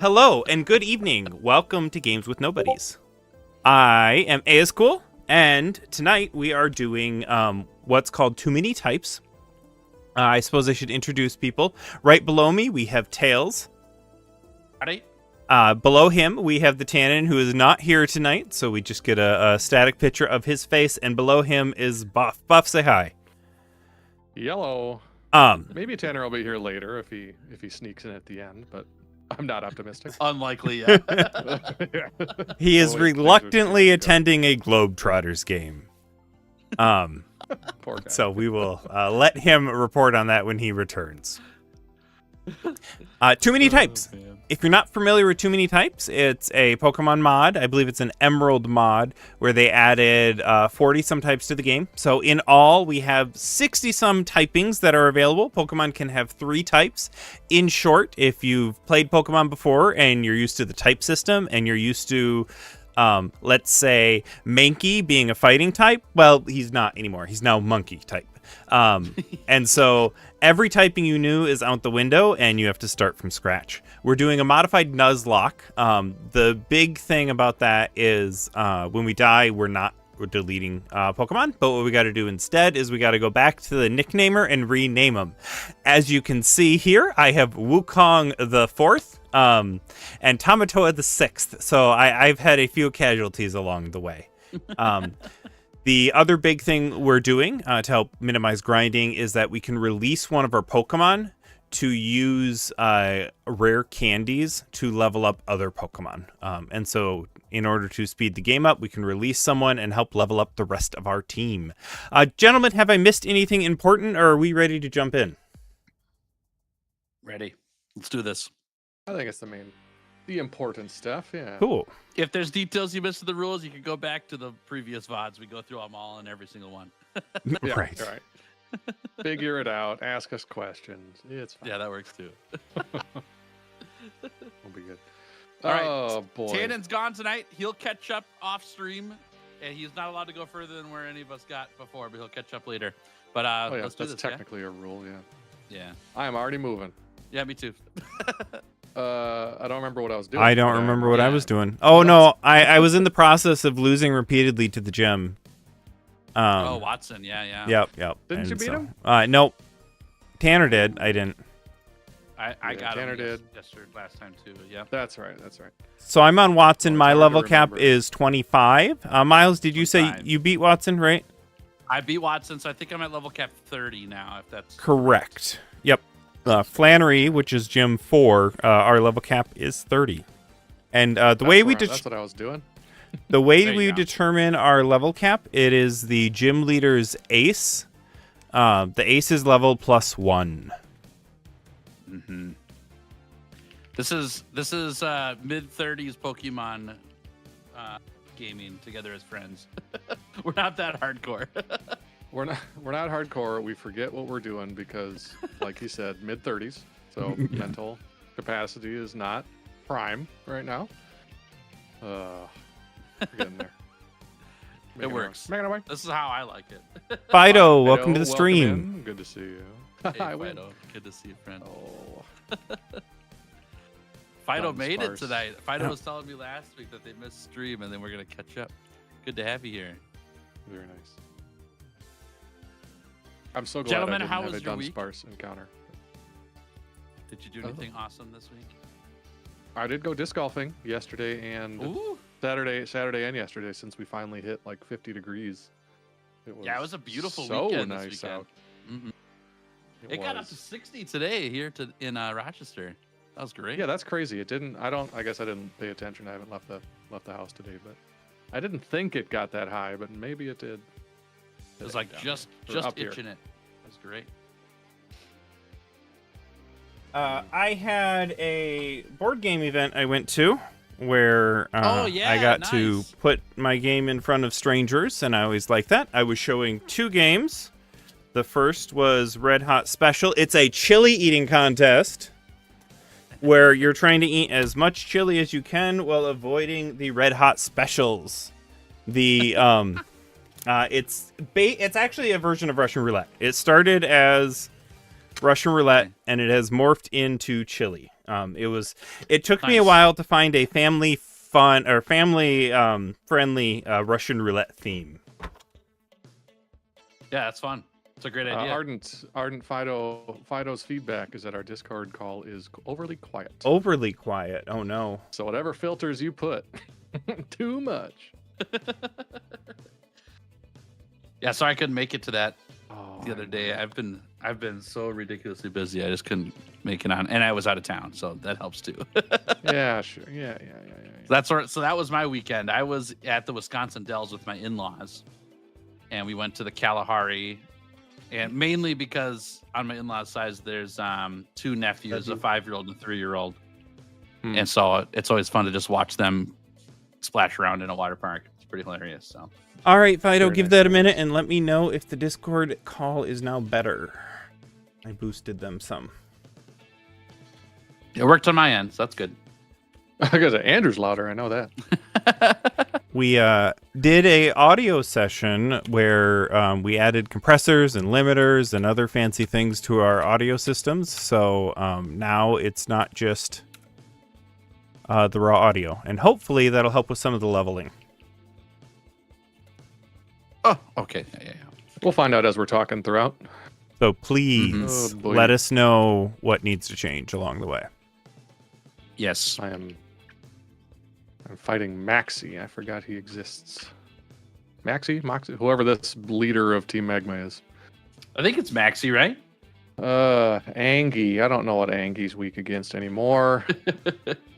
Hello and good evening. Welcome to Games with Nobodies. I am Aiscool, and tonight we are doing what's called Too Many Types. I suppose I should introduce people. Right below me, we have Tails. Howdy. Below him, we have TheTanin, who is not here tonight, so we just get a static picture of his face. And below him is Buff. Buff, say hi. Yellow. Maybe Tanner will be here later if he sneaks in at the end, but I'm not optimistic. Unlikely, yeah. He is Always reluctantly things are attending a Globetrotters game. Poor guy. So we will let him report on that when he returns. Too Many Types. Man. If you're not familiar with Too Many Types, it's a Pokemon mod. I believe it's an Emerald mod where they added 40-some types to the game. So in all, we have 60-some typings that are available. Pokemon can have 3 types. In short, if you've played Pokemon before and you're used to the type system and you're used to, let's say, Mankey being a fighting type, well, he's not anymore. He's now Monkey type. And so every typing you knew is out the window and you have to start from scratch. We're doing a modified Nuzlocke. The big thing about that is when we die, we're deleting Pokemon, but what we got to do instead is we got to go back to the nicknamer and rename them. As you can see here, I have Wukong the 4th and Tamatoa the 6th. So I've had a few casualties along the way. The other big thing we're doing to help minimize grinding is that we can release one of our Pokemon to use rare candies to level up other Pokemon. And so in order to speed the game up, we can release someone and help level up the rest of our team. Gentlemen, have I missed anything important, or are we ready to jump in? Ready. Let's do this. I think it's the important stuff. Yeah. Cool. If there's details you missed in the rules, you can go back to the previous VODs. We go through them all in every single one. Yeah, Right. Right. Figure it out. Ask us questions. It's fine. Yeah, that works too. We'll be good. All right. Oh boy. Tannen's gone tonight. He'll catch up off stream, and he's not allowed to go further than where any of us got before, but he'll catch up later. But Oh yeah, let's do that's this. technically a rule. Yeah. Yeah. I am already moving. Yeah, me too. I don't remember what I was doing. I don't but, remember what I yeah. was doing. Oh, no, I was in the process of losing repeatedly to the gym. Oh, Watson. Yeah. Yep. Didn't you And beat him? Nope. Tanner did. I didn't. I Yeah, got Tanner him did. yesterday, last time too. Yeah. That's right. So I'm on Watson. Oh, it's My hard to level cap remember. is 25. Miles, did you say 25. you beat Watson, right? I beat Watson, so I think I'm at level cap 30 now, if that's Correct. Yep. Flannery, which is gym 4, our level cap is 30. And the way we That's what I was doing. the way There you we go. determine our level cap, it is the gym leader's ace. The ace is level +1. Mm-hmm. This is mid-30s Pokemon gaming together as friends. We're not that hardcore. We're not hardcore. We forget what we're doing because, like you said, mid-30s. So mental capacity is not prime right now. We're getting there. It works. Making our way. This is how I like it. Fido, welcome to the Welcome stream. in. Good to see you. Hey, I win. Fido. Good to see you, friend. Oh, Fido fun made sparse. it tonight. Fido was telling me last week that they missed stream, and then we're going to catch up. Good to have you here. very nice. I'm so glad Gentlemen, I didn't how have was a your week? Dunsparce encounter. Did you do anything awesome this week? I did go disc golfing yesterday and Ooh. Saturday and yesterday since we finally hit like 50 degrees. Yeah, it was a beautiful so weekend nice this weekend. out. Mhm. It got up to 60 today here in Rochester. That was great. Yeah, that's crazy. It didn't. I guess I didn't pay attention. I haven't left the house today, but I didn't think it got that high, but maybe it did. It was like Down just there. Or up here. itching it. That's great. I had a board game event I went to where Oh, yeah, I got to nice. put my game in front of strangers, and I always like that. I was showing 2 games. The first was Red Hot Special. It's a chili eating contest where you're trying to eat as much chili as you can while avoiding the Red Hot Specials. The it's actually a version of Russian roulette. It started as Russian roulette, and it has morphed into chili. It took me a Nice. while to find a family fun or family friendly Russian roulette theme. Yeah, that's fun. It's a great idea. Ardent Fido's feedback is that our Discord call is overly quiet. Overly quiet. Oh no. So whatever filters you put, too much. Yeah, sorry I couldn't make it to that Oh, the other day. I've been so ridiculously busy. I just couldn't make it on, and I was out of town, so that helps too. Yeah, sure. Yeah. So that was my weekend. I was at the Wisconsin Dells with my in-laws, and we went to the Kalahari, and mainly because on my in-laws' side there's two nephews, a 5-year-old and a 3-year-old, and so it's always fun to just watch them splash around in a water park. It's pretty hilarious. So. All right, Fido, Very give nice, that a very minute and let me know if the Discord call is now better. I boosted them some. It worked on my end, so that's good. Because Andrew's louder, I know that. We did a audio session where we added compressors and limiters and other fancy things to our audio systems. So now it's not just the raw audio. And hopefully that'll help with some of the leveling. Oh, okay. Yeah. We'll find out as we're talking throughout. So please Oh, boy. let us know what needs to change along the way. Yes. I'm fighting Maxi. I forgot he exists. Moxie, whoever this leader of Team Magma is. I think it's Maxi, right? Angie. I don't know what Angie's weak against anymore.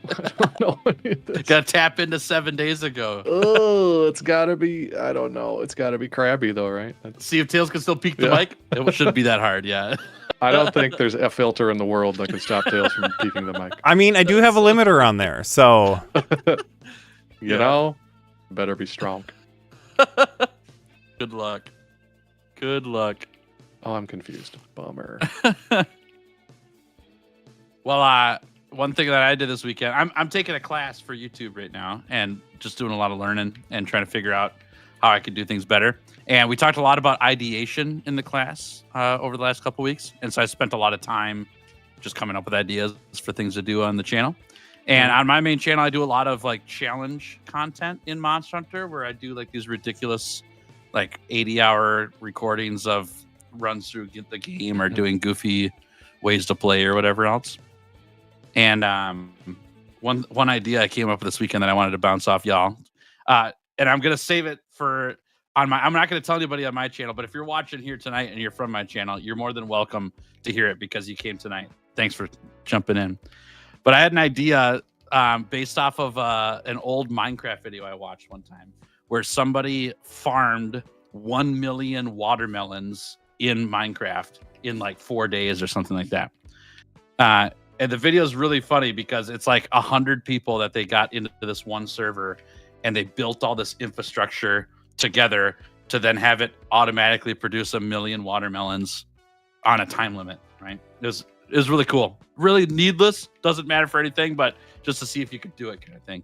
I don't know any of this. Got to tap into 7 days ago. Oh, it's gotta be. I don't know. It's gotta be Krabby though, right? See if Tails can still peek the Yeah. mic. It shouldn't be that hard. Yeah. I don't think there's a filter in the world that can stop Tails from peeking the mic. I mean, I do have a limiter on there, so You know, better be strong. Good luck. Good luck. Oh, I'm confused. Bummer. Well, one thing that I did this weekend, I'm taking a class for YouTube right now and just doing a lot of learning and trying to figure out how I could do things better. And we talked a lot about ideation in the class over the last couple weeks. And so I spent a lot of time just coming up with ideas for things to do on the channel. And on my main channel, I do a lot of like challenge content in Monster Hunter where I do like these ridiculous like 80-hour recordings of runs through the game or doing goofy ways to play or whatever else. And one idea I came up with this weekend that I wanted to bounce off y'all. And I'm going to save it for I'm not going to tell anybody on my channel, but if you're watching here tonight and you're from my channel, you're more than welcome to hear it because you came tonight. Thanks for jumping in. But I had an idea based off of an old Minecraft video I watched one time where somebody farmed 1 million watermelons in Minecraft in like 4 days or something like that. And the video is really funny because it's like 100 people that they got into this one server and they built all this infrastructure together to then have it automatically produce 1 million watermelons on a time limit, right? It was really cool. Really needless, doesn't matter for anything, but just to see if you could do it kind of thing.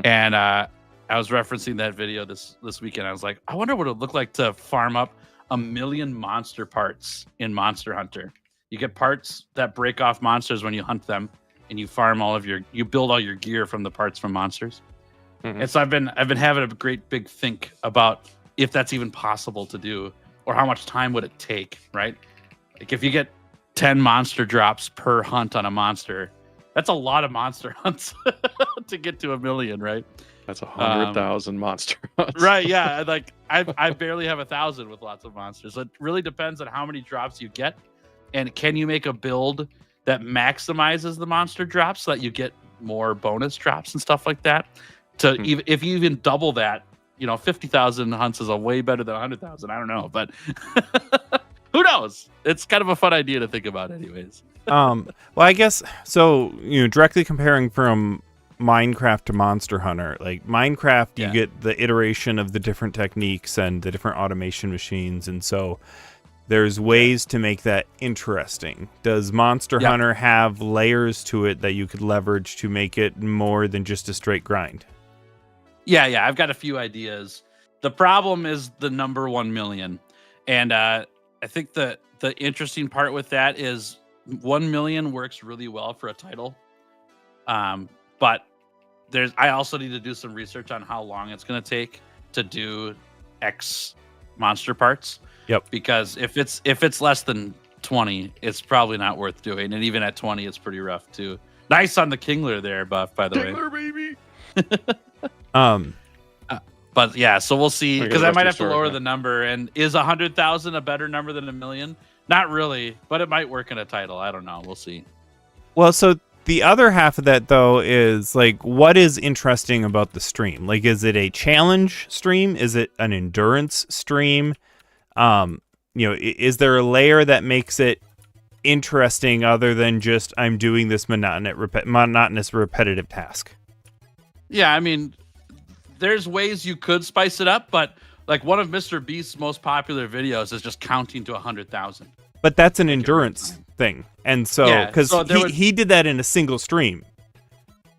And I was referencing that video this weekend. I was like, I wonder what it would look like to farm up 1 million monster parts in Monster Hunter. You get parts that break off monsters when you hunt them, and you farm you build all your gear from the parts from monsters. And so I've been having a great big think about if that's even possible to do, or how much time would it take, right? Like if you get 10 monster drops per hunt on a monster, that's a lot of monster hunts to get to 1 million, right? That's 100,000 monster hunts. Right, yeah. Like I barely have 1,000 with lots of monsters. So it really depends on how many drops you get, and can you make a build that maximizes the monster drops so that you get more bonus drops and stuff like that. Even if you even double that, 50,000 hunts is a way better than 100,000. I don't know, but who knows? It's kind of a fun idea to think about, anyways. well, I guess so. Directly comparing from Minecraft to Monster Hunter, like Minecraft, you get the iteration of the different techniques and the different automation machines, and so there's ways to make that interesting. Does Monster Hunter have layers to it that you could leverage to make it more than just a straight grind? Yeah, I've got a few ideas. The problem is the number 1 million. And I think the interesting part with that is 1 million works really well for a title. But I also need to do some research on how long it's going to take to do X monster parts. Yep. Because if it's less than 20, it's probably not worth doing, and even at 20, it's pretty rough too. Nice on the Kingler there, Buff. By the Kingler, way, baby. But yeah, so we'll see, because I might have to lower man. the number. And is 100,000 a better number than 1 million? Not really, but it might work in a title. I don't know. We'll see. Well, so the other half of that, though, is like, what is interesting about the stream? Like, is it a challenge stream? Is it an endurance stream? Is there a layer that makes it interesting other than just I'm doing this monotonous repetitive task? Yeah, I mean, there's ways you could spice it up, but like one of Mr. Beast's most popular videos is just counting to 100,000. But that's an endurance thing. And so, because he did that in a single stream.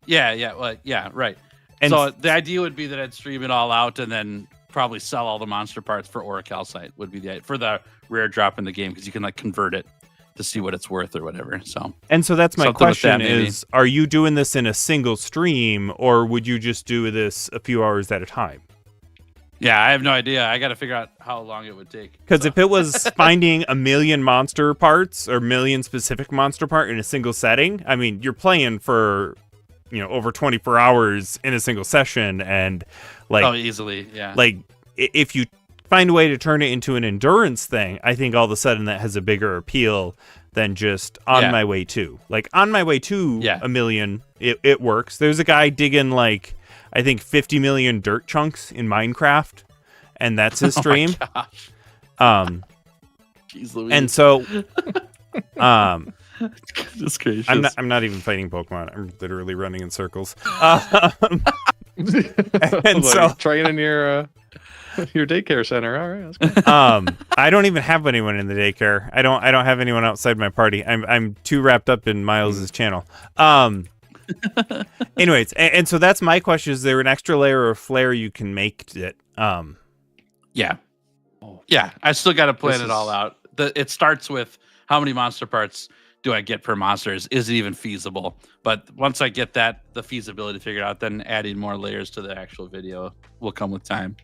Yeah, right. And so the idea would be that I'd stream it all out and then probably sell all the monster parts for Orichalcite would be for the rare drop in the game, because you can like convert it to see what it's worth or whatever. So that's my question is, are you doing this in a single stream, or would you just do this a few hours at a time? Yeah, I have no idea. I got to figure out how long it would take. Because if it was finding 1 million monster parts or 1 million specific monster part in a single setting, I mean, you're playing for, over 24 hours in a single session, and easily, yeah. Like, if you find a way to turn it into an endurance thing, I think all of a sudden that has a bigger appeal than just on my way to. Like, on my way to 1 million, it works. There's a guy digging like, I think 50 million dirt chunks in Minecraft, and that's his stream. Oh my gosh. Jeez Louise. And so, goodness gracious. I'm not even fighting Pokemon. I'm literally running in circles. And so training your daycare center. All right. That's good. I don't even have anyone in the daycare. I don't have anyone outside my party. I'm too wrapped up in Miles's channel. Anyways, and so that's my question: is there an extra layer of flair you can make it? Yeah. I still got to plan it all out. It starts with how many monster parts do I get per monster? Is it even feasible? But once I get the feasibility figured out, then adding more layers to the actual video will come with time.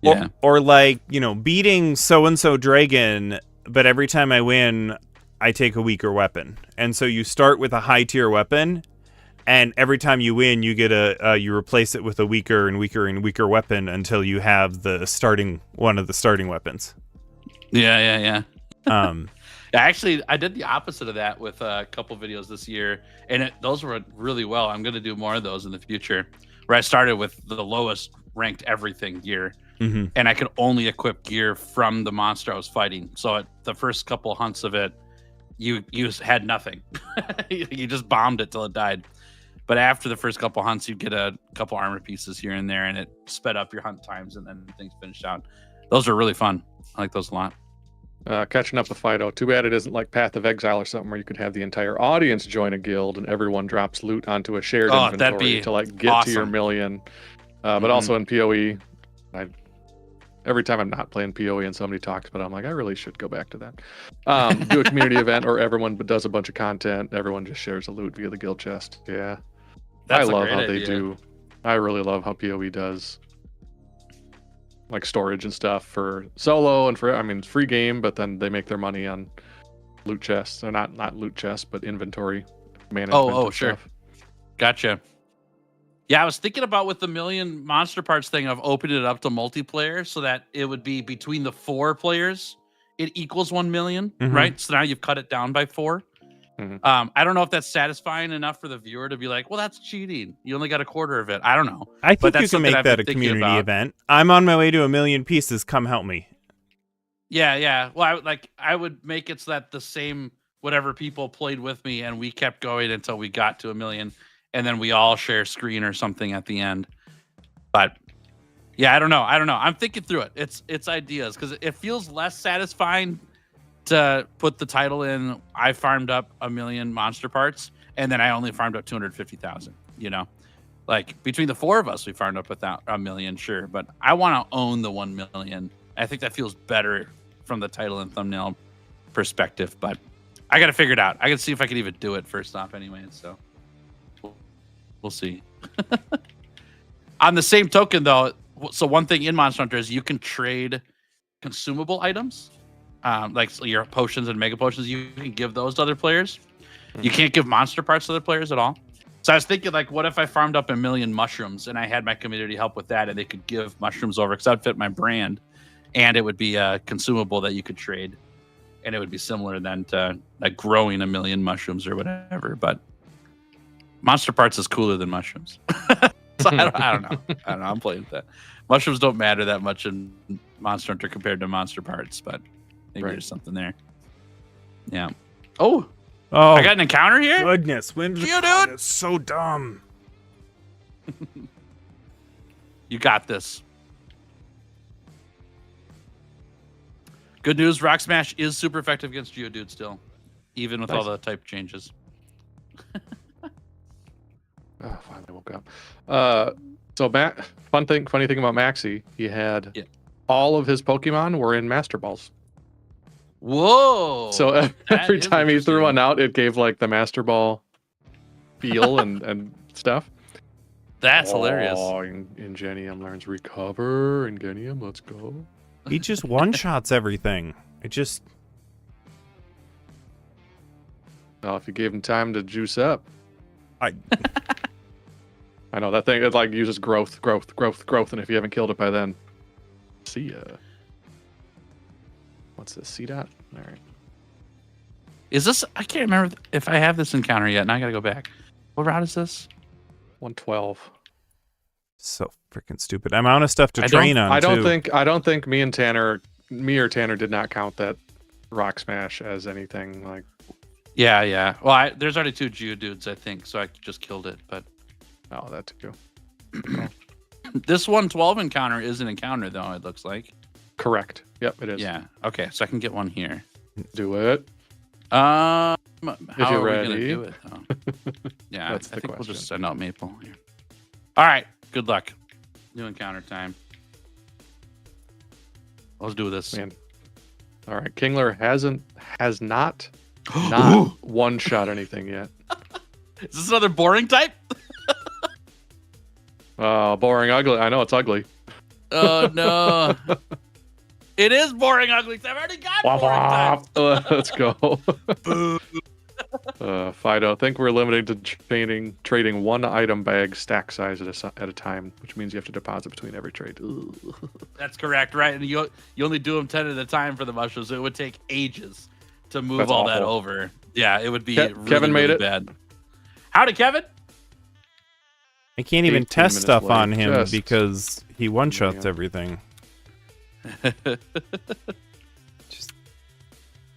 Yeah. Or like, beating so-and-so dragon, but every time I win, I take a weaker weapon. And so you start with a high tier weapon, and every time you win, you get you replace it with a weaker and weaker and weaker weapon until you have one of the starting weapons. Yeah. Actually, I did the opposite of that with a couple videos this year, and those were really well. I'm going to do more of those in the future, where I started with the lowest ranked everything gear, and I could only equip gear from the monster I was fighting. So at the first couple hunts of it, you had nothing. You just bombed it till it died. But after the first couple hunts, you get a couple armor pieces here and there, and it sped up your hunt times, and then things finished out. Those are really fun. I like those a lot. Catching up with Fido. Too bad it isn't like Path of Exile or something where you could have the entire audience join a guild and everyone drops loot onto a shared inventory to like get to your 1 million. But also in PoE, every time I'm not playing PoE and somebody talks, but I'm like, I really should go back to that. Do a community event or everyone does a bunch of content. Everyone just shares the loot via the guild chest. Yeah. I love how they do. I really love how PoE does like storage and stuff for solo and for, free game, but then they make their money on loot chests. Or not loot chests, but inventory management. Oh, sure. Stuff. Gotcha. Yeah, I was thinking about with the 1 million monster parts thing of opening it up to multiplayer so that it would be between the 4 players, it equals 1 million, right? So now you've cut it down by 4. I don't know if that's satisfying enough for the viewer to be like, well, that's cheating. You only got a quarter of it. I don't know. I think you can make that a community event. I'm on my way to 1 million pieces. Come help me. Yeah. Well, I would make it so that the same whatever people played with me, and we kept going until we got to 1 million, and then we all share screen or something at the end. But yeah, I don't know. I'm thinking through it. It's ideas, because it feels less satisfying to put the title in. I farmed up 1 million monster parts, and then I only farmed up 250,000. Like between the 4 of us, we farmed up without 1 million, sure, but I want to own the 1 million. I think that feels better from the title and thumbnail perspective. But I got to figure it out. I got to see if I can even do it first off anyway. So we'll see. On the same token, though, so one thing in Monster Hunter is you can trade consumable items, like your potions and mega potions. You can give those to other players. You can't give monster parts to other players at all. So I was thinking, like, what if I farmed up 1 million mushrooms and I had my community help with that, and they could give mushrooms over because that would fit my brand, and it would be a consumable that you could trade, and it would be similar then to like growing 1 million mushrooms or whatever. But monster parts is cooler than mushrooms. So I don't know. I'm playing with that. Mushrooms don't matter that much in Monster Hunter compared to monster parts, but maybe there's something there. Yeah. Oh, I got an encounter here. Goodness, dude, it's so dumb. You got this. Good news, Rock Smash is super effective against Geodude still, even with all the type changes. Oh, finally woke up. So funny thing about Maxie, he had all of his Pokemon were in Master Balls. Whoa! So every time he threw one out, it gave like the Master Ball feel and stuff. That's hilarious. Oh, Ingenium learns recover. Ingenium, let's go. He just one-shots everything. It just... Well, if you gave him time to juice up. I know that thing. It like uses growth, and if you haven't killed it by then, see ya. What's this? C dot. All right. Is this? I can't remember if I have this encounter yet. Now I gotta go back. What route is this? 112. So freaking stupid. I'm out of stuff to train on. I don't think me or Tanner did not count that Rock Smash as anything like. Yeah. Well, there's already 2 Geodudes, I think, so I just killed it. But that too. This 112 encounter is an encounter, though. It looks like. Correct. Yep, it is. Yeah. Okay, so I can get one here. Do it. How if you're are we ready. gonna do it, though? Yeah, That's I think the we'll just question. send out Maple here. All right. Good luck. New encounter time. Let's do this. Man. All right. Kingler has not one-shot anything yet. Is this another boring type? Boring, ugly. I know it's ugly. Oh no. It is boring ugly. I've already got boring types. Let's go. Fido, I think we're limited to trading 1 item bag stack size at a time, which means you have to deposit between every trade. That's correct, right? And you only do them 10 at a time for the mushrooms. So it would take ages to move That's all that awful. over. Yeah, it would be Kevin made really it. bad. Howdy, Kevin. I can't even 18 test minutes stuff late. on him Just- because he one-shots Yeah. everything.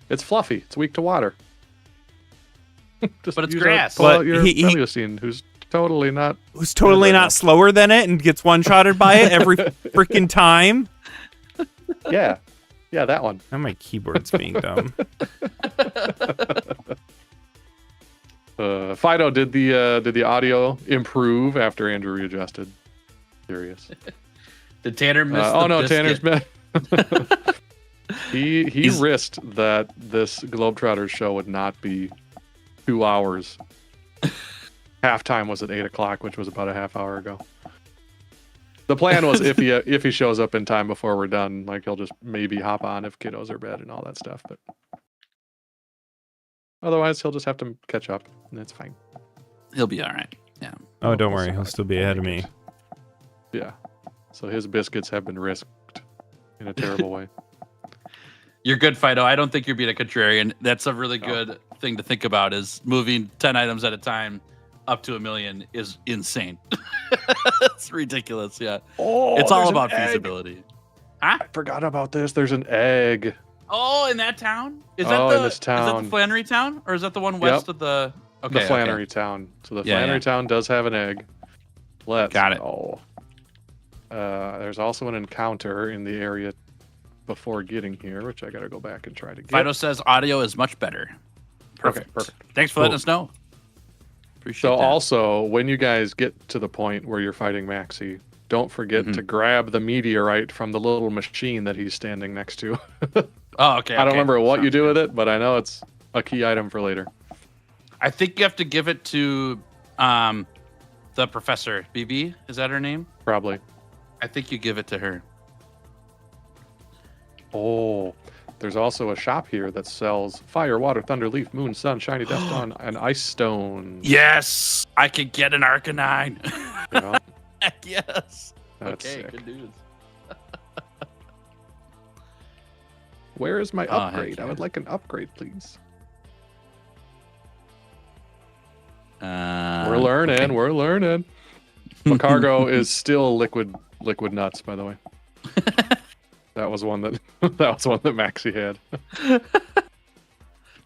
It's fluffy. It's weak to water. Just But it's use grass. Pull But out your he- Heliocene, who's totally not. Who's totally Yeah, not slower than it and gets one-shotted by it every freaking time. Yeah, that one. Now my keyboard's being dumb. Fido, did the audio improve after Andrew readjusted? Curious. Did Tanner miss Oh the no, biscuit? Tanner's been. He risked that this Globetrotters show would not be 2 hours. Halftime was at 8 o'clock, which was about a half hour ago. The plan was if he shows up in time before we're done, like he'll just maybe hop on if kiddos are bed and all that stuff. But otherwise, he'll just have to catch up, and it's fine. He'll be all right. Yeah. Oh, don't worry. He'll still be ahead of me. Yeah. So his biscuits have been risked in a terrible way. You're good, Fido. I don't think you're being a contrarian. That's a really good thing to think about, is moving 10 items at a time up to 1 million is insane. It's ridiculous, yeah. Oh, It's all there's an about egg. feasibility. I forgot about this. There's an egg. Oh, in that town? Is Oh, that in this Is that town. the Flannery town? Or is that the one west of the... Okay, The Flannery town. So the Yeah, Flannery yeah. town does have an egg. Let's Got it. go. There's also an encounter in the area before getting here, which I gotta go back and try to get. Fido says audio is much better. Perfect. Okay, perfect. Thanks for letting us know. Appreciate So that. also, when you guys get to the point where you're fighting Maxie, don't forget Mm-hmm. to grab the meteorite from the little machine that he's standing next to. Oh, okay. I don't remember what you do with it, but I know it's a key item for later. I think you have to give it to the professor. BB, is that her name? Probably. I think you give it to her. Oh, there's also a shop here that sells fire, water, thunder, leaf, moon, sun, shiny dust on, and ice stone. Yes, I could get an Arcanine. Yeah, Yes. that's Okay, sick. good news. Where is my Oh, heck upgrade? I yeah. would like an upgrade, please. We're learning. Okay. We're learning. Macargo is still liquid nuts, by the way. That was one that Maxie had.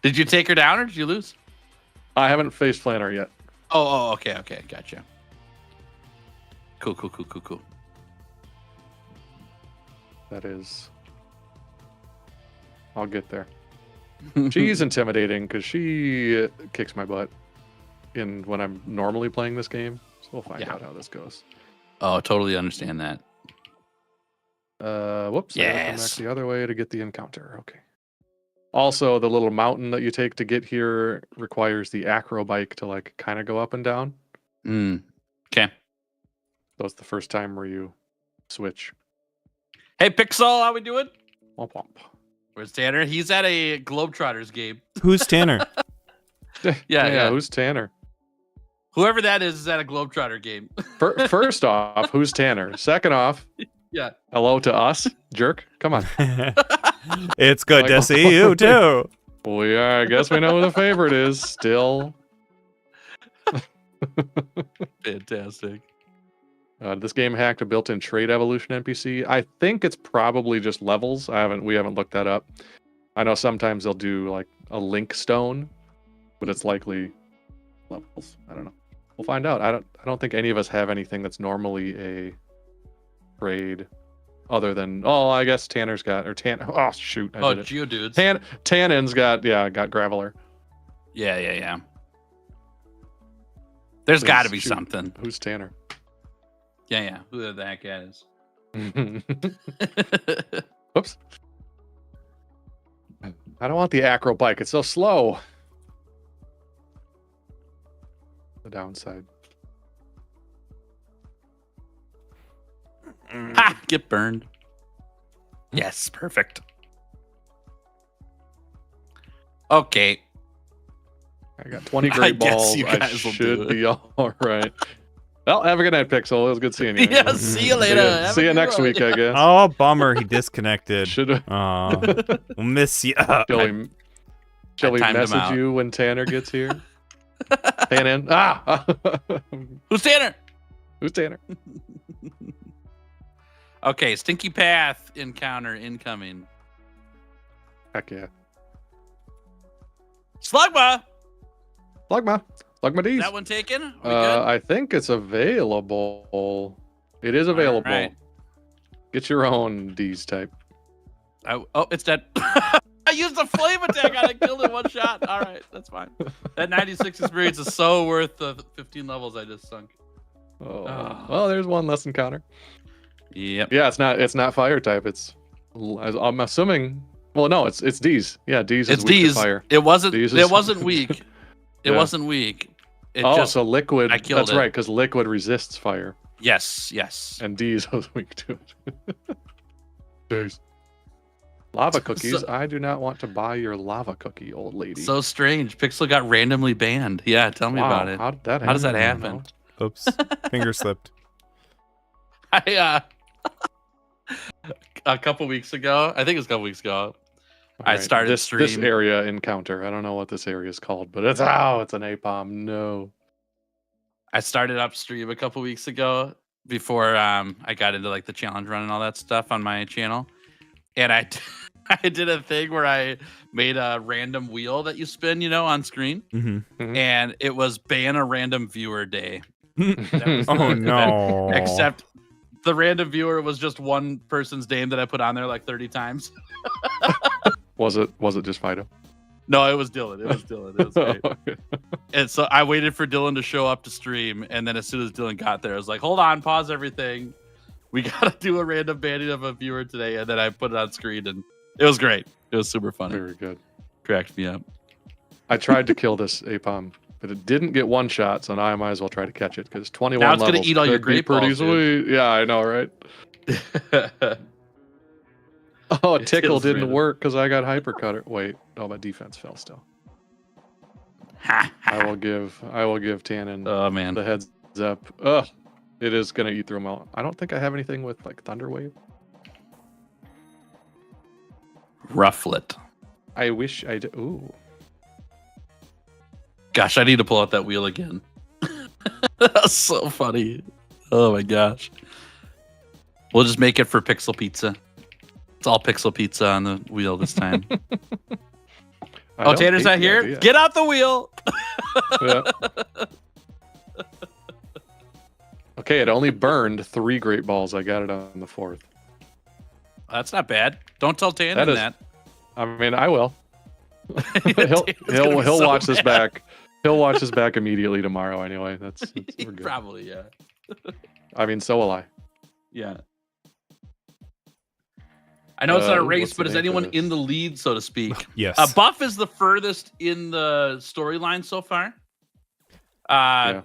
Did you take her down or did you lose? I haven't faced Flanner yet. Oh, okay, gotcha. Cool. That is. I'll get there. She's intimidating because she kicks my butt when I'm normally playing this game. So we'll find out how this goes. Oh, totally understand that. Whoops. I gotta come back Yes. the other way to get the encounter. Okay. Also, the little mountain that you take to get here requires the acro bike to like kind of go up and down. Okay. So it's the first time where you switch. Hey, Pixel, how we doing? Womp womp. Where's Tanner? He's at a Globetrotters game. Who's Tanner? Yeah. Who's Tanner? Whoever that is at a Globetrotter game. First off, who's Tanner? Second off, Yeah. hello to us, jerk. Come on. It's good to see you too. Well, yeah, I guess we know who the favorite is still. Fantastic. This game hacked a built-in trade evolution NPC. I think it's probably just levels. We haven't looked that up. I know sometimes they'll do like a link stone, but it's likely levels. I don't know. We'll find out. I don't think any of us have anything that's normally a trade other than I guess Tanner's got oh shoot. I did it. Geodudes. Tanin's got Graveler. Yeah. There's got to be Shoot. something. Who's Tanner? Yeah. Who the heck that is? Whoops. I don't want the acro bike. It's so slow. The downside. Ha! Get burned. Yes, perfect. Okay. I got 20 I great guess balls. you I guys will should do be all right. Well, have a good night, Pixel. It was good seeing you. Yeah, see you later. Have See a you good next one. week, I guess. Oh, bummer. He disconnected. Should Oh, we'll miss you. Shall we timed him message out. you when Tanner gets here? Tanin. Who's Tanner? Who's Tanner? Okay, Stinky Path encounter incoming. Heck yeah. Slugma! Slugma D's. That one taken? Are we good? I think it's available. It is available. right. Get your own D's type. Oh, it's dead. I used a flame attack on it, killed it one shot. All right, that's fine. That 96 experience is so worth the 15 levels I just sunk. Oh. Oh. Well, there's one less encounter. Yep. Yeah, it's not fire type. I'm assuming. Well, no, it's D's. Yeah, D's It's is weak to D's. fire. It wasn't. D's It is- wasn't weak. It Yeah. wasn't weak. It Oh, just. so liquid. I killed That's it. right, because liquid resists fire, Yes. and D's was weak to it. Jeez. Lava cookies. So- I do not want to buy your lava cookie, old lady. So strange. Pixel got randomly banned. Yeah, tell me Wow, about it. How did that happen? How does that I don't happen? know. Oops. Finger slipped. I a couple weeks ago. I think it was a couple weeks ago. I Alright, started this stream. area encounter. I don't know what this area is called, but it's an APOM. No. I started up stream a couple weeks ago before I got into like the challenge run and all that stuff on my channel, and I did a thing where I made a random wheel that you spin, on screen, and it was ban a random viewer day. That was Oh the no. event, except the random viewer was just one person's name that I put on there like 30 times. Was it just Fido? No, it was Dylan. It was Dylan. It was great. And so I waited for Dylan to show up to stream, and then as soon as Dylan got there, I was like, "Hold on, pause everything. We gotta do a random banning of a viewer today." And then I put it on screen, and it was great. It was super funny. Very good. Cracked me up. I tried to kill this Apom, but it didn't get one shot, so now I might as well try to catch it because 21 Now it's levels gonna eat all your could be great pretty balls, dude. sweet. Yeah, I know, right? Oh, It tickle feels didn't random. work because I got hyper cutter. Wait, oh, my defense fell still. I will give TheTanin Oh man. the heads up. Ugh, it is gonna eat through them all. I don't think I have anything with like Thunder Wave. Rufflet. I wish I did. Ooh, Gosh, I need to pull out that wheel again. That's so funny. Oh my gosh. We'll just make it for Pixel Pizza. It's all Pixel Pizza on the wheel this time. Oh, Tanner's not here? Idea. Get out the wheel! Yeah. Okay, it only burned 3 great balls. I got it on the 4th. That's not bad. Don't tell Tanner That is- that. I mean, I will. Tanner's gonna be he'll so watch this mad. back. He'll watch this back immediately tomorrow. Anyway, that's we're good. Probably, yeah. I mean, so will I. Yeah. I know it's not a race, what's the but is name for anyone this? in the lead, so to speak? Yes. Buff is the furthest in the storyline so far. Yeah.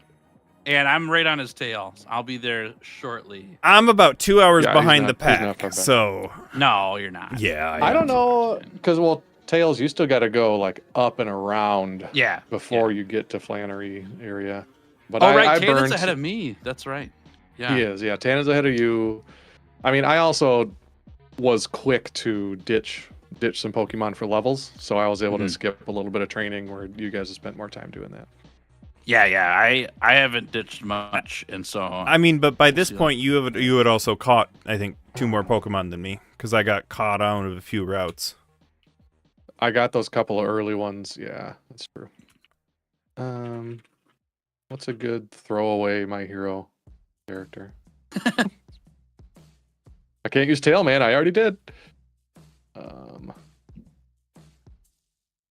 And I'm right on his tail. I'll be there shortly. I'm about 2 hours Yeah, he's behind not- the he's not far pack. back. So, No, you're not. yeah. I don't am. know, because well, Tails, you still got to go like up and around Yeah. before you get to Flannery area. But Oh, I right. Tannen's burned. ahead of me. That's right. Yeah. He is, yeah. Tannen's ahead of you. I mean, I also was quick to ditch some Pokemon for levels, so I was able to Mhm. skip a little bit of training where you guys have spent more time doing that. Yeah. I haven't ditched much, and so I mean, but by this Yeah. point, you had also caught, I think, 2 more Pokemon than me because I got caught out of a few routes. I got those couple of early ones. Yeah, that's true. What's a good throwaway My Hero character? I can't use Tail Man. I already did.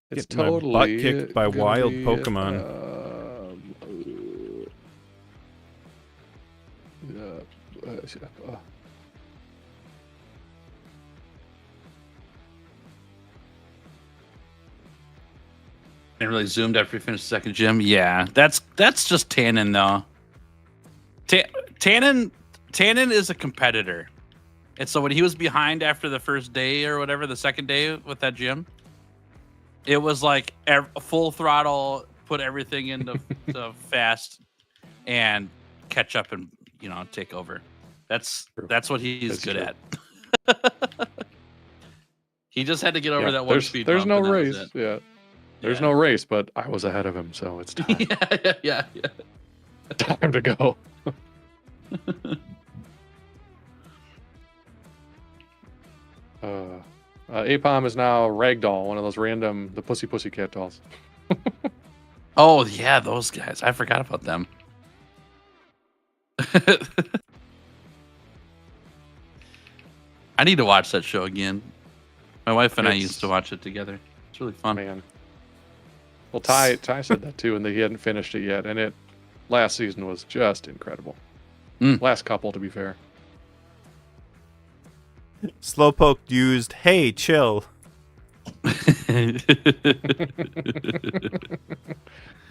It's Getting my butt totally kicked by gonna wild be, Pokemon. and really zoomed after we finished the second gym. Yeah, that's just Tannen though. Tannen is a competitor, and so when he was behind after the first day or whatever, the second day with that gym, it was like full throttle, put everything into the fast, and catch up and take over. That's what he's That's good true. at. He just had to get over Yeah, that one there's, speed. There's bump, no and that was race. it. Yeah. There's Yeah. no race, but I was ahead of him, so it's time, yeah. time to go. Apom is now Ragdoll, one of those random the Pussycat dolls. Oh yeah, those guys. I forgot about them. I need to watch that show again. My wife and I It's- used to watch it together. It's really fun. Man. Well, Ty said that too, and that he hadn't finished it yet, and it last season was just incredible. Last couple, to be fair. Slowpoke used, hey, chill.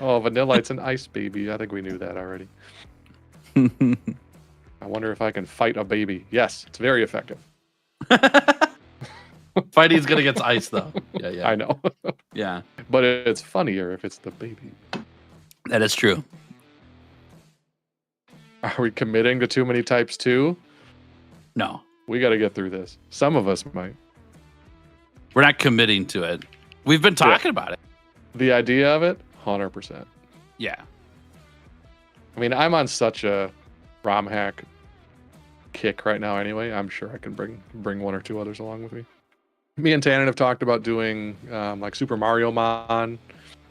Oh, Vanillite's an ice baby. I think we knew that already. I wonder if I can fight a baby. Yes, it's very effective. Fighting's good against ice though. Yeah. I know. Yeah. But it's funnier if it's the baby. That is true. Are we committing to too many types too? No. We got to get through this. Some of us might. We're not committing to it. We've been talking about it. The idea of it, 100%. Yeah. I mean, I'm on such a ROM hack kick right now anyway. I'm sure I can bring one or two others along with me. Me and Tannen have talked about doing like Super Mario Mon.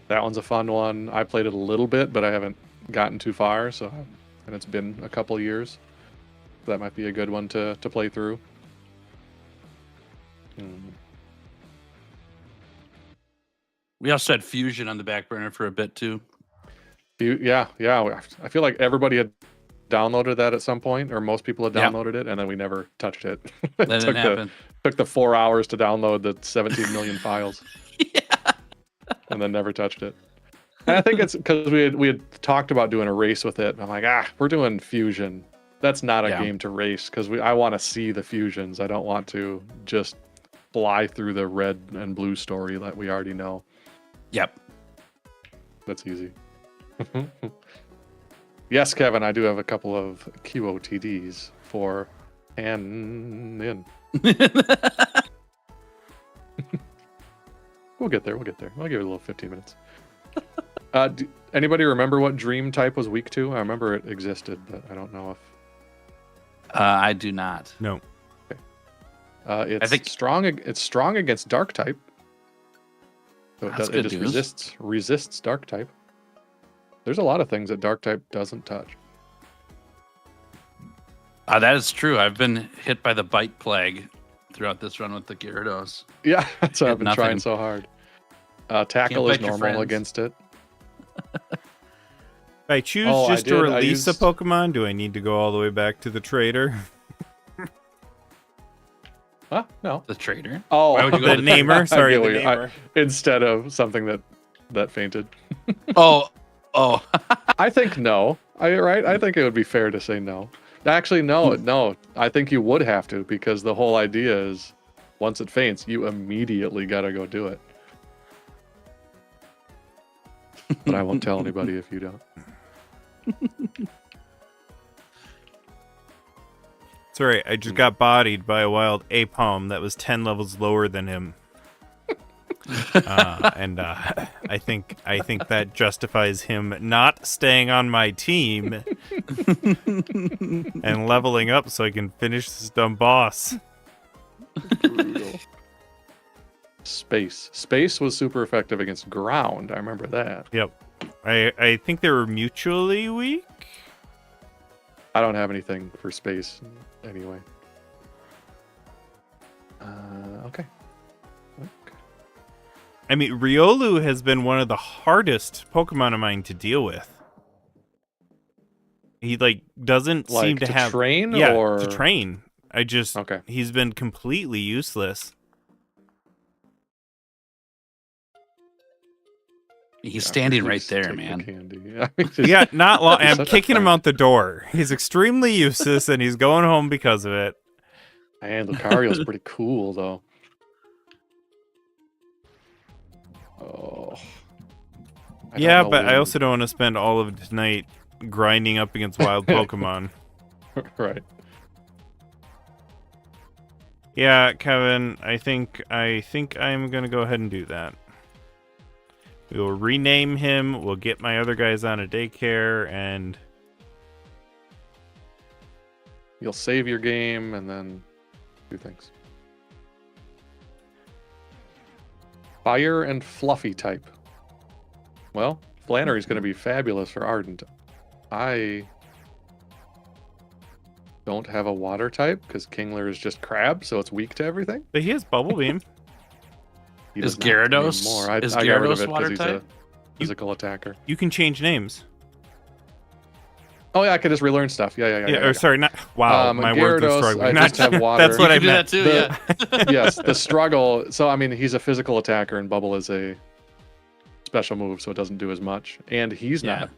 That one's a fun one. I played it a little bit, but I haven't gotten too far, and it's been a couple of years. That might be a good one to play through. We also had Fusion on the back burner for a bit too. Yeah. I feel like everybody had downloaded that at some point, or most people had Yeah. downloaded it, and then we never touched it. That didn't happen. Took the 4 hours to download the 17 million files. Yeah. and then never touched it. And I think it's because we had talked about doing a race with it. And I'm like, we're doing fusion. That's not a game to race because I want to see the fusions. I don't want to just fly through the red and blue story that we already know. Yep. That's easy. Yes, Kevin, I do have a couple of QOTDs for TheTanin. We'll get there. I'll give it a little 15 minutes. Anybody remember what dream type was weak to? I remember it existed, but I don't know if... I do not. No. Okay. I think it's strong against dark type. So it just resists dark type. There's a lot of things that dark type doesn't touch. That is true. I've been hit by the bite plague throughout this run with the Gyarados. Yeah, that's why I've been trying so hard. Tackle is normal against it. If I choose to release a Pokemon, do I need to go all the way back to the trader? Huh? No. The trader? Oh, why would you go the namer. Sorry, the namer. Instead of something that fainted. Oh. I think no. I think it would be fair to say no. Actually, no. I think you would have to because the whole idea is once it faints, you immediately gotta go do it. But I won't tell anybody if you don't. Sorry, I just got bodied by a wild Apom that was 10 levels lower than him. I think that justifies him not staying on my team and leveling up so I can finish this dumb boss. Brutal. Space was super effective against ground. I remember that. Yep. I think they were mutually weak. I don't have anything for space anyway. Okay. I mean, Riolu has been one of the hardest Pokemon of mine to deal with. He doesn't seem to have train to train. Okay. He's been completely useless. He's standing right there, man. Yeah, not long. I'm kicking him out the door. He's extremely useless, and he's going home because of it. And Lucario's pretty cool, though. Oh. I also don't want to spend all of tonight grinding up against wild Pokemon. Right. Yeah, Kevin, I think I'm gonna go ahead and do that. We will rename him. We'll get my other guys on a daycare, and you'll save your game and then do things. Fire and Fluffy type. Well, Flannery's going to be fabulous for Ardent. I don't have a water type because Kingler is just crab, so it's weak to everything. But he has Bubble Beam. Is Gyarados water type? He's a physical attacker. You can change names. Oh yeah, I could just relearn stuff. Yeah. Sorry, not wow. My words are struggling. I just have water. That's what I meant. Do that too. Yeah. Yes, the struggle. So I mean, he's a physical attacker, and Bubble is a special move, so it doesn't do as much. And he's not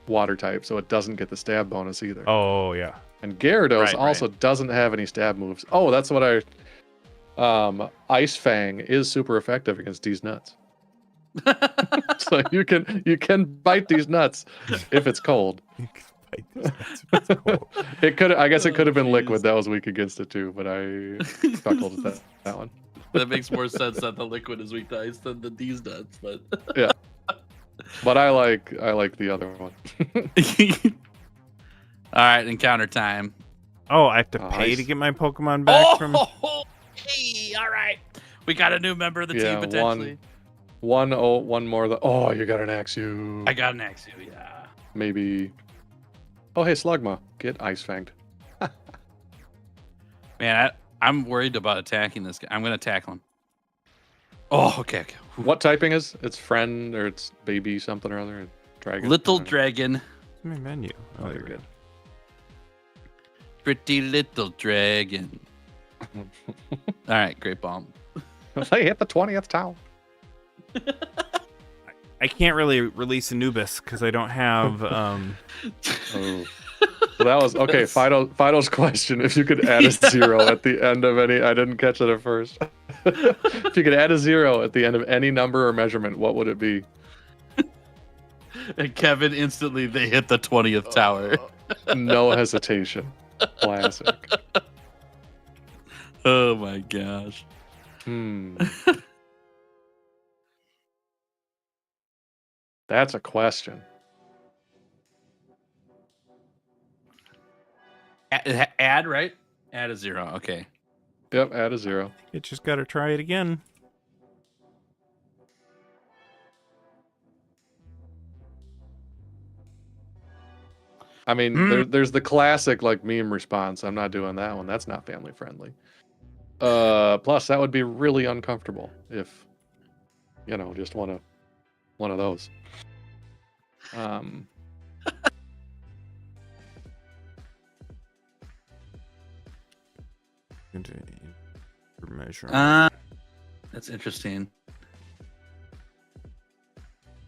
water type, so it doesn't get the stab bonus either. Oh yeah. And Gyarados also doesn't have any stab moves. Oh, that's what Ice Fang is super effective against these nuts. So you can bite these nuts if it's cold. It could. I guess it could have been liquid that was weak against it too, but I chuckled at that one. That makes more sense that the liquid is weak to ice than the D's nuts, but yeah. But I like the other one. All right, encounter time. Oh, I have to pay to get my Pokemon back from. Hey, all right. We got a new member of the team potentially. One more. You got an Axew. I got an Axew, yeah. Maybe. Oh, hey, Slugma, get Ice Fanged. Man, I'm worried about attacking this guy. I'm going to tackle him. Oh, okay. What typing is? It's friend or it's baby something or other? Dragon? Little dragon. My menu. Oh, you're good. Pretty little dragon. All right, great bomb. They hit the 20th town. I can't really release Anubis because I don't have. Oh. So that was okay. Fido's question: if you could add a 0 at the end of any, I didn't catch it at first. If you could add a 0 at the end of any number or measurement, what would it be? And Kevin instantly they hit the 20th tower. No hesitation. Classic. Oh my gosh. That's a question. Add, right? Add a 0. Okay. Yep, add a 0. It just got to try it again. I mean, there's the classic like meme response. I'm not doing that one. That's not family friendly. Plus, that would be really uncomfortable if, just one of those. Measure. That's interesting.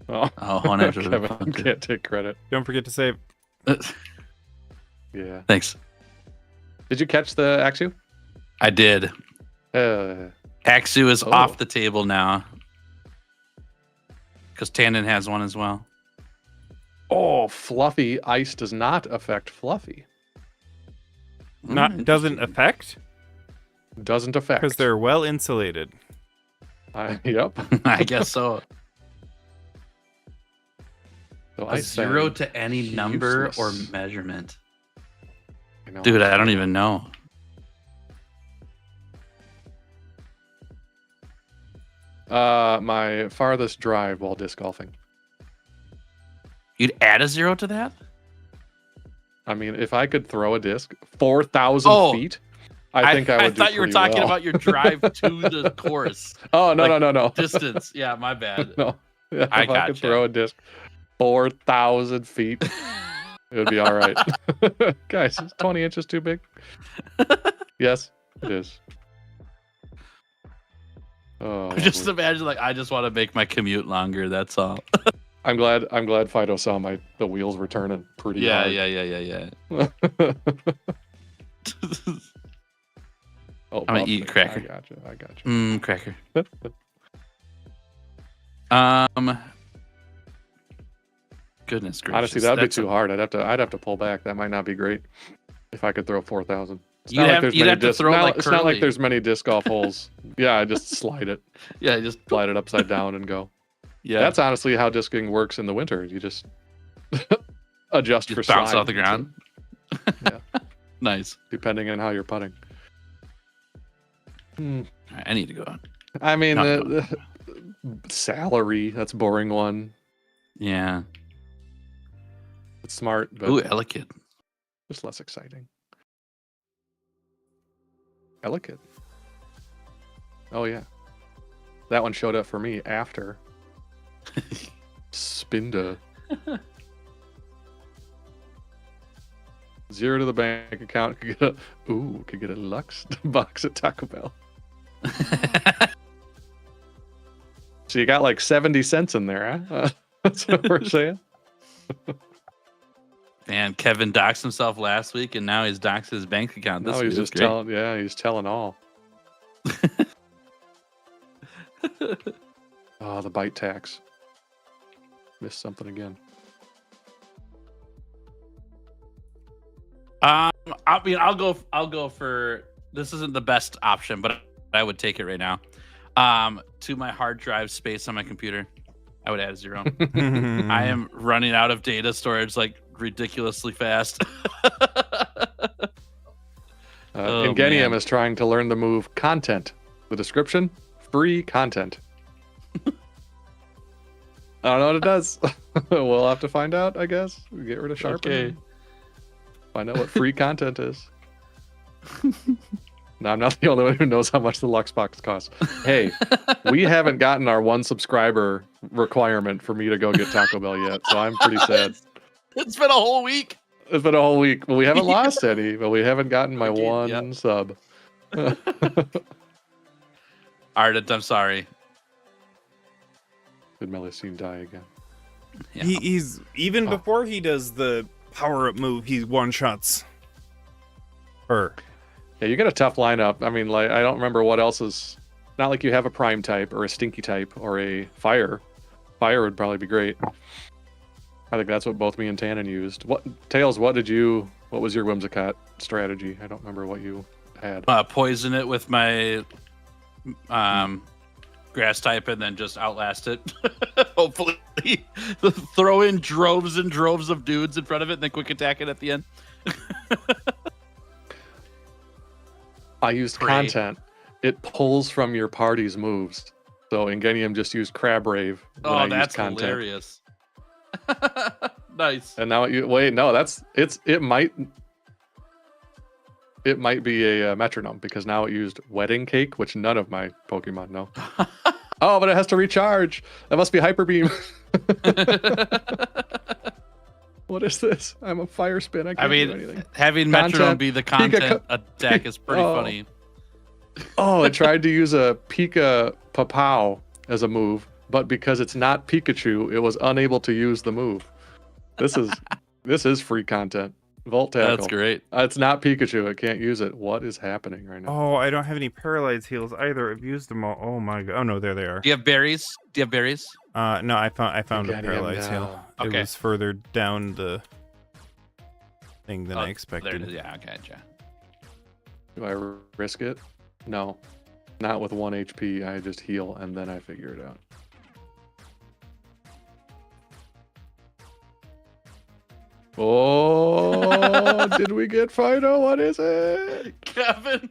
Oh, Kevin can't take credit. Don't forget to save. Yeah. Thanks. Did you catch the Axu? I did. Axu is off the table now. Because TheTanin has one as well. Oh, Fluffy. Ice does not affect Fluffy. Doesn't affect? Doesn't affect. Because they're well insulated. Yep. I guess so. So a 0 to any number or measurement. I Dude, I don't even know. My farthest drive while disc golfing. You'd add a 0 to that? I mean, if I could throw a disc 4,000 feet, I think I would. I thought you were talking about your drive to the course. Oh no. Distance. Yeah, my bad. No. Yeah, I if I could throw a disc 4,000 feet, it would be all right. Guys, is 20 inches too big? Yes, it is. Oh, just imagine, like, I just want to make my commute longer. That's all. I'm glad Fido saw the wheels were turning pretty hard. Yeah. Oh, I'm gonna eat a cracker. I gotcha. Cracker. Goodness gracious. Honestly, that'd be too hard. I'd have to pull back. That might not be great. If I could throw 4,000. You'd have to throw like it's not like there's many disc golf holes. Yeah, I just slide it. Yeah, just slide it upside down and go. Yeah, that's honestly how discing works in the winter. You just adjust for bounce slide. off the ground. Yeah, nice. Depending on how you're putting. I need to go. I mean, the salary. That's a boring one. Yeah, it's smart, but Elikid. Just less exciting. Elikid. Oh yeah, that one showed up for me after. Spinda. 0 to the bank account. Could get a Lux box at Taco Bell. So you got like 70 cents in there, huh? That's what we're saying. Man, Kevin doxed himself last week, and now he's doxed his bank account. This he's just telling. Yeah, he's telling all. Oh, the bite tax. Missed something again. I mean, I'll go for this. Isn't the best option, but I would take it right now. To my hard drive space on my computer, I would add a 0. I am running out of data storage like ridiculously fast. Ingenium is trying to learn the move content. The description: free content. I don't know what it does. We'll have to find out, I guess. Get rid of Sharpen. Okay. Find out what free content is. No, I'm not the only one who knows how much the Lux box costs. Hey, we haven't gotten our 1 subscriber requirement for me to go get Taco Bell yet, so I'm pretty sad. It's been a whole week. It's been a whole week. Well, we haven't lost any, but we haven't gotten my 1 sub. Ardent, I'm sorry. Did Melusine die again? Yeah. He's even before he does the power-up move, he one-shots her. Yeah, you get a tough lineup. I mean, like, I don't remember what else is. Not like you have a prime type or a stinky type or a fire. Fire would probably be great. I think that's what both me and TheTanin used. Tails? What was your Whimsicott strategy? I don't remember what you had. Poison it with my grass type and then just outlast it. Hopefully, throw in droves and droves of dudes in front of it and then quick attack it at the end. I used content. It pulls from your party's moves. So Ingenium just used Crab Rave. Oh, that's hilarious. Nice. And now it might be a metronome because now it used Wedding Cake, which none of my Pokemon know. Oh, but it has to recharge. That must be Hyper Beam. What is this? I'm a Fire Spin. I can't do anything. Having metronome be the content attack is pretty funny. Oh, it tried to use a Pika Papow as a move, but because it's not Pikachu, it was unable to use the move. This is free content. Volt Tackle. That's great. It's not Pikachu. It can't use it. What is happening right now? Oh, I don't have any paralyzed heals either. I've used them all. Oh my god. Oh no, there they are. Do you have berries? No, I found a paralyzed heal. Okay. It was further down the thing than I expected. There it is. Yeah, I gotcha. Do I risk it? No. Not with 1 HP. I just heal and then I figure it out. Oh, did we get Fido? What is it? Kevin,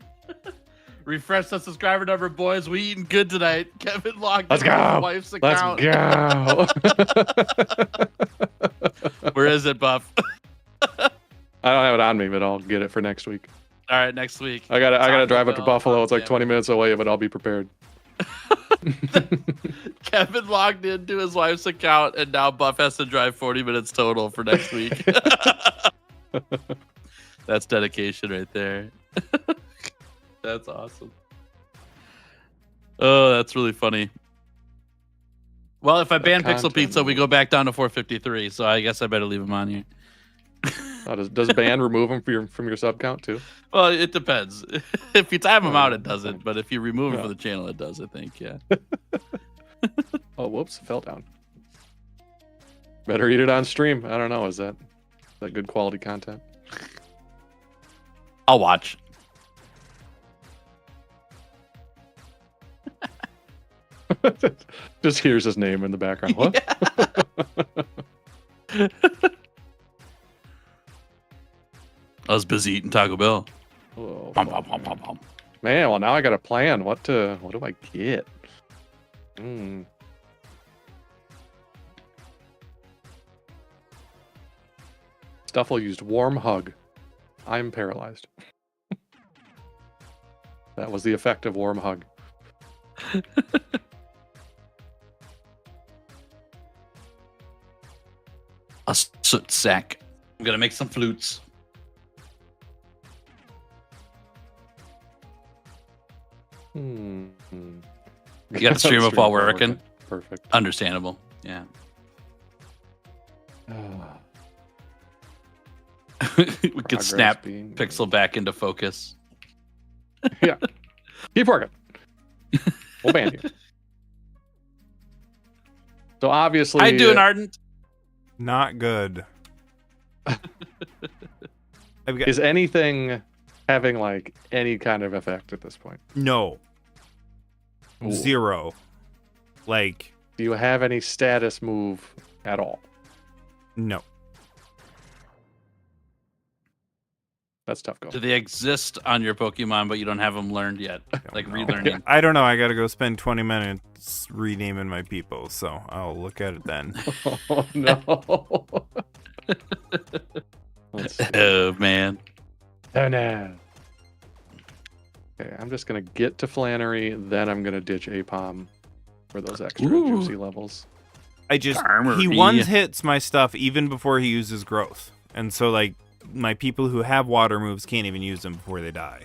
refresh the subscriber number, boys. We eating good tonight. Kevin logged Let's in go. with his wife's account. Let's go. Where is it, Buff? I don't have it on me, but I'll get it for next week. All right, next week. I gotta drive up to Bell, Buffalo. It's like yeah. 20 minutes away, but I'll be prepared. Kevin logged into his wife's account, and now Buff has to drive 40 minutes total for next week. That's dedication right there. That's awesome. Oh, that's really funny. Well, if I ban Pixel Pizza, we go back down to 453. So I guess I better leave him on here. Does ban remove him from your sub count too? Well, it depends. If you time him out, it doesn't. But if you remove him from the channel, it does, I think. Yeah. Oh, whoops. Fell down. Better eat it on stream. I don't know. Is that good quality content? I'll watch. Just hears his name in the background. What? Yeah. I was busy eating Taco Bell. Oh, Pom, pom, pom, pom, pom. man, well now I got a plan. What do I get? Stuffle used Warm Hug. I'm paralyzed. That was the effect of Warm Hug. A soot sack. I'm gonna make some flutes. Hmm. You got to stream up while working. Perfect. Understandable. Yeah. We could Progress snap being- Pixel back into focus. Yeah. Keep working. We'll ban you. So obviously, How you doing, Ardent? Not good. is anything having like any kind of effect at this point? No. Ooh. 0. Like, Do you have any status move at all? no. That's tough going. Do they exist on your Pokemon, but you don't have them learned yet? Like relearning. I don't know. I gotta go spend 20 minutes renaming my people, so I'll look at it then. Oh no. Let's see. Oh, man. Oh no. Okay, I'm just gonna get to Flannery, then I'm gonna ditch Apom for those extra Ooh. juicy levels. He Armory. ones hits my stuff even before he uses growth. And so like my people who have water moves can't even use them before they die.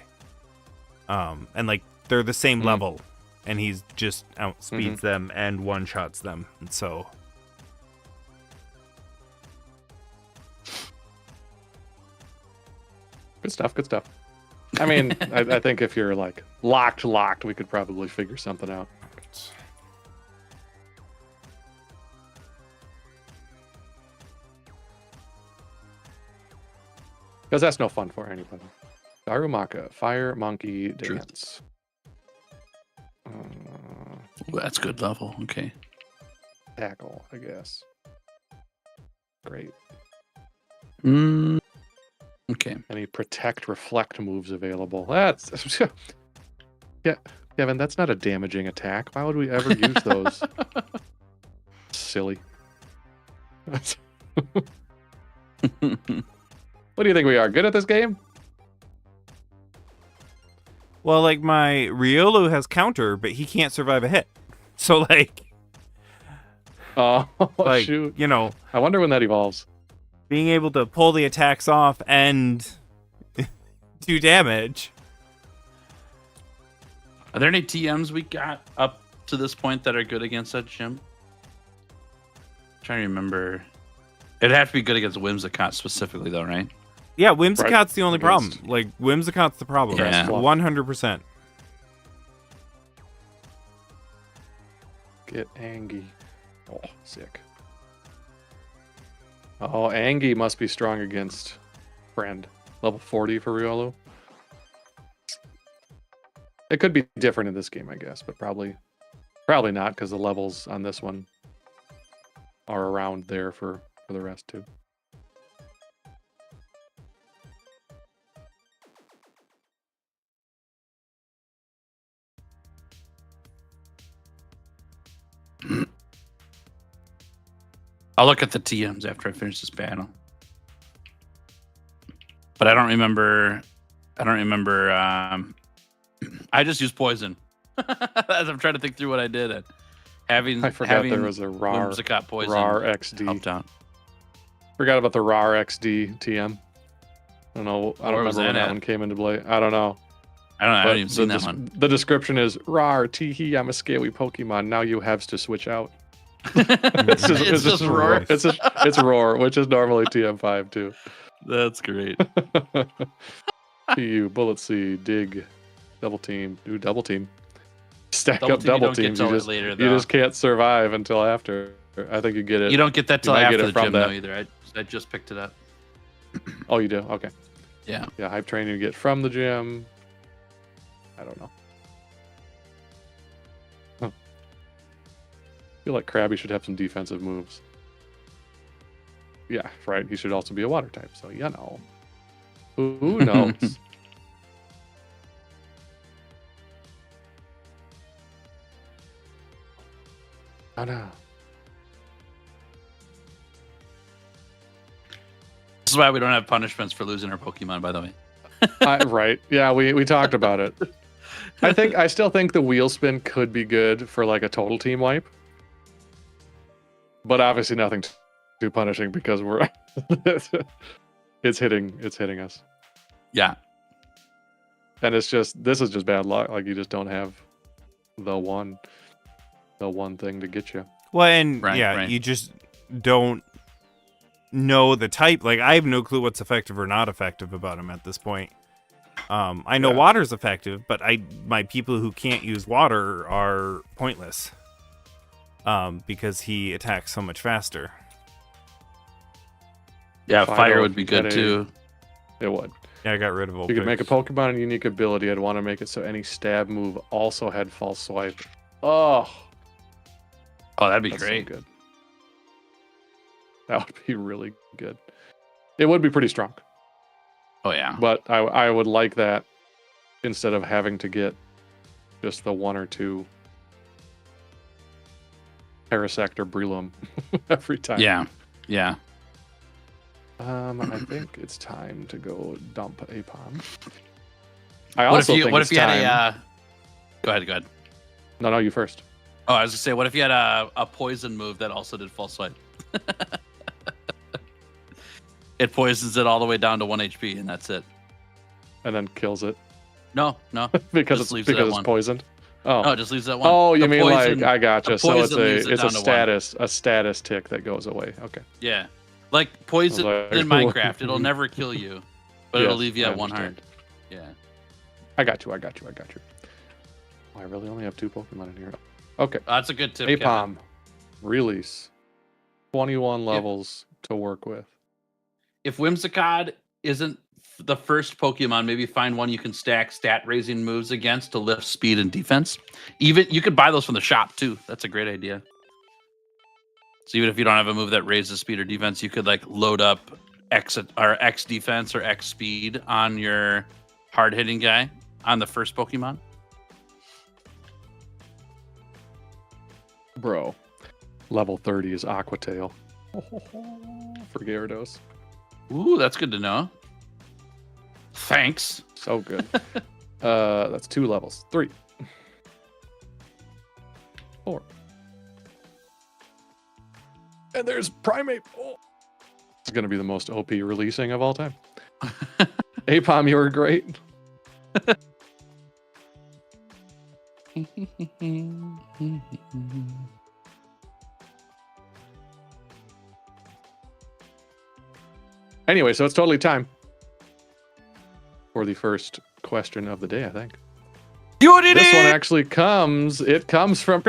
And like they're the same level and he's just outspeeds them and one-shots them. And so Good stuff. Good stuff. I mean, I think if you're like locked, we could probably figure something out. Because that's no fun for anybody. Darumaka, fire monkey dance. Ooh, that's good level. Okay. Tackle, I guess. Great. Okay. Any protect, reflect moves available? That's yeah, Kevin. That's not a damaging attack. Why would we ever use those? Silly. What do you think we are? Good at this game? well, like my Riolu has counter, but he can't survive a hit. So like, Oh, like shoot. you know, I wonder when that evolves. being able to pull the attacks off and do damage. Are there any TMs we got up to this point that are good against that gym? Trying to remember. It'd have to be good against Whimsicott specifically, though, right? Yeah, Whimsicott's Right. the only problem. Like Whimsicott's the problem. Yeah. 100%. Get Angie. Oh, sick. Oh, Angie must be strong against Friend. Level 40 for Riolu. It could be different in this game, I guess, but probably not, because the levels on this one are around there for the rest too. I'll look at the TMs after I finish this battle. But I don't remember. I just used poison. As I'm trying to think through what I did. And I forgot there was a RAR Whimsicott poison XD. helped out. Forgot about the RAR XD TM. I don't know. I don't Where was remember when that that at? one came into play. I don't know. I don't know. I But haven't even seen that one. The description is RAR teehee. I'm a scaly Pokemon. Now you have to switch out. It's just roar. It's roar, which is normally TM5 too. That's great. PU, bullet C, dig, double team, do double team. Stack Double up team, you double don't get teams. till You it just, later, you though. just can't survive until after. I think you get it. You don't get that till might get after it the from gym, that. though, either. I just picked it up. Oh, you do? Okay. Yeah. Yeah, hype training you get from the gym. I don't know. I feel like Krabby should have some defensive moves. Yeah, right. He should also be a water type, so you know. Who knows? Oh no. This is why we don't have punishments for losing our Pokemon, by the way. Right. Yeah, we talked about it. I still think the wheel spin could be good for like a total team wipe. But obviously nothing too punishing because we're it's hitting us. Yeah. And this is just bad luck. Like you just don't have the one thing to get you. Well, and Right. you just don't know the type. Like I have no clue what's effective or not effective about him at this point. I know water's effective, but my people who can't use water are pointless. Because he attacks so much faster. Yeah, Fido, fire would be get good, a- too. It would. Yeah, I got rid of You could make a Pokemon a unique ability. I'd want to make it so any stab move also had false swipe. Oh, Oh, that'd be that's so great. good. That would be really good. It would be pretty strong, Oh, yeah. but I would like that instead of having to get just the one or two Parasect or Breloom every time. Yeah. Yeah. I think it's time to go dump a palm. I What also if you, think what it's if you time. had a... Go ahead. No, you first. Oh, I was going to say, what if you had a poison move that also did false swipe? It poisons it all the way down to 1 HP, and that's it. And then kills it No. because Just it's leaves it at one. poisoned. Oh, it just leaves that one. oh, you The mean poison- like I gotcha. the So it's poison leaves it a down to one. status tick that goes away. Okay. Yeah, like poison like- in Minecraft. It'll never kill you, but it'll Yes, leave you I at 1 heart. understand. Yeah. I got you. Oh, I really only have 2 Pokemon in here. Okay. That's a good tip. Kevin. Apom release 21 levels to work with. If Whimsicott isn't the first Pokemon, maybe find one you can stack stat raising moves against to lift speed and defense. Even you could buy those from the shop too. That's a great idea. So even if you don't have a move that raises speed or defense, you could like load up X defense or X speed on your hard hitting guy on the first Pokemon. Bro, level 30 is Aquatail. For Gyarados. Ooh, that's good to know. Thanks. So good. That's 2 levels. 3. 4. And there's Primate. Oh. It's going to be the most OP releasing of all time. Apom, you were great. Anyway, so it's totally time for the first question of the day, I think. You did This one it! actually comes. It comes from. It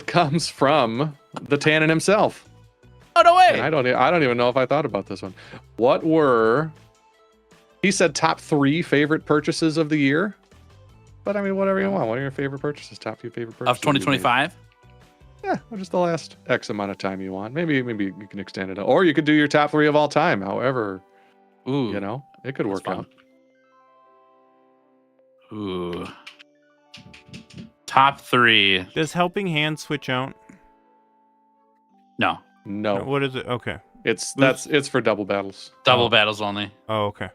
comes from TheTanin himself. Oh, no way! And I don't even know if I thought about this one. What were? He said top 3 favorite purchases of the year. But I mean, whatever you want. What are your favorite purchases? Top 2 favorite purchases Of 2025? Yeah, or just the last X amount of time you want. Maybe you can extend it, or you could do your top 3 of all time. However, Ooh, you know, it could that's work fun. out. Ooh. Top 3. Does Helping Hand switch out? No. No, What is it? Okay. it's for double battles. Double battles only. Oh, okay.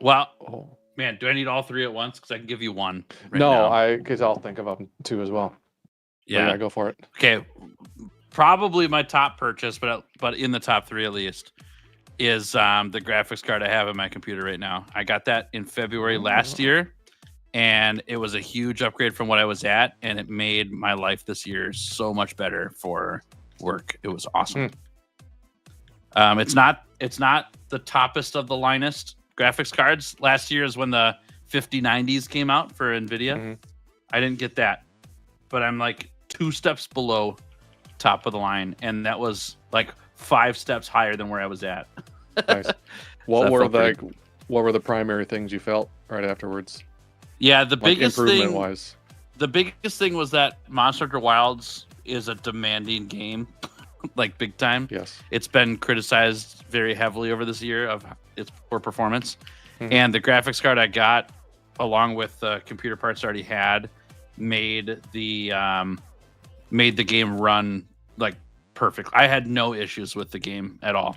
Well, Oh. man, do I need all 3 at once? Because I can give you one. Right No, now. because I'll think of them 2 as well. Yeah. Yeah, go for it. Okay. Probably my top purchase, but in the top 3 at least, is the graphics card I have in my computer right now. I got that in February last year, and it was a huge upgrade from what I was at, and it made my life this year so much better for work. It was awesome. It's not the toppest of the linest graphics cards. Last year is when the 5090s came out for NVIDIA. Mhm. I didn't get that, but I'm like 2 steps below top of the line, and that was like 5 steps higher than where I was at. Nice. So What that were felt what were the primary things you felt right afterwards? Yeah, the Like biggest improvement thing wise. the biggest thing was that Monster Hunter Wilds is a demanding game, like big time. Yes. It's been criticized very heavily over this year of its poor performance. Mhm. And the graphics card I got, along with the computer parts I already had, made the game run like perfect. I had no issues with the game at all.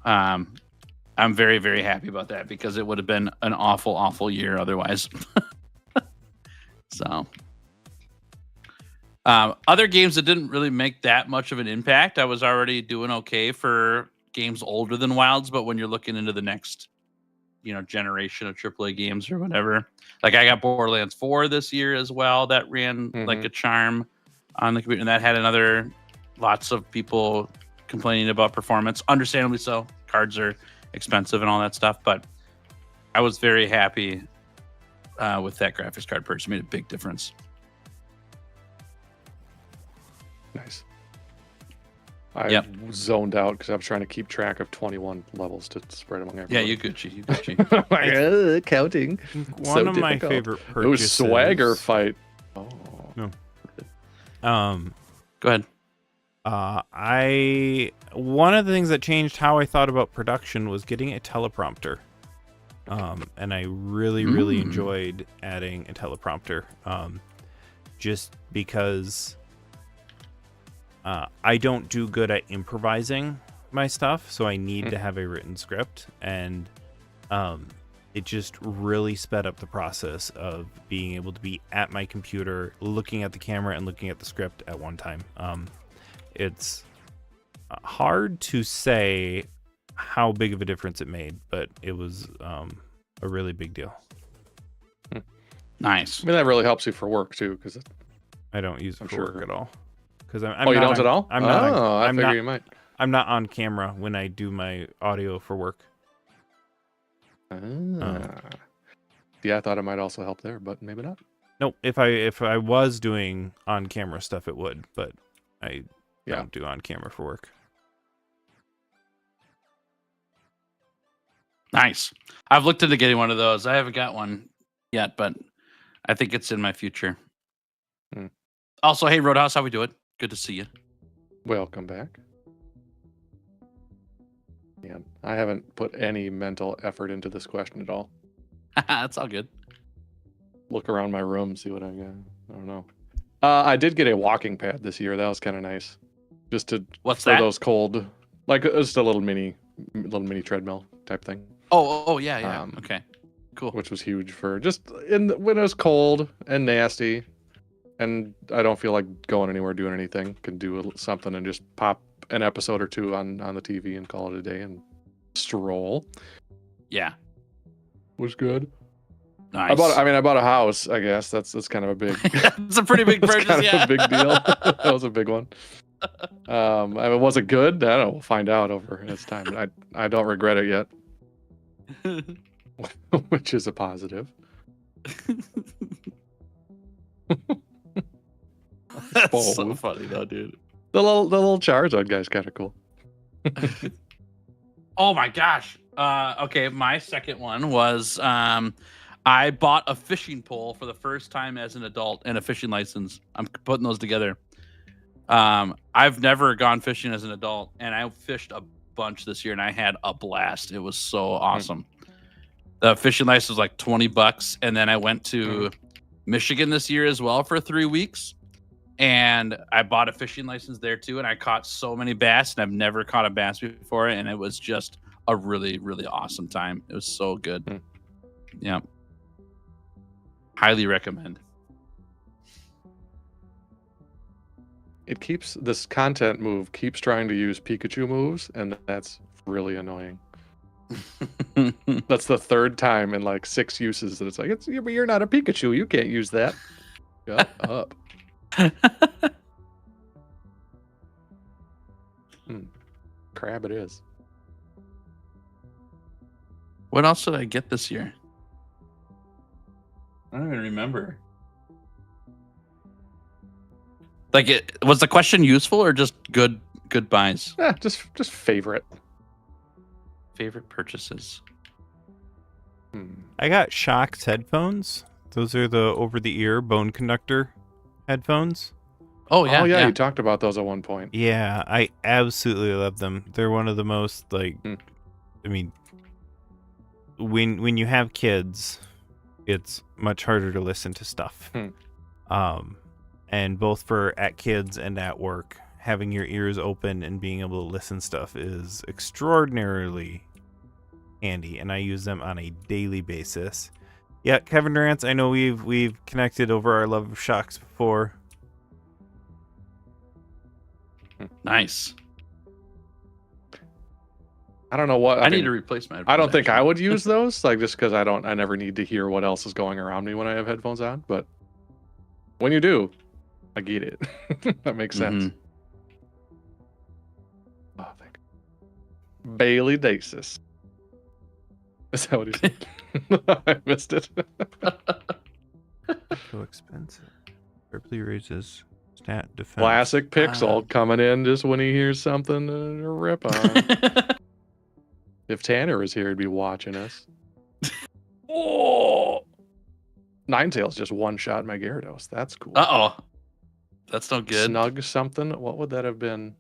I'm very, very happy about that because it would have been an awful, awful year otherwise. So, other games that didn't really make that much of an impact, I was already doing okay for games older than Wilds. But when you're looking into the next, generation of AAA games or whatever, like I got Borderlands 4 this year as well. That ran like a charm on the computer, and that had lots of people complaining about performance. Understandably so. Cards are expensive and all that stuff, but I was very happy with that graphics card purchase. It made a big difference. Nice. I zoned out because I was trying to keep track of 21 levels to spread among everyone. Yeah, you Gucci. Counting. One of my favorite purchases. It was swagger fight. Oh. No. Go ahead. One of the things that changed how I thought about production was getting a teleprompter. And I really enjoyed adding a teleprompter. Just because I don't do good at improvising my stuff, so I need to have a written script, and it just really sped up the process of being able to be at my computer, looking at the camera and looking at the script at one time. It's hard to say how big of a difference it made, but it was a really big deal. Nice. I mean, that really helps you for work too, because I don't use it for work at all. Because I'm you not don't at all? I'm not. I figure you might. I'm not on camera when I do my audio for work. Yeah, I thought it might also help there, but maybe not. Nope. If I was doing on camera stuff, it would, but I don't do on camera for work. Nice. I've looked into getting one of those. I haven't got one yet, but I think it's in my future. Also, hey Roadhouse, how we doing? Good to see you. Welcome back. Man, I haven't put any mental effort into this question at all. That's all good. Look around my room, see what I got. I don't know. I did get a walking pad this year. That was kind of nice. Just to What's for that? those cold, like just a little mini treadmill type thing. Oh yeah. Okay, cool. Which was huge for just when it was cold and nasty, and I don't feel like going anywhere doing anything. Can do something and just pop an episode or two on the TV and call it a day and stroll. Yeah, was good. Nice. I bought a house. I guess that's kind of a big. It's a pretty big purchase. Kind yeah, of a big deal. That was a big one. I mean, was it good? I don't know. We'll find out over its time. I don't regret it yet, which is a positive. That's so funny though, dude. The little Charizard guy's kind of cool. Oh my gosh. Okay, my second one was I bought a fishing pole for the first time as an adult and a fishing license. I'm putting those together. I've never gone fishing as an adult, and I fished a bunch this year, and I had a blast. It was so awesome. The fishing license was like $20, and then I went to Michigan this year as well for 3 weeks, and I bought a fishing license there too, and I caught so many bass, and I've never caught a bass before, and it was just a really, really awesome time. It was so good. Yeah. Highly recommend. It keeps this content move keeps trying to use Pikachu moves, and that's really annoying. That's the third time in like 6 uses that it's like, you're not a Pikachu. You can't use that. Shut up. Crab it is. What else did I get this year? I don't even remember. Like, was the question useful or just good buys? Yeah, just favorite purchases. I got Shox headphones. Those are the over-the-ear bone conductor headphones. Oh yeah, you talked about those at one point. Yeah, I absolutely love them. They're one of the most I mean, when you have kids, it's much harder to listen to stuff. And both for at kids and at work, having your ears open and being able to listen stuff is extraordinarily handy, and I use them on a daily basis. Yeah, Kevin Durant, I know we've connected over our love of Shox before. Nice. I don't know what I need to replace my. I don't think I would use those, like just because I never need to hear what else is going around me when I have headphones on. But when you do, I get it. That makes sense. Oh, thank you. Bailey Dacis. Is that what he said? I missed it. So expensive. Ripley raises stat defense. Classic Pixel coming in just when he hears something to rip on. If Tanner was here, he'd be watching us. Oh! Ninetales just one-shot my Gyarados. That's cool. Uh-oh. That's no good. Snug something? What would that have been?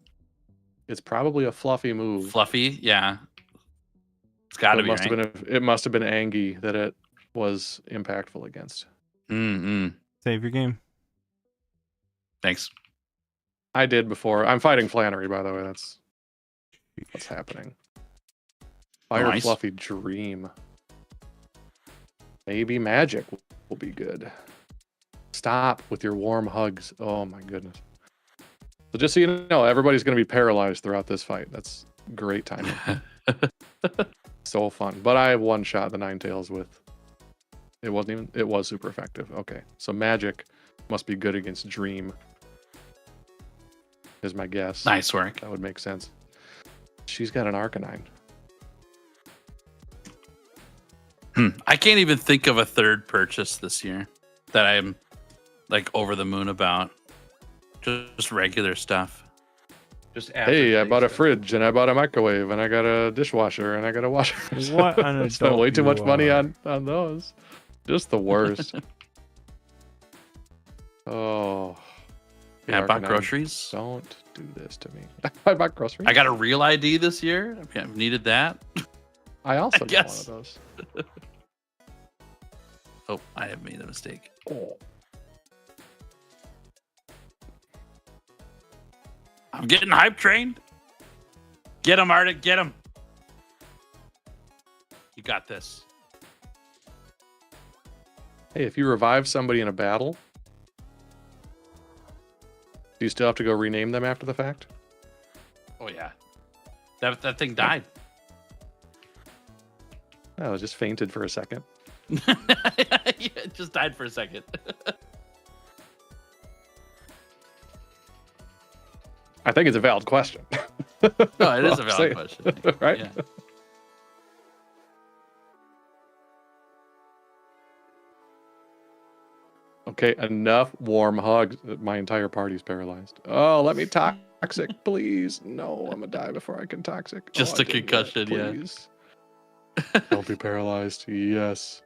It's probably a fluffy move. Fluffy? Yeah. It's got to be, right? It must have been Angie that it was impactful against. Save your game. Thanks. I did before. I'm fighting Flannery, by the way. That's what's happening. Fire Nice. Fluffy Dream. Maybe Magic will be good. Stop with your warm hugs. Oh my goodness. So just so you know, everybody's going to be paralyzed throughout this fight. That's great timing. So fun. But I one-shot the Ninetales with. It was super effective. Okay, so magic must be good against Dream. Is my guess. Nice work. That would make sense. She's got an Arcanine. I can't even think of a third purchase this year that I'm like over the moon about. Just regular stuff. Just Hey, I bought a fridge and I bought a microwave and I got a dishwasher and I got a washer. What an I spent adult way too much you money are. on those. Just the worst. Oh. the Yeah, I bought Arcanine. groceries. Don't do this to me. I bought groceries. I got a real ID this year. I've needed that. I also I got guess. one of those. Oh, I have made a mistake. Oh. I'm getting hype trained. Get him, Arctic. Get him. You got this. Hey, if you revive somebody in a battle, do you still have to go rename them after the fact? Oh yeah. That thing died. Oh, it just fainted for a second. Yeah, it just died for a second. I think it's a valid question. No, it is a I'm valid saying. question. Right? Yeah. Okay, enough warm hugs. My entire party's paralyzed. Oh, let me toxic, please. No, I'm gonna die before I can toxic. Just Oh, a I did that, concussion, yeah. please. Don't be paralyzed. Yes.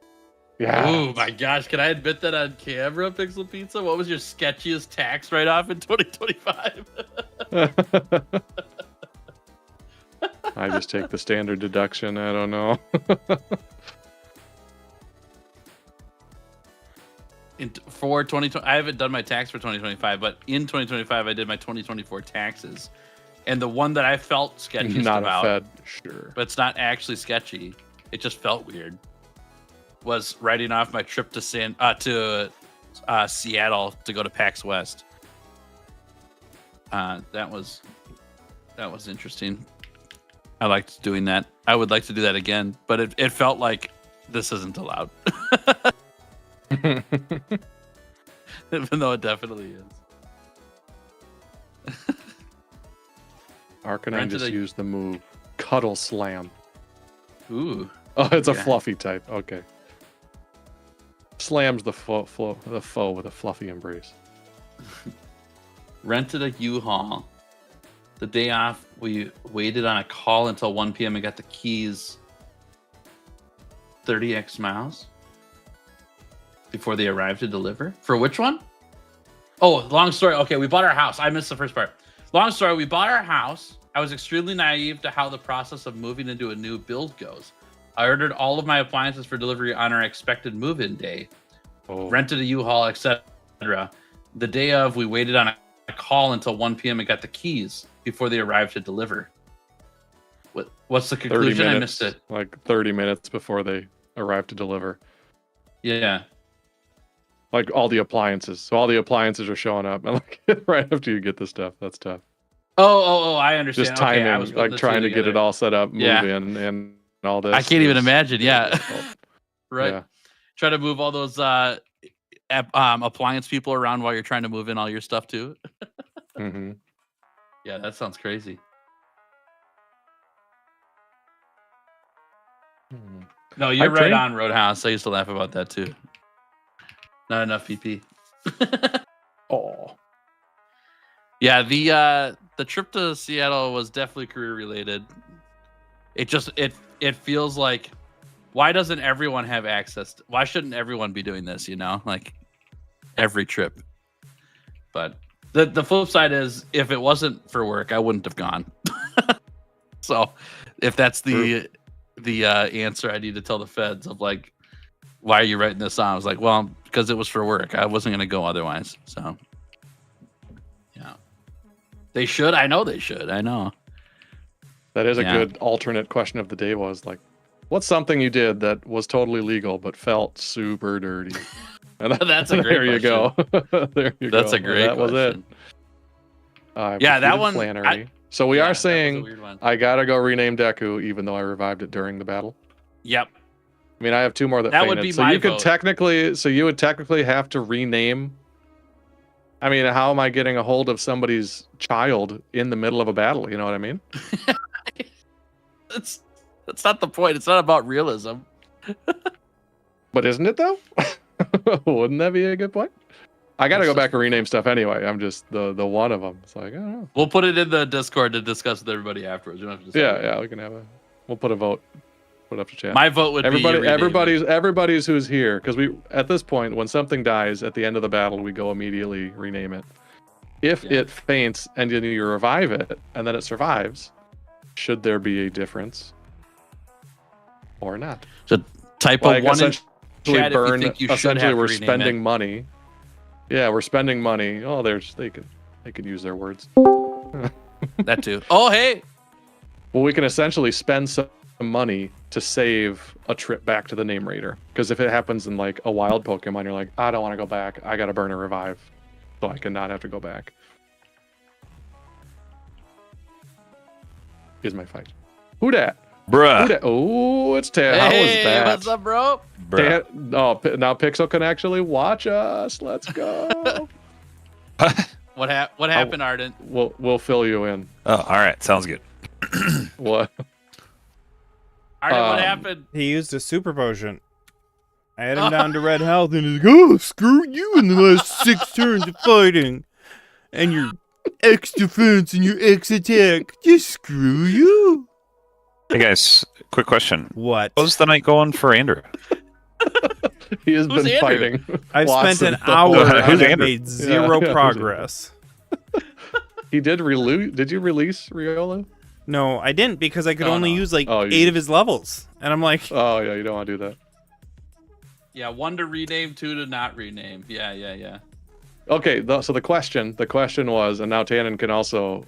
Yeah. Oh my gosh, can I admit that on camera, Pixel Pizza? What was your sketchiest tax write-off in 2025? I just take the standard deduction. I don't know. For 2020, I haven't done my tax for 2025, but in 2025, I did my 2024 taxes. And the one that I felt sketchiest Not about, a Fed, sure. but it's not actually sketchy, it just felt weird, was writing off my trip to Seattle to go to PAX West. That was interesting. I liked doing that. I would like to do that again, but it felt like this isn't allowed. Even though it definitely is. Arcanine Rented just a- used the move Cuddle Slam. Ooh. Oh, it's a Yeah. fluffy type. Okay. Slams the foe with a fluffy embrace. Rented a U-Haul. The day off, we waited on a call until 1 p.m. and got the keys 30x miles before they arrived to deliver. For which one? Oh, long story. Okay, we bought our house. I missed the first part. Long story, we bought our house. I was extremely naive to how the process of moving into a new build goes. I ordered all of my appliances for delivery on our expected move-in day. Oh. Rented a U-Haul, etc. The day of, we waited on a call until 1 p.m. and got the keys before they arrived to deliver. What's the 30 conclusion? minutes, I missed it. like 30 minutes before they arrive to deliver. Yeah. Like all the appliances. So all the appliances are showing up and like right after you get the stuff. That's tough. Oh, I understand. Just Okay, timing, I was putting like the two trying to get it together. all set up, move Yeah. in and all this. I can't even is imagine. Yeah. difficult. Right. Yeah. Try to move all those appliance people around while you're trying to move in all your stuff too. Mhm. Yeah, that sounds crazy. Hmm. No, you're Hype right train? on, Roadhouse. I used to laugh about that too. Not enough PP. Oh. Yeah, the trip to Seattle was definitely career related. It feels like, why doesn't everyone have access? Why shouldn't everyone be doing this? You know, like every trip. But the flip side is, if it wasn't for work, I wouldn't have gone. So, if that's the answer, I need to tell the feds of like, why are you writing this on? I was like, well, because it was for work. I wasn't gonna go otherwise. So, yeah, they should. I know they should. I know. That is a Yeah. good alternate question of the day was like, what's something you did that was totally legal but felt super dirty? And That's a great there you go. There you go. That's a great That was it. question. Yeah, that defeated one, Flannery. So we Yeah, are that was a saying weird one. I gotta go rename Deku, even though I revived it during the battle. Yep. I mean, I have 2 more that That fainted. would be so my you could vote. technically, so you would technically have to rename. I mean, how am I getting a hold of somebody's child in the middle of a battle? You know what I mean? That's not the point. It's not about realism. But isn't it though? Wouldn't that be a good point? I gotta go back and rename stuff anyway. I'm just the one of them. It's like I don't know. We'll put it in the Discord to discuss with everybody afterwards. You don't have to decide. Yeah, we can have we'll put a vote. Put it up to chat. My vote would be everybody's who's here, because we at this point, when something dies at the end of the battle, we go immediately rename it. If it faints and then you revive it and then it survives, should there be a difference or not? So type of one in chat if you burn. think you should Essentially, have we're to rename spending it. money. Yeah, we're spending money. Oh, they could use their words. That too. Oh, hey. Well, we can essentially spend some money to save a trip back to the name raider. Because if it happens in like a wild Pokemon, you're like, I don't want to go back. I got to burn a revive, so I cannot have to go back. Here's my fight. Who dat? Bruh. Who dat? Oh, it's Ted. How was Hey, that? what's up, bro? Bruh. Now Pixel can actually watch us. Let's go. What happened, Arden? We'll fill you in. Oh, all right. Sounds good. What? Arden, what happened? He used a super potion. I had him down to red health, and he's like, "Oh, screw you!" In the last 6 turns of fighting, and your X defense and your X attack, just screw you. Hey guys, quick question. What? How's the night going for Andrew? He has Who's been Andrew? fighting. I've Watson spent an the whole hour time. and Who's I've Andrew? made zero Yeah, progress. He did release. Did you release Riolu? No, I didn't because I could Oh, only no. use like Oh, 8 of his levels, and I'm like, Oh yeah, you don't want to do that. Yeah, 1 to rename, 2 to not rename. Yeah. Okay, so the question was, and now Tannen can also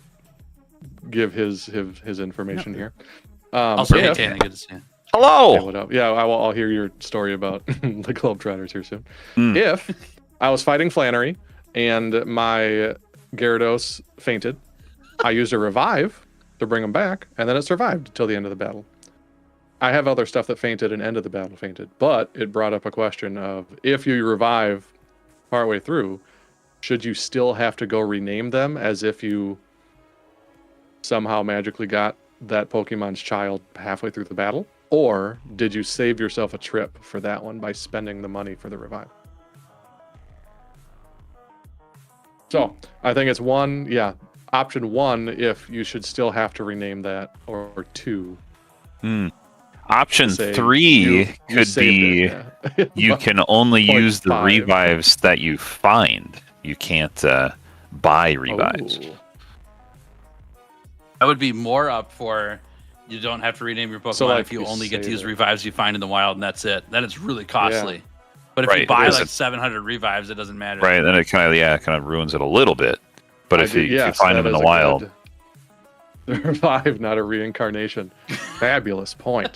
give his information here. Also, hey, if- Tannen, good to see you. Hey, Hello. what up? Yeah, I'll hear your story about the Globetrotters here soon. Mm. If I was fighting Flannery and my Gyarados fainted, I used a revive to bring him back, and then it survived till the end of the battle. I have other stuff that fainted and end of the battle fainted, but it brought up a question of if you revive partway through, should you still have to go rename them as if you somehow magically got that Pokemon's child halfway through the battle? Or did you save yourself a trip for that one by spending the money for the revive? So I think it's option 1 if you should still have to rename that, or 2. Option Say 3 you could saved be it, yeah. you can only use the 0.5. revives that you find. You can't buy revives. Oh. I would be more up for you don't have to rename your Pokemon So, like, if you you only get to save use it. revives you find in the wild, and that's it. Then it's really costly. But if Right, you buy it is. like 700 revives, it doesn't matter. Right, then it kind of ruins it a little bit. But if you find them in that the is a wild, good revive, not a reincarnation. Fabulous point.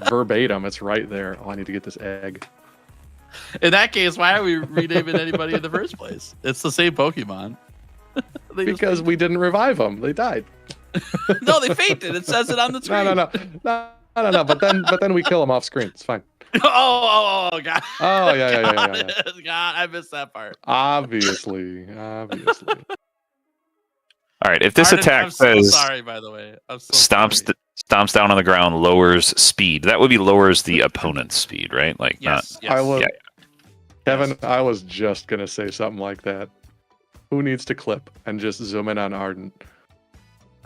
Verbatim, it's right there. Oh, I need to get this egg. In that case, why are we renaming anybody in the first place? It's the same Pokemon. They just Because we didn't revive them. They died. fainted. No, they fainted. It says it on the screen. No. But then we kill them off screen. It's fine. Oh, God. Oh yeah. God, I missed that part. Obviously. all right. If this Arden, attack I'm so says sorry, by the way. I'm so stomps down on the ground, lowers speed, that would be lowers the opponent's speed, right? Like Yes. I was, Yeah. Kevin, I was just gonna say something like that. Who needs to clip and just zoom in on Arden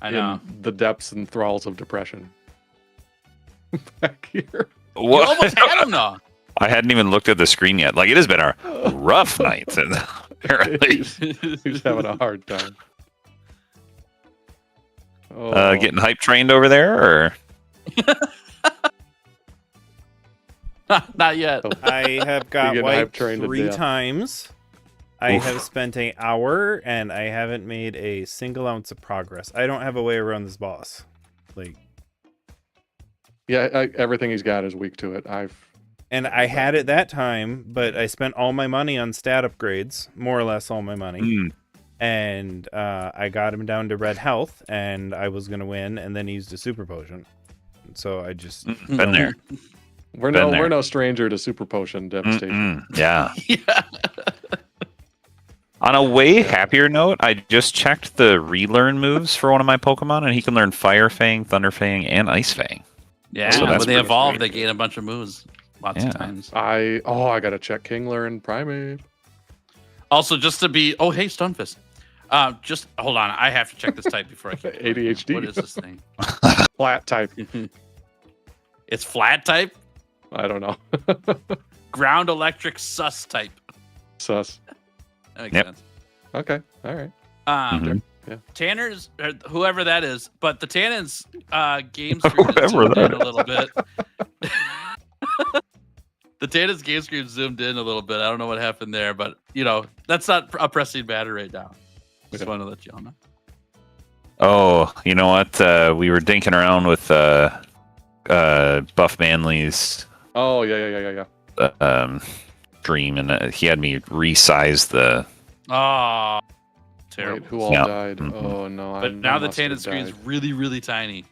I know. in the depths and thralls of depression? Back here. You What? almost had him, though. I hadn't even looked at the screen yet. Like, it has been a rough night. Apparently, He's having a hard time. Oh. getting hype trained over there, or Not yet. I have got getting hype wiped trained to 3 death. times. I Oof. have spent an hour, and I haven't made a single ounce of progress. I don't have a way around this boss. Like, Yeah, everything he's got is weak to it. and I had it that time, but I spent all my money on stat upgrades, more or less all my money. and I got him down to red health, and I was gonna win, and then he used a super potion. So I just Been there. We're no stranger to super potion devastation. Yeah. Yeah. On a way happier note, I just checked the relearn moves for one of my Pokemon, and he can learn Fire Fang, Thunder Fang, and Ice Fang. Yeah, So that's when they pretty evolve, sweet. they gain a bunch of moves lots of times. I gotta check Kingler and Primate. Also, just to be, hey, Stunfist. Just hold on, I have to check this type before I can. ADHD. What is this thing? Flat type. It's flat type, I don't know. ground electric sus type. Sus. That makes Yep. sense. Okay. All right. Mhm. Yeah. Tanner's, or whoever that is, but the Tanin's game screen is Whoever zoomed that in a little bit. The Tanin's game screen zoomed in a little bit. I don't know what happened there, but that's not a pressing matter right now. Just want to let you all know. Oh, you know what? We were dinking around with Buff Manley's Oh yeah. dream, and he had me resize the. Oh, terrible. Wait, who all Yeah. died? Mhm. Oh no. But now the Mustard Tanin screen's died. really, really tiny.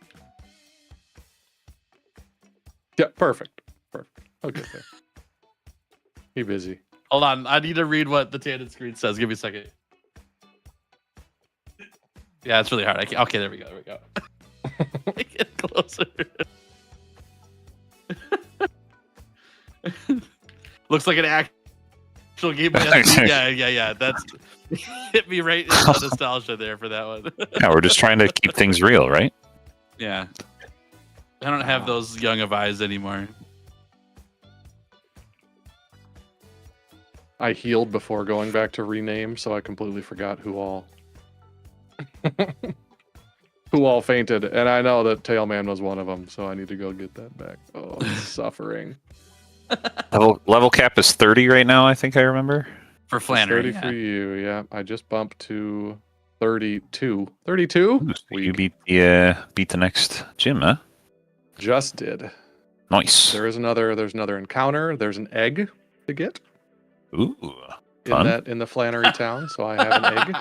Yeah, perfect. I'll get there. He busy. Hold on, I need to read what the Tanin screen says. Give me a second. Yeah, it's really hard. Okay, there we go. Get closer. Looks like an actual game. Yeah. That's hit me right in the nostalgia there for that one. Yeah, we're just trying to keep things real, right? Yeah. I don't have those young of eyes anymore. I healed before going back to rename, so I completely forgot who all fainted, and I know that Tailman was one of them, so I need to go get that back. Oh, it's suffering. Level cap is 30 right now. I think I remember. For It's Flannery. 30 for you, yeah. I just bumped to 32. 32? You beat the next gym, huh? Just did. Nice. There's another encounter. There's an egg to get Ooh, fun. in the Flannery town, so I have an egg.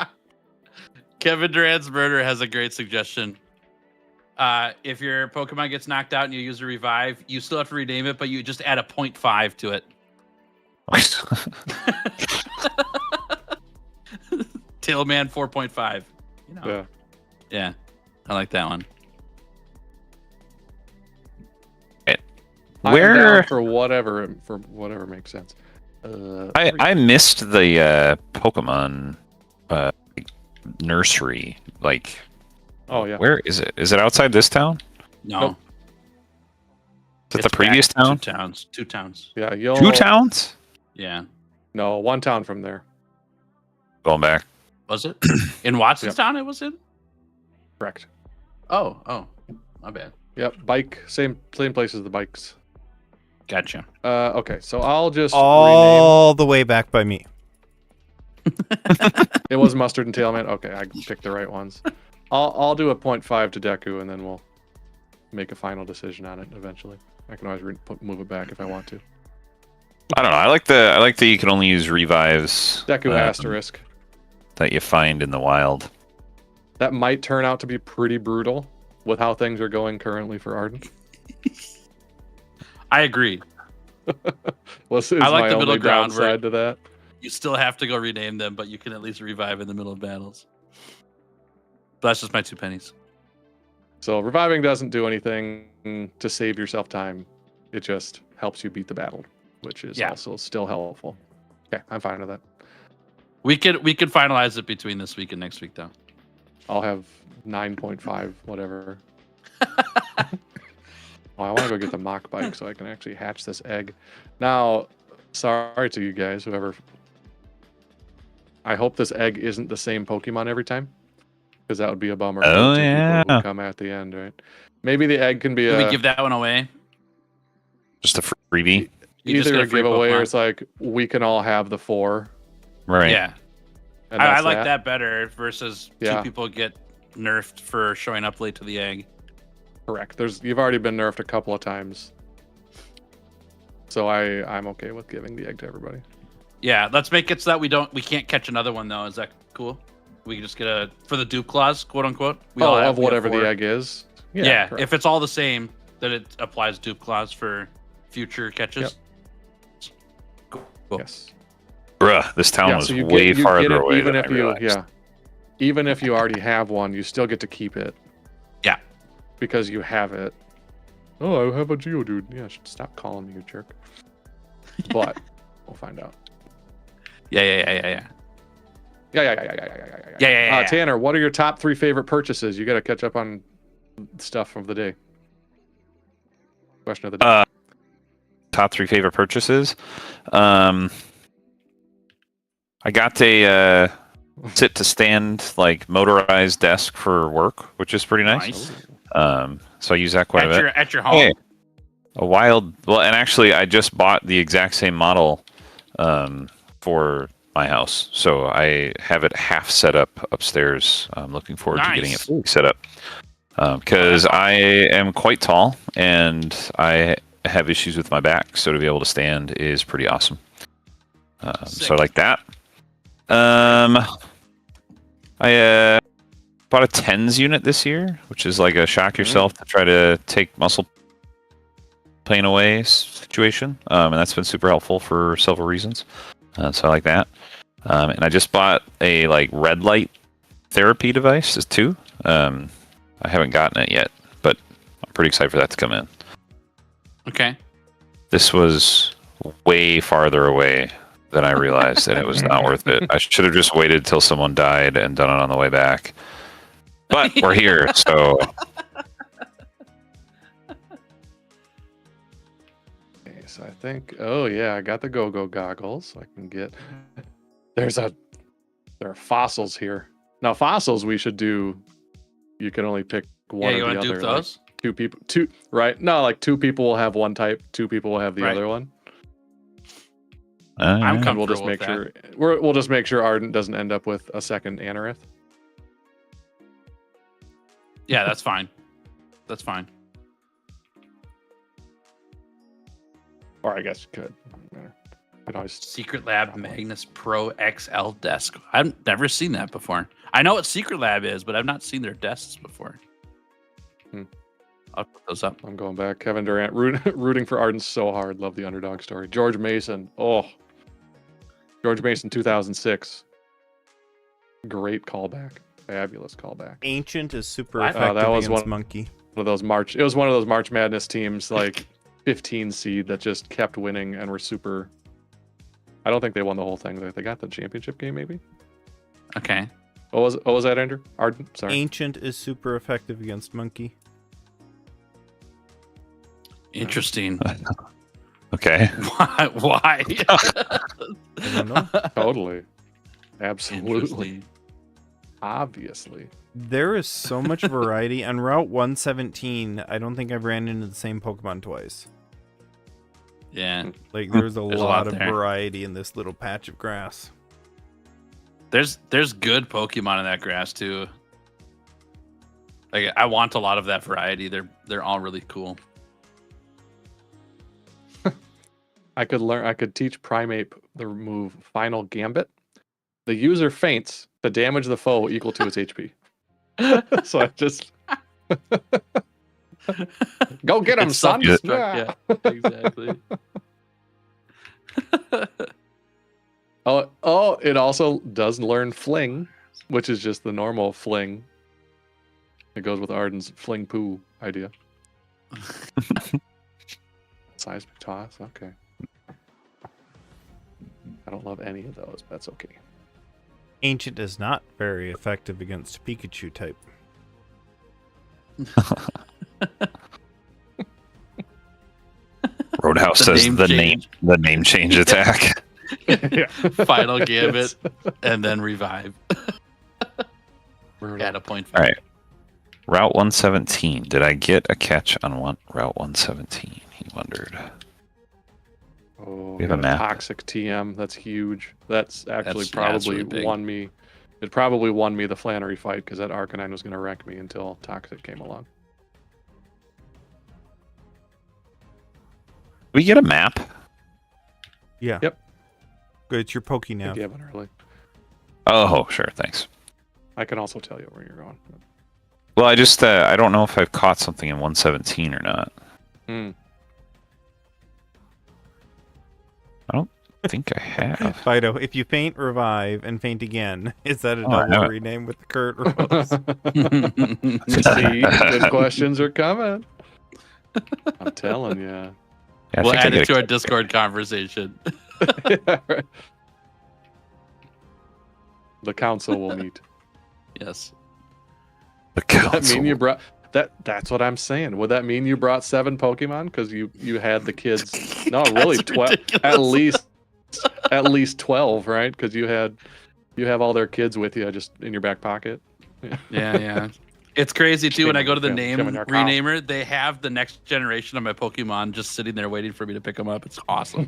Kevin Durant's murder has a great suggestion. If your Pokemon gets knocked out and you use a revive, you still have to rename it, but you just add a 0.5 to it. Nice. Tailman 4.5. Yeah. Yeah, I like that one. I'm Where down for whatever makes sense. I missed the Pokemon nursery. Like, Oh yeah. where is it? Is it outside this town? No. Nope. Is it It's the previous back town? Two towns. Yeah, you'll 2 towns? Yeah. No, one town from there. Going back. Was it? In Watson's town it was in? Correct. Oh. My bad. Yep, bike, same place as the bikes. Gotcha. Okay, so I'll just all the way back by me. rename. It was Mustard and Tailman. Okay, I picked the right ones. I'll do a 0.5 to Deku, and then we'll make a final decision on it eventually. I can always move it back if I want to. I don't know. I like that you can only use revives Deku asterisk. that you find in the wild. That might turn out to be pretty brutal with how things are going currently for Arden. I agree. Is I like my the middle only ground where- downside to that. You still have to go rename them, but you can at least revive in the middle of battles. But that's just my 2 pennies. So reviving doesn't do anything to save yourself time. It just helps you beat the battle, which is also still helpful. Okay, I'm fine with that. We could finalize it between this week and next week, though. I'll have 9.5, whatever. Oh, I want to go get the mock bike so I can actually hatch this egg. Now, sorry to you guys, whoever. I hope this egg isn't the same Pokemon every time, because that would be a bummer. for Oh, the two people yeah. who come at the end, right? Maybe the egg can be Can a we give that one away? Just a freebie. You just either get a free giveaway or Pokemon. it's like we can all have the 4. Right. Yeah, And I that's like that better versus Yeah. 2 people get nerfed for showing up late to the egg. Correct. You've already been nerfed a couple of times, so I'm okay with giving the egg to everybody. Yeah, let's make it so that we can't catch another one though. Is that cool? We can just get for the dupe clause, quote unquote. Of whatever the egg is. Yeah, correct. if it's all the same, then it applies dupe clause for future catches. Yep. Cool. Yes. Bruh, this town was so you way you farther get it away even than if I you realized. even if you already have one, you still get to keep it. Yeah. Because you have it. Oh, I have a Geodude. Yeah, stop calling me, you jerk. But we'll find out. Yeah. Yeah. Tanner, what are your top 3 favorite purchases? You got to catch up on stuff of the day. Question of the day. Top 3 favorite purchases. I got a sit to stand like motorized desk for work, which is pretty nice. So I use that quite a bit. At your home. Hey, and actually I just bought the exact same model for my house, so I have it half set up upstairs. I'm looking forward to getting it fully set up because I am quite tall and I have issues with my back, so to be able to stand is pretty awesome. So I like that. I bought a TENS unit this year, which is like a shock yourself to try to take muscle pain away situation, and that's been super helpful for several reasons. So I like that. And I just bought a like red light therapy device too. I haven't gotten it yet, but I'm pretty excited for that to come in. Okay. This was way farther away than I realized, and it was not worth it. I should have just waited till someone died and done it on the way back. But we're here, so. Okay, so I think. Oh yeah, I got the go-go goggles. I can get. There are fossils here. Now fossils we should do. You can only pick one you or the want to other. dupe those? Like 2 people, right? No, like 2 people will have one type, 2 people will have the other one. I'm And comfortable we'll just make with sure we'll just make sure Arden doesn't end up with a second Anorith. Yeah, that's fine. That's fine. Or I guess you could. Could always Secret Lab Magnus Pro XL desk. I've never seen that before. I know what Secret Lab is, but I've not seen their desks before. I'll put those up. I'm going back. Kevin Durant rooting for Arden so hard. Love the underdog story. George Mason. Oh, George Mason 2006. Great callback. Fabulous callback. Ancient is super That effective was against one- Monkey. One of those March. It was one of those March Madness teams, like 15 seed, that just kept winning and were super. I don't think they won the whole thing. They got the championship game, maybe. Okay. What was that, Andrew? Arden. Sorry. Ancient is super effective against Monkey. Interesting. Okay. Why? I don't know. Totally. Absolutely. Interesting. Obviously. There is so much variety. On Route 117, I don't think I've ran into the same Pokemon twice. Yeah. Like, there's a There's a lot lot of there. variety in this little patch of grass. There's good Pokemon in that grass too. Like I want a lot of that variety. They're all really cool. I could teach Primeape the move Final Gambit. The user faints, the damage of the foe equal to its HP. So I just go get him, It's son. self-destruct, yeah, exactly. Oh, it also does learn Fling, which is just the normal Fling. It goes with Arden's Fling Poo idea. Seismic Toss, okay. I don't love any of those, but that's okay. Ancient is not very effective against Pikachu type. Roadhouse The says name the change. name change attack. Final Gambit and then revive. At a point. All right. Route 117. Did I get a catch on Route 117? He wondered. Oh, We have a got map. Toxic TM. That's huge. That's actually That's- yeah, that's probably really big. won me. It probably won me the Flannery fight because that Arcanine was going to wreck me until Toxic came along. We get a map. Yeah. Yep. Good, it's your I Pokénav. gave it early. Oh, sure. Thanks. I can also tell you where you're going. Well, I just I don't know if I've caught something in 117 or not. Hmm. I don't think I have. Fido, if you faint, revive, and faint again, is that a Oh, I double haven't. rename with the Kurt rules? See, good questions are coming. I'm telling you. Yeah, I We'll think I add it get to a- our Discord conversation. Yeah, right. The council will meet. Yes. the Does that council. mean you brought that's what I'm saying. Would that mean you brought 7 Pokemon because you had the kids? No, really, That's 12. ridiculous. At least 12, right? Because you have all their kids with you just in your back pocket. Yeah. It's crazy too. When I go to the name Shove in your car. renamer, they have the next generation of my Pokemon just sitting there waiting for me to pick them up. It's awesome.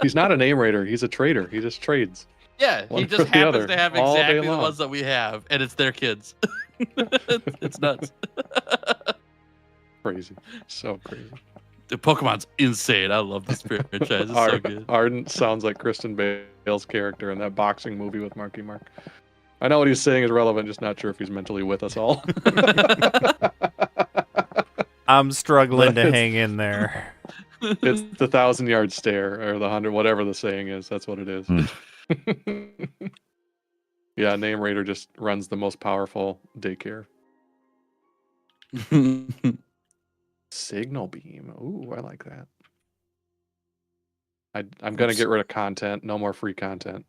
He's not a name raider. He's a trader. He just trades. Yeah, One he just for the happens other, to have all day exactly the long. ones that we have, and it's their kids. It's nuts. Crazy. So crazy. The Pokemon's insane. I love this franchise. It's so good. Arden sounds like Kristen Bale's character in that boxing movie with Marky Mark. I know what he's saying is relevant, just not sure if he's mentally with us all. I'm struggling to It's- hang in there. It's the 1,000-yard stare or the 100, whatever the saying is. That's what it is. Yeah, Name Raider just runs the most powerful daycare. Signal Beam. Ooh, I like that. I'm gonna get rid of content. No more free content.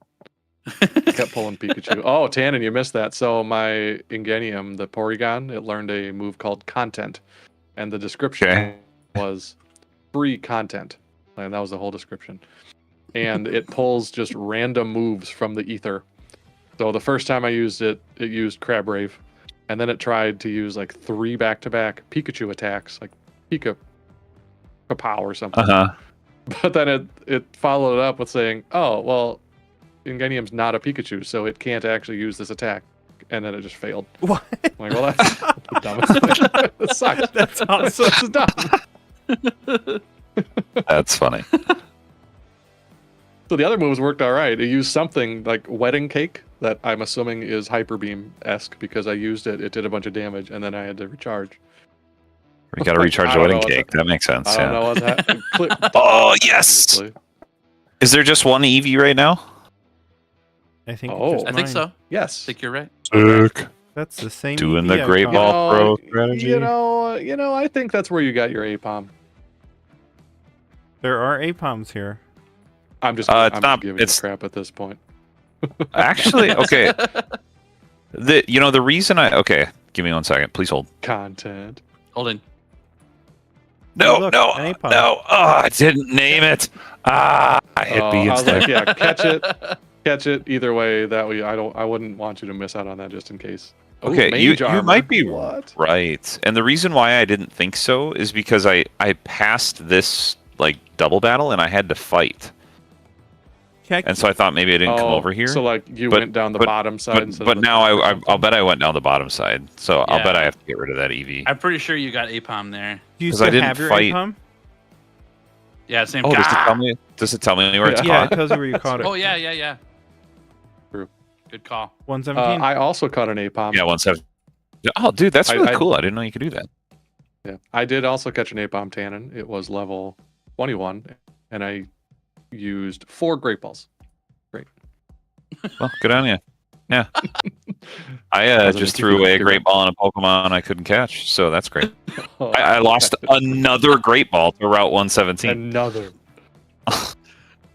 I kept pulling Pikachu. Oh, Tannen, you missed that. So my Ingenium, the Porygon, it learned a move called Content, and the description Okay. was free content, and that was the whole description. And it pulls just random moves from the ether. So the first time I used it, it used Crab Rave, and then it tried to use like 3 back-to-back Pikachu attacks, like Kapow or something. But then it followed it up with saying, "Oh, well, Ingenium's not a Pikachu, so it can't actually use this attack." And then it just failed. What? I'm like, well, that's the dumbest thing. That sucks. That's awesome. This is dumb. That's funny. So the other moves worked all right. It used something like Wedding Cake that I'm assuming is Hyper Beam-esque because I used it. It did a bunch of damage, and then I had to recharge. We got to recharge I the don't wedding know what cake. That makes sense. I don't Yeah. know what's happening. Oh, yes! Is there just one Eevee right now? I think. Oh. just I think mine. so. I Yes. think you're right. Sick. That's the same. Doing the EV Great icon. Ball Pro strategy. You know, I think that's where you got your APOM. There are APOMs here. I'm just, It's I'm not- giving it's- you crap at this point. Actually, okay. The reason okay, give me 1 second. Please hold. Content. Holding. No, look, no, an APOM. no. Oh, I didn't name it. I hit Oh, B I was instead. like, yeah, catch it. Either way, that way I wouldn't want you to miss out on that just in case. Ooh, Okay, you mage armor. might be What? right. And the reason why I didn't think so is because I passed this like double battle and I had to fight. Check. And so I thought maybe I didn't come over here. So like you But- went down the but- bottom side. instead But of the now top or I'll something? bet I went down the bottom side. So I'll Yeah. bet I have to get rid of that EV. I'm pretty sure you got APOM there. Do you 'cause I still didn't have your fight- APOM? Yeah, same. Oh, does it Ah! tell me? Does it tell me where it's Yeah. Yeah, it caught? tells you where you caught it. Oh yeah. True. Good call. 117. I also caught an APOM. Yeah, 170. Oh, dude, that's I- really I- cool. I didn't know you could do that. Yeah, I did also catch an APOM Tannen. It was level 21, and I used 4 Great Balls. Well, good on you. Yeah. I Doesn't just make you threw feel away a good. great ball on a Pokemon I couldn't catch, so that's great. Oh, I lost another great ball to Route 117. another.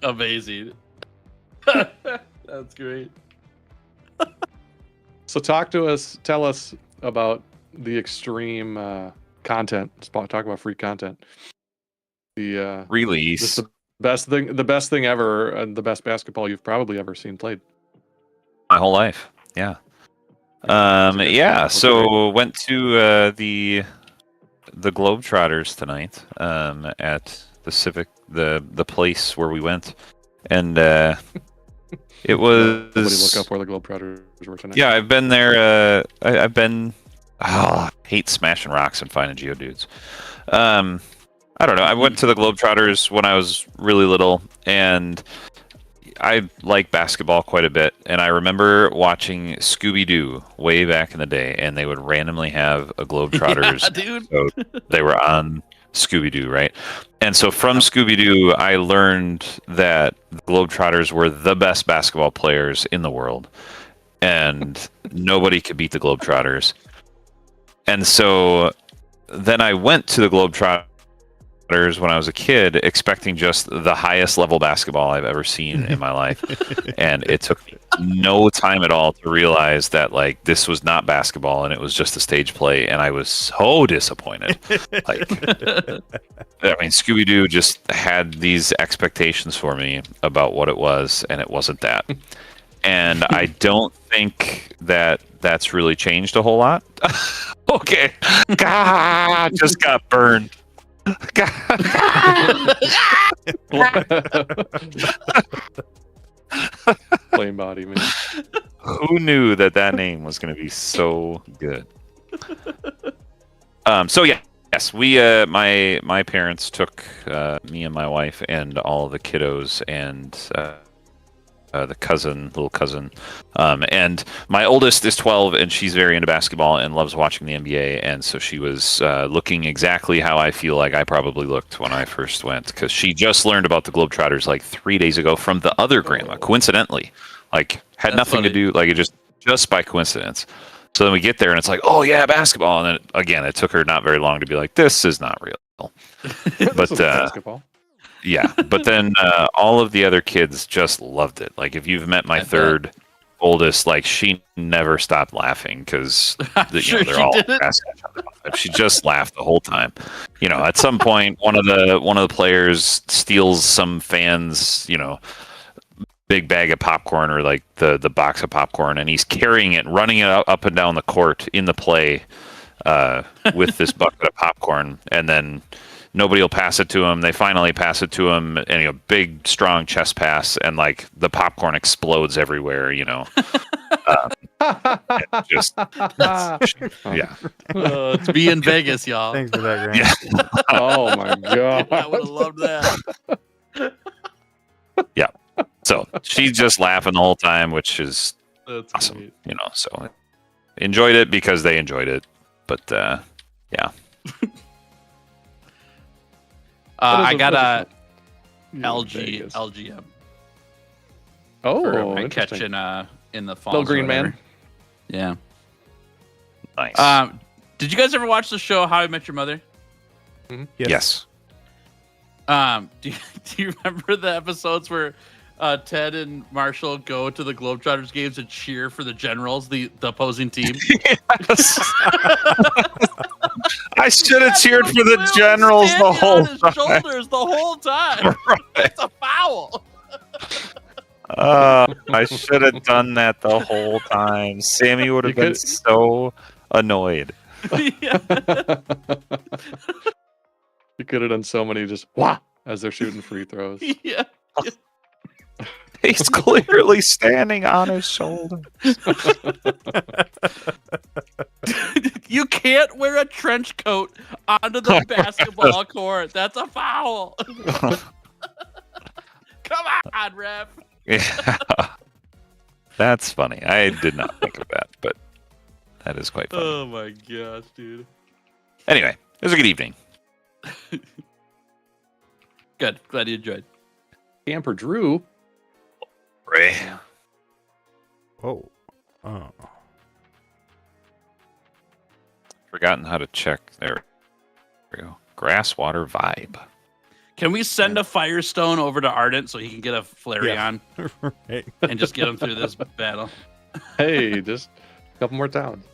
Amazing. That's great. So talk to us. Tell us about the extreme content. Talk about free content. The Release. this the best thing ever, and the best basketball you've probably ever seen played. My whole life. Yeah. Yeah. So went to the Globetrotters tonight at the Civic, the place where we went, and it was. Somebody look up where the Globetrotters were tonight. Yeah, I've been there. I've been. Oh, I hate smashing rocks and finding geodudes. I don't know. I went to the Globetrotters when I was really little, and I like basketball quite a bit, and I remember watching Scooby-Doo way back in the day, and they would randomly have a Globetrotters Yeah, dude. episode. They were on Scooby-Doo, right? And so from Scooby-Doo, I learned that the Globetrotters were the best basketball players in the world, and nobody could beat the Globetrotters. And so then I went to the Globetrotters when I was a kid, expecting just the highest level basketball I've ever seen in my life. And it took me no time at all to realize that like this was not basketball and it was just a stage play. And I was so disappointed. Like, I mean, Scooby-Doo just had these expectations for me about what it was, and it wasn't that. And I don't think that that's really changed a whole lot. Okay. God, just got burned. Flame body, man. Who knew that name was going to be so good? So yeah, yes, we my parents took me and my wife and all of the kiddos and the little cousin, and my oldest is 12 and she's very into basketball and loves watching the NBA, and so she was looking exactly how I feel like I probably looked when I first went, because she just learned about the Globetrotters like 3 days ago from the other grandma, coincidentally, like had That's nothing to funny. do, like it just by coincidence. So then we get there and it's like, oh yeah, basketball, and then again it took her not very long to be like, this is not real. This But is basketball. yeah, but then all of the other kids just loved it. Like if you've met my I bet. third oldest, like she never stopped laughing because Sure they're she all didn't. asking each other about it. She just laughed the whole time. You know, at some point one of the players steals some fans, big bag of popcorn or like the box of popcorn, and he's carrying it, running it up and down the court in the play with this bucket of popcorn, and then nobody will pass it to him. They finally pass it to him, and a big, strong chest pass, and like the popcorn explodes everywhere. Just yeah, It's me in Vegas, y'all. Thanks for that, Grant. yeah, Oh my god. I would have loved that. yeah. So she's just laughing the whole time, which is That's awesome. great. So enjoyed it because they enjoyed it. But yeah, I got a You in LG Vegas. LGM Oh, for my catch interesting. in the fall. Little green man. Yeah. nice. Did you guys ever watch the show How I Met Your Mother? Yes. Do you remember the episodes where Ted and Marshall go to the Globetrotters games and cheer for the Generals, the opposing team? Yes. I should have cheered for the Will Generals the standing whole on his time. shoulders the whole time. It's a foul. I should have done that the whole time. Sammy would have You been could- so annoyed. Yeah. You could have done so many just wah as they're shooting free throws. Yeah. He's clearly standing on his shoulder. You can't wear a trench coat onto the basketball court. That's a foul. Come on, ref. Yeah. That's funny. I did not think of that, but that is quite funny. Oh my gosh, dude. Anyway, it was a good evening. Good. Glad you enjoyed. Camper Drew. Ray. Oh. Oh. Forgotten how to check. There we go. Grass, water, vibe. Can we send a Firestone over to Ardent so he can get a Flareon Right. and just get him through this battle? Hey, just a couple more towns.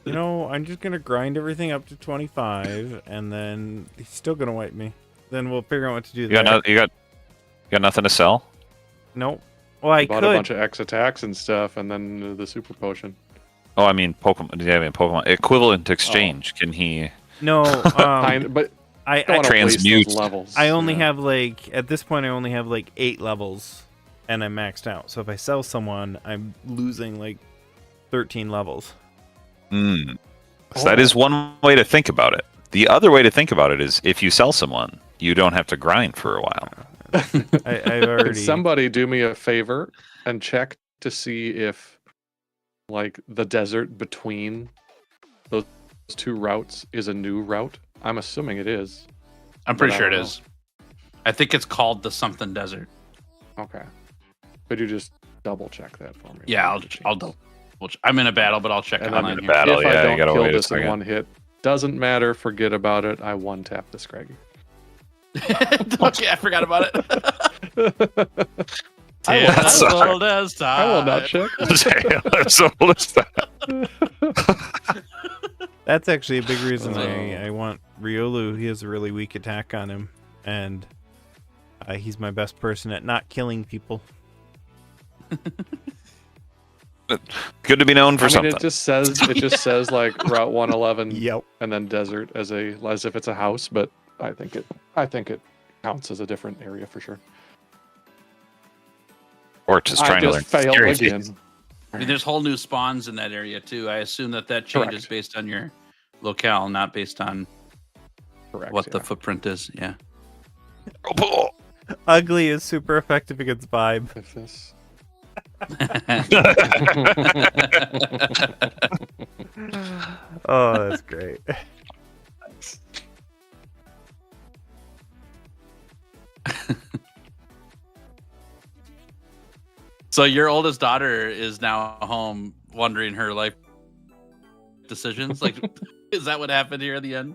I'm just gonna grind everything up to 25, and then he's still gonna wipe me. Then we'll figure out what to do You there. got, you got nothing to sell? Nope. Well, I Bought could. a bunch of X attacks and stuff, and then the super potion. Oh, I mean Pokemon. Yeah, I mean Pokemon equivalent exchange. Can he? No. But I don't want to waste transmute. those levels. I only Yeah. have at this point I only have 8 levels, and I'm maxed out. So if I sell someone, I'm losing 13 levels. So that is one way to think about it. The other way to think about it is if you sell someone, you don't have to grind for a while. I've already. Could somebody do me a favor and check to see if, like, the desert between those two routes is a new route? I'm assuming it is. I'm pretty sure it is. I think it's called the something desert. Okay. Could you just double check that for me? Yeah, I'll double. I'm in a battle, but I'll check And online I'm in a here. battle. If I Yeah, you don't gotta kill wait a this in second. one hit, doesn't matter. Forget about it. I one tap the Scraggy. Okay, I forgot about it. I will- As I will- old as time. I will not check. So let's That's actually a big reason I want Riolu. He has a really weak attack on him, and he's my best person at not killing people. Good to be known for something. It just says like Route 111 Yep. and then desert as if it's a house, but I think it counts as a different area for sure. Or just trying to learn. failed scary again. things. I mean, there's whole new spawns in that area too. I assume that changes Correct. based on your locale, not based on Correct. what the footprint is. Yeah. Ugly is super effective against Vibe. If this. Oh, that's great. So your oldest daughter is now home, wondering her life decisions. Like, is that what happened here at the end?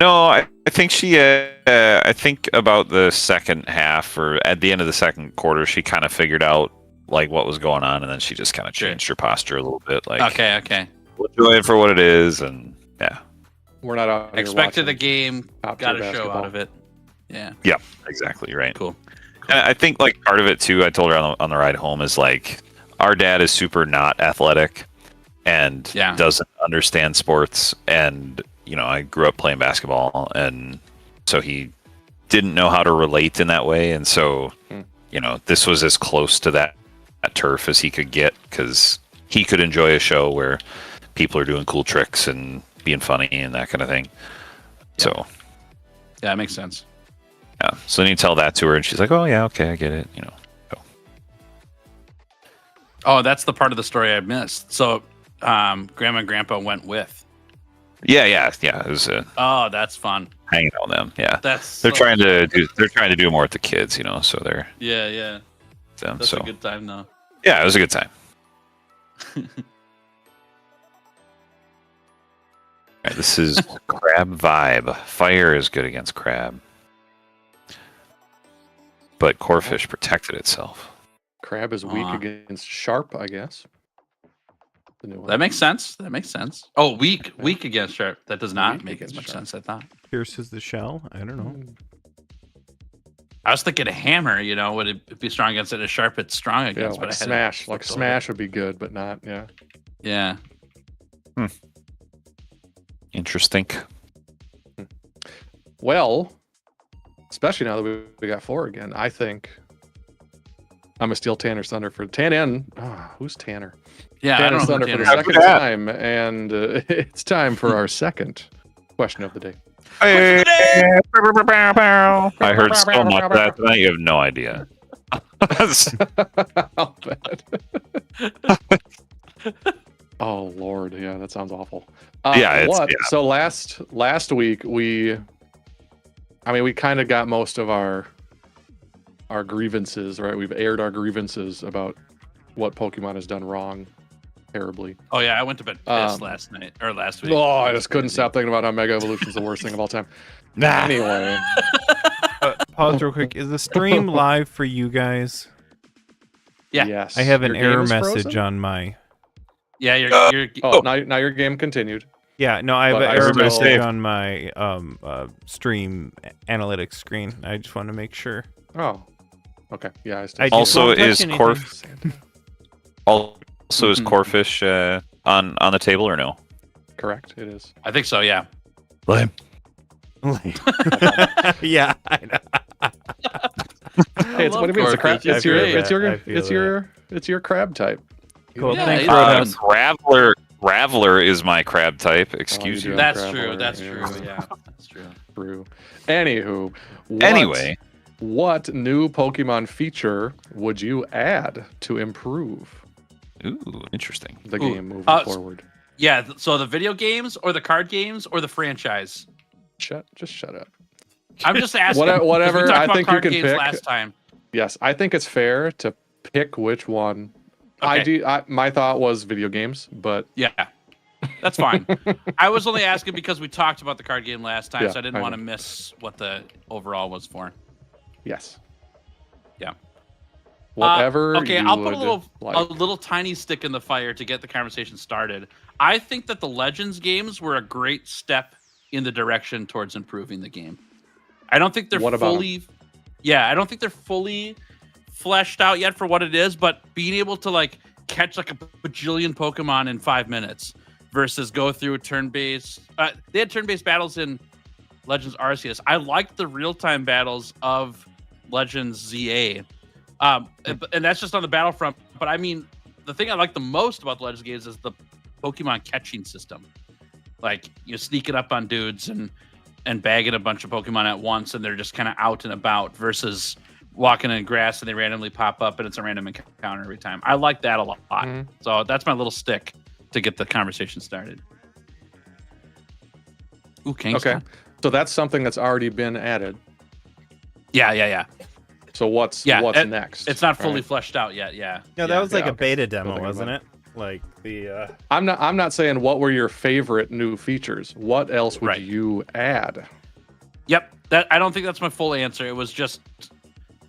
No, I think she. I think about the second half, or at the end of the second quarter, she kind of figured out like what was going on, and then she just kind of changed her posture a little bit. Like, Okay. we'll enjoy it for what it is, and yeah. We're not out here Expected a watching game, top got tier a show basketball. out of it. Yeah. Yeah, exactly right. Cool. And I think like part of it too, I told her on the ride home, is like our dad is super not athletic and doesn't understand sports, and I grew up playing basketball, and so he didn't know how to relate in that way, and so this was as close to that turf as he could get, because he could enjoy a show where people are doing cool tricks and being funny and that kind of thing. So yeah, that makes sense. Yeah. So then you tell that to her, and she's like, "Oh yeah, okay, I get it." So. Oh, that's the part of the story I missed. So, Grandma and Grandpa went with. Yeah. It was Oh, that's fun. hanging out with them. Yeah, That's they're trying to do more with the kids, So they're Yeah. them. That's So a good time though. yeah, it was a good time. All right, this is crab vibe. Fire is good against crab, but corefish protected itself. Crab is weak against sharp, I guess. The new one. That makes sense. Oh, weak against sharp. That does not Weak make as against much sharp. sense. I thought. Pierces the shell. I don't know. I was thinking a hammer. Would it be strong against it? A sharp, it's strong Yeah, against. like but I had it smash. Like flipped over. smash would be good, but not. Yeah. Yeah. Interesting. Well, especially now that we got 4 again, I think I'm gonna steal Tanner's thunder for TheTanin. Who's Tanner? Yeah. I Tanner's don't know. thunder for the Tanner- second time, and it's time for our second question of the day. I heard so much of that tonight, you have no idea. I'll bet. Oh Lord, yeah, that sounds awful. Yeah. So last week we kind of got most of our grievances, right? We've aired our grievances about what Pokemon has done wrong terribly. Oh yeah, I went to bed pissed last night or last week. Oh, I just couldn't stop thinking about how Mega Evolution is the worst thing of all time. Anyway, Pause real quick. Is the stream live for you guys? Yeah. yes. I have an Your game error is message frozen? on my. Yeah, you're Oh, now your game continued. Yeah, no, I have But an I error still- message on my stream analytics screen. I just want to make sure. Oh, okay. Yeah, I still I see just it. Also, won't touch is anything. is corefish on the table or no? Correct. It is. I think so. Yeah. Lame. Yeah, I know. Hey, what do you mean? It's a crab. Corfish. It's your. I feel It's that. your. I feel It's your. It's your crab type. Cool. Yeah, Thanks, he's Roadhouse. Raveler is my crab type. Excuse you you. do. That's Traveler, true. That's yeah. true. Yeah, that's true. True. Anywho. Anyway, What new Pokemon feature would you add to improve Ooh, interesting. the game moving forward? Yeah, so the video games or the card games or the franchise? Just shut up. I'm just asking. Whatever. We talked I about think you card can games pick. last time. Yes, I think it's fair to pick which one. Okay. My thought was video games, but Yeah, that's fine. I was only asking because we talked about the card game last time, Yeah, so I didn't I want to know. miss what the overall was for. yes. Yeah. Whatever. Okay, you I'll put would a little tiny stick in the fire to get the conversation started. I think that the Legends games were a great step in the direction towards improving the game. I don't think they're What about fully. Yeah, I don't think they're fully fleshed out yet for what it is, but being able to like catch like a bajillion Pokemon in 5 minutes versus go through turn-based. They had turn-based battles in Legends Arceus. I liked the real-time battles of Legends ZA. And that's just on the Battlefront. But I mean, the thing I like the most about the Legends games is the Pokemon catching system. Like, you sneak it up on dudes and bagging a bunch of Pokemon at once, and they're just kind of out and about versus walking in grass and they randomly pop up and it's a random encounter every time. I like that a lot. Mhm. So that's my little stick to get the conversation started. Ooh, Kingston. Okay. So that's something that's already been added. Yeah. So what's Yeah, next? It's not fully Right. fleshed out yet. Yeah. No, that was like Yeah, a okay. beta demo, Thinking wasn't about it? Like the I'm not saying what were your favorite new features. What else would Right. you add? Yep. That I don't think that's my full answer. It was just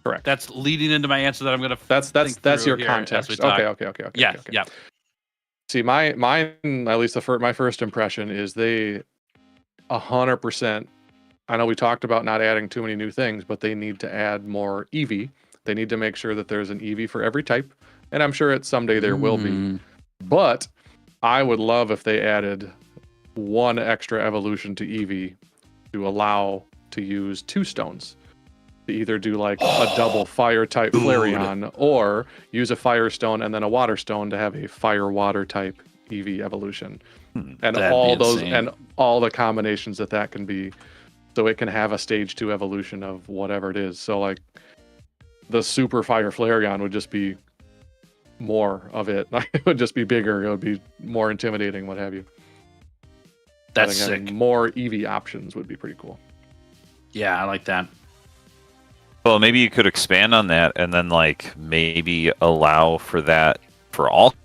Correct. that's leading into my answer that I'm gonna. That's think your through here as context. we talk. Okay. Yeah. okay. Yeah. See, mine at least my first impression is they 100%. I know we talked about not adding too many new things, but they need to add more EV. They need to make sure that there's an EV for every type, and I'm sure someday there will be. Mm. But I would love if they added one extra evolution to EV to allow to use 2 stones. To either do like a double fire type Flareon or use a fire stone and then a water stone to have a fire water type EV evolution. And That'd all be those insane. and all the combinations that can be, so it can have a stage 2 evolution of whatever it is. So like the super fire Flareon would just be more of it. It would just be bigger. It would be more intimidating, what have you. That's I think sick. having more EV options would be pretty cool. Yeah, I like that. Well, maybe you could expand on that and then like maybe allow for that for all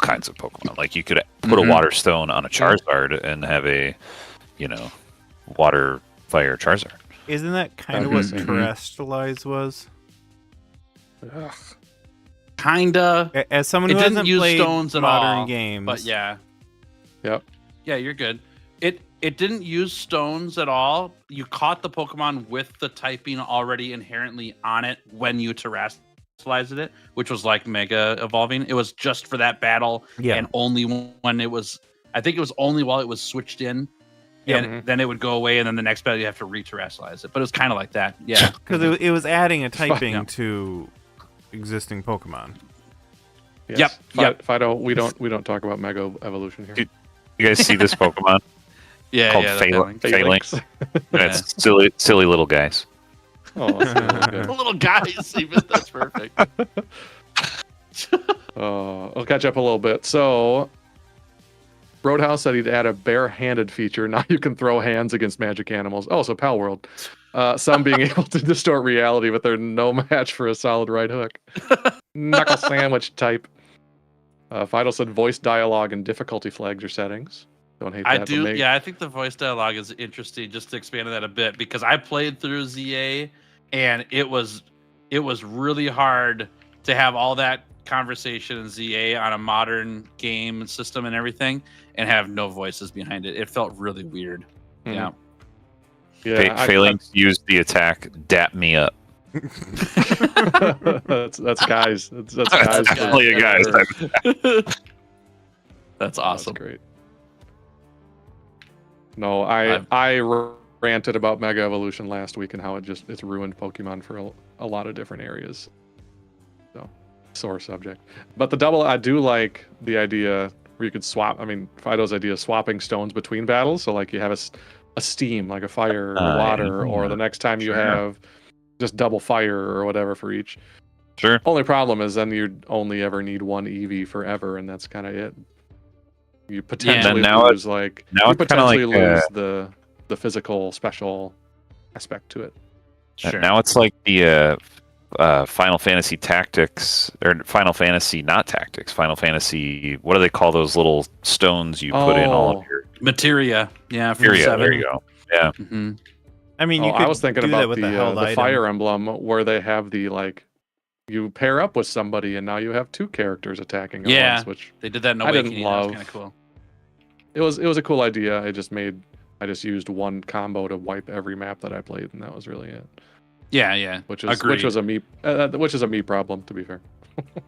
kinds of Pokemon. Like you could put a water stone on a Charizard and have a, water fire Charizard. isn't that kind of That'd what be sick. Terrestrialize was? Ugh. Kinda. As someone who It didn't hasn't use played stones at modern all, games, But yeah. Yep. Yeah, you're good. It didn't use stones at all. You caught the Pokemon with the typing already inherently on it when you terrestrialized it, which was like mega evolving. It was just for that battle, Yeah. and only when it was. I think it was only while it was switched in, Yeah. and then it would go away, and then the next battle you have to re-terrestrialize it. But it was kind of like that. Yeah. because it was adding a typing Yeah. to existing Pokemon. Yes. Yep. Fido, we don't talk about Mega Evolution here. Dude, You guys see this Pokemon Yeah. called yeah. Phalanx? Phalanx. It's silly little guys. Oh, that's really good. The little guys, even that's perfect. I'll catch up a little bit. So, Roadhouse said he'd add a bare-handed feature. Now you can throw hands against magic animals. Oh, so Pal World. Some being able to distort reality, but they're no match for a solid right hook. Knuckle sandwich type. Fido said voice dialogue and difficulty flags or settings. Don't hate that. I but do. make- Yeah, I think the voice dialogue is interesting. Just to expand on that a bit, because I played through ZA, and it was really hard to have all that conversation in ZA on a modern game system and everything, and have no voices behind it. It felt really weird. Mhm. Yeah. Yeah, Phalanx used the attack "Dap Me Up." that's guys. That's That's guys. definitely a guys. That's That's awesome. great. No, I ranted about Mega Evolution last week and how it's ruined Pokemon for a lot of different areas. So, sore subject. But the double, I do like the idea where you could swap. I mean, Fido's idea of swapping stones between battles. So like you have a steam, like a fire or water, or the next time you Sure. have just double fire or whatever for each. Sure. Only problem is then you'd only ever need one EV forever, and that's kind of it. You potentially now lose now you it's kinda potentially like, lose the physical special aspect to it. Sure. Now it's like the Final Fantasy Tactics, or Final Fantasy, not Tactics, Final Fantasy, what do they call those little stones you put in all of your Materia. Yeah, from materia? 7. There you go. Yeah. Mm-hmm. I mean, you could I was thinking do that about with the held item. Fire Emblem where they have the like you pair up with somebody and now you have 2 characters attacking at once, which They did that in I didn't Awakening. That was love. kind of cool. it was a cool idea. I just used one combo to wipe every map that I played, and that was really it. Yeah. Which was a me problem, to be fair.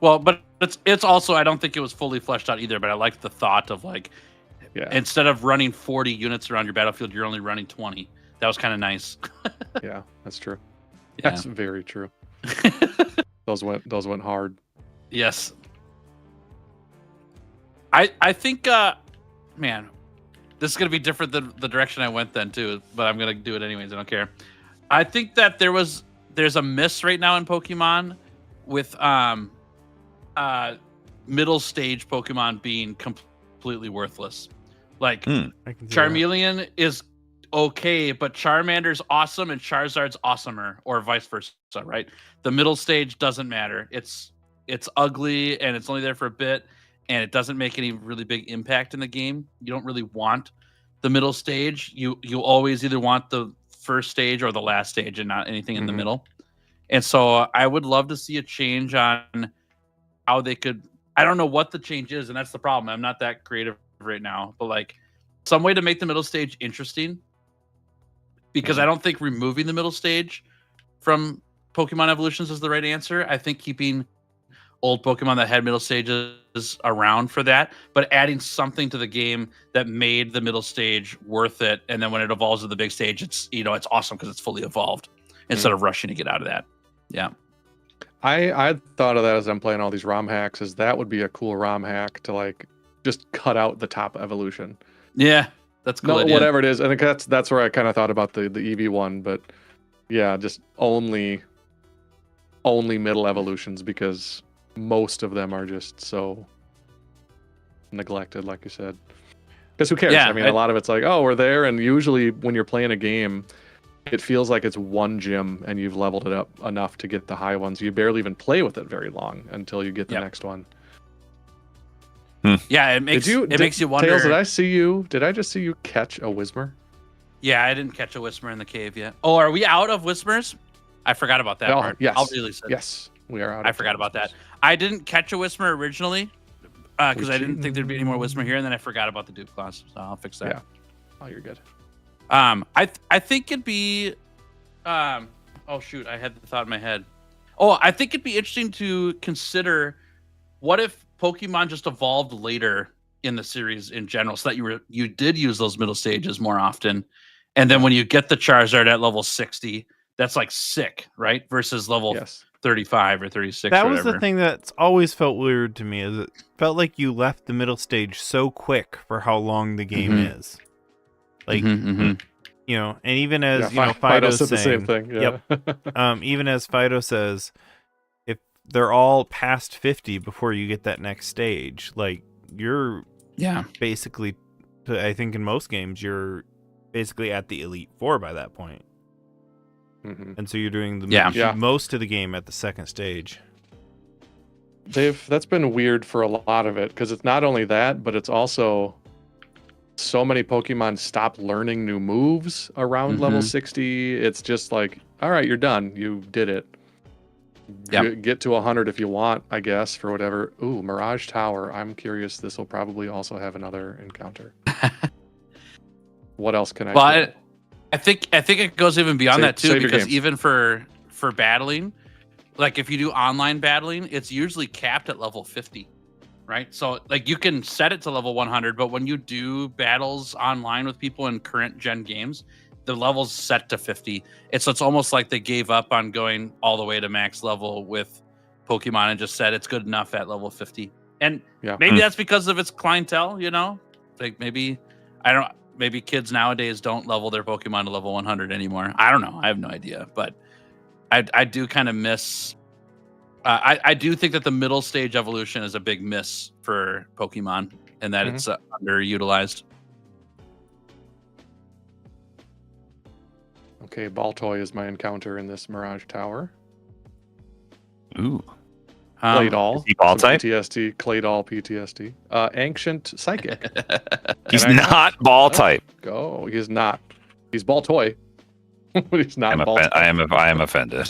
Well, but it's also, I don't think it was fully fleshed out either, but I liked the thought of like, Yeah, instead of running 40 units around your battlefield, you're only running 20. That was kind of nice. yeah, that's true. Yeah. That's very true. Those went hard. Yes. I think, man, this is going to be different than the direction I went then too, but I'm going to do it anyways. I don't care. I think that there's a miss right now in Pokemon with middle stage Pokemon being completely worthless. Like I can see that. Charmeleon is okay, but Charmander's awesome and Charizard's awesomer, or vice versa, right? The middle stage doesn't matter. It's ugly and it's only there for a bit, and it doesn't make any really big impact in the game. You don't really want the middle stage. You always either want the first stage or the last stage and not anything in the middle. And so I would love to see a change on how they could. I don't know what the change is, and that's the problem. I'm not that creative right now, but like some way to make the middle stage interesting, because I don't think removing the middle stage from Pokemon evolutions is the right answer. I think keeping old Pokemon that had middle stages around for that, but adding something to the game that made the middle stage worth it, and then when it evolves to the big stage, it's it's awesome because it's fully evolved instead of rushing to get out of that. Yeah. I thought of that as I'm playing all these ROM hacks, is that would be a cool ROM hack to like just cut out the top evolution. Yeah, that's cool. No, whatever it is. I think that's where I kind of thought about the EV one, but yeah, just only middle evolutions, because most of them are just so neglected, like you said. Because who cares? Yeah, I mean, a lot of it's like, oh, we're there, and usually when you're playing a game, it feels like it's one gym and you've leveled it up enough to get the high ones. You barely even play with it very long until you get the next one. Yeah, it makes you wonder. Tails, did I just see you catch a Whismer? Yeah, I didn't catch a Whismer in the cave yet. Oh, are we out of Whismers? I forgot about that part. Yes. I'll release it. Yes, we are out. I forgot about that. I didn't catch a Whismer originally because I didn't think there'd be any more Whismer here, and then I forgot about the Dupe Clause, so I'll fix that. Yeah. Oh, you're good. I think it'd be oh shoot, I had the thought in my head. Oh, I think it'd be interesting to consider what if Pokemon just evolved later in the series in general, so that you did use those middle stages more often, and then when you get the Charizard at level 60, that's like sick, right? Versus level 35 or 36. That or was whatever. the thing that's always felt weird to me, is it felt like you left the middle stage so quick for how long the game is. Like, and even as Fido said the same saying, thing. Yeah. Yep. Even as Fido says, if they're all past 50 before you get that next stage, like you're basically, I think in most games you're basically at the Elite Four by that point. And so you're doing the most of the game at the second stage. That's been weird for a lot of it, because it's not only that, but it's also so many Pokemon stop learning new moves around level 60. It's just like, all right, you're done. You did it. Get to 100 if you want, I guess, for whatever. Ooh, Mirage Tower. I'm curious. This will probably also have another encounter. What else can I do? I think it goes even beyond that too, because games. even for battling, like if you do online battling, it's usually capped at level 50. Right. So like you can set it to level 100, but when you do battles online with people in current gen games, the level's set to 50. So it's almost like they gave up on going all the way to max level with Pokemon and just said it's good enough at level 50. And maybe that's because of its clientele, like maybe kids nowadays don't level their Pokemon to level 100 anymore. I don't know. I have no idea, but I do kind of miss. I do think that the middle stage evolution is a big miss for Pokemon, and that it's underutilized. Okay, Baltoy is my encounter in this Mirage Tower. Ooh. Claydol. Is he ball some type? PTSD. Claydol PTSD. Ancient Psychic. He's And I not ball type. Go. He's not. He's Baltoy. But he's not ball type. I am offended.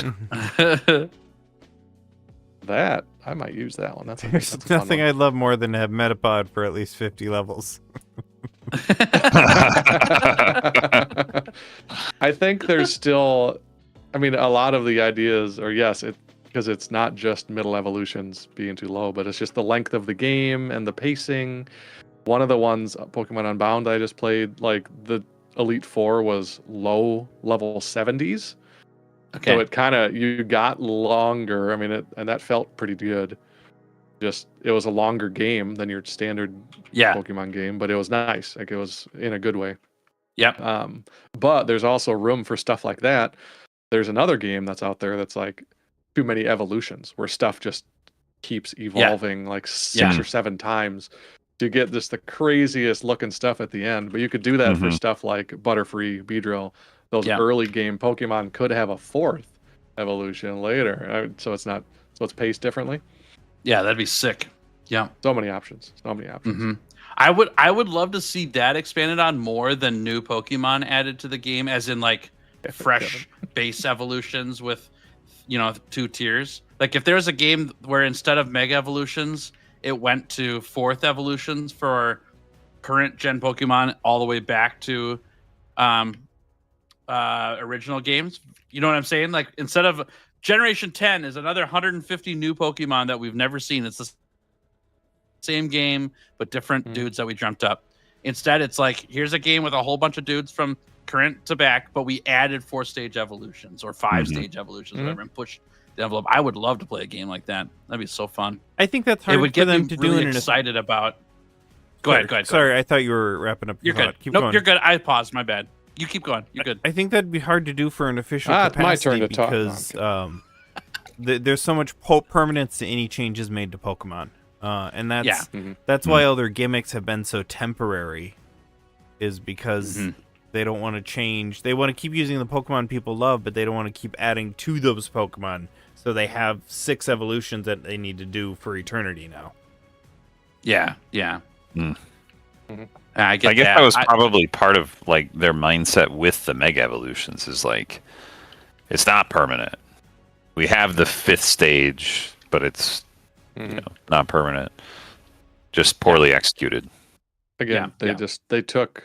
That I might use that one. That's There's a fun nothing one. I'd love more than to have Metapod for at least 50 levels. I think there's still, I mean, a lot of the ideas are yes, because it's not just middle evolutions being too low, but it's just the length of the game and the pacing. One of the ones, Pokemon Unbound, I just played, like the Elite Four was low level 70s. Okay. So it kind of, you got longer. I mean, and that felt pretty good. Just, it was a longer game than your standard Pokemon game, but it was nice. Like, it was in a good way. Yep. But there's also room for stuff like that. There's another game that's out there that's like too many evolutions where stuff just keeps evolving like 6 or 7 times. You get just the craziest looking stuff at the end, but you could do that for stuff like Butterfree, Beedrill. Those early game Pokemon could have a 4th evolution later. So it's paced differently. Yeah, that'd be sick. Yeah. So many options. I would love to see that expanded on more than new Pokemon added to the game, as in like fresh base evolutions with 2 tiers. Like if there was a game where instead of Mega Evolutions, it went to 4th evolutions for current gen Pokemon all the way back to original games. You know what I'm saying? Like instead of Generation 10 is another 150 new Pokemon that we've never seen. It's the same game, but different dudes that we dreamt up. Instead, it's like, here's a game with a whole bunch of dudes from current to back, but we added 4-stage evolutions or 5-stage evolutions, whatever, and pushed the envelope. I would love to play a game like that. That'd be so fun. I think that's hard it would for get them me to really do. Excited about. Go ahead. Sorry, I thought you were wrapping up. You're good. Keep nope, going. you're good. I paused. My bad. You keep going. You're good. I think that'd be hard to do for an official it's my capacity turn to talk. because there's so much permanence to any changes made to Pokemon, and that's why all their gimmicks have been so temporary, is because they don't want to change. They want to keep using the Pokemon people love, but they don't want to keep adding to those Pokemon. So they have 6 evolutions that they need to do for eternity now. Yeah. I guess that was probably part of like their mindset with the Mega Evolutions is like, it's not permanent. We have the 5th stage, but it's not permanent. Just poorly executed. Again, they took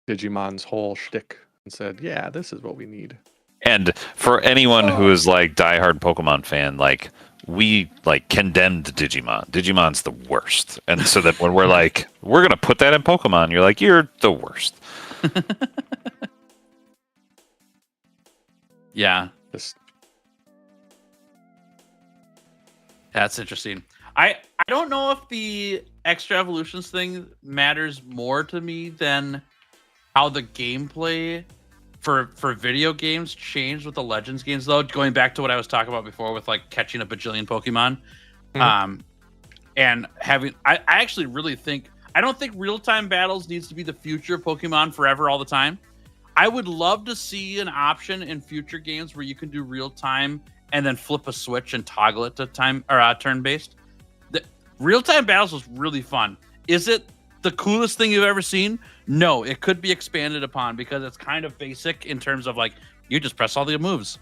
Digimon's whole shtick and said, "Yeah, this is what we need." And for anyone who is like diehard Pokemon fan, like we like condemned Digimon. Digimon's the worst. And so that when we're like, we're gonna put that in Pokemon, you're like, you're the worst. Yeah. That's interesting. I don't know if the extra evolutions thing matters more to me than how the gameplay for video games changed with the Legends games, though. Going back to what I was talking about before with like catching a bajillion Pokemon, and having, I actually really think, I don't think real-time battles needs to be the future of Pokemon forever all the time. I would love to see an option in future games where you can do real-time and then flip a switch and toggle it to time or turn-based. The real-time battles was really fun. Is it the coolest thing you've ever seen? No, it could be expanded upon because it's kind of basic in terms of like, you just press all the moves.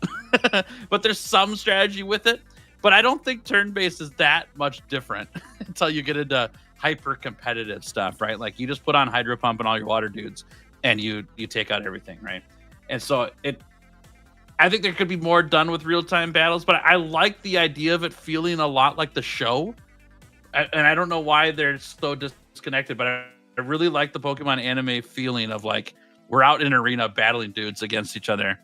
But there's some strategy with it. But I don't think turn-based is that much different until you get into hyper-competitive stuff, right? Like you just put on Hydro Pump and all your water dudes and you take out everything, right? And so I think there could be more done with real-time battles, but I like the idea of it feeling a lot like the show. And I don't know why they're so disconnected, but I really like the Pokemon anime feeling of like, we're out in an arena battling dudes against each other.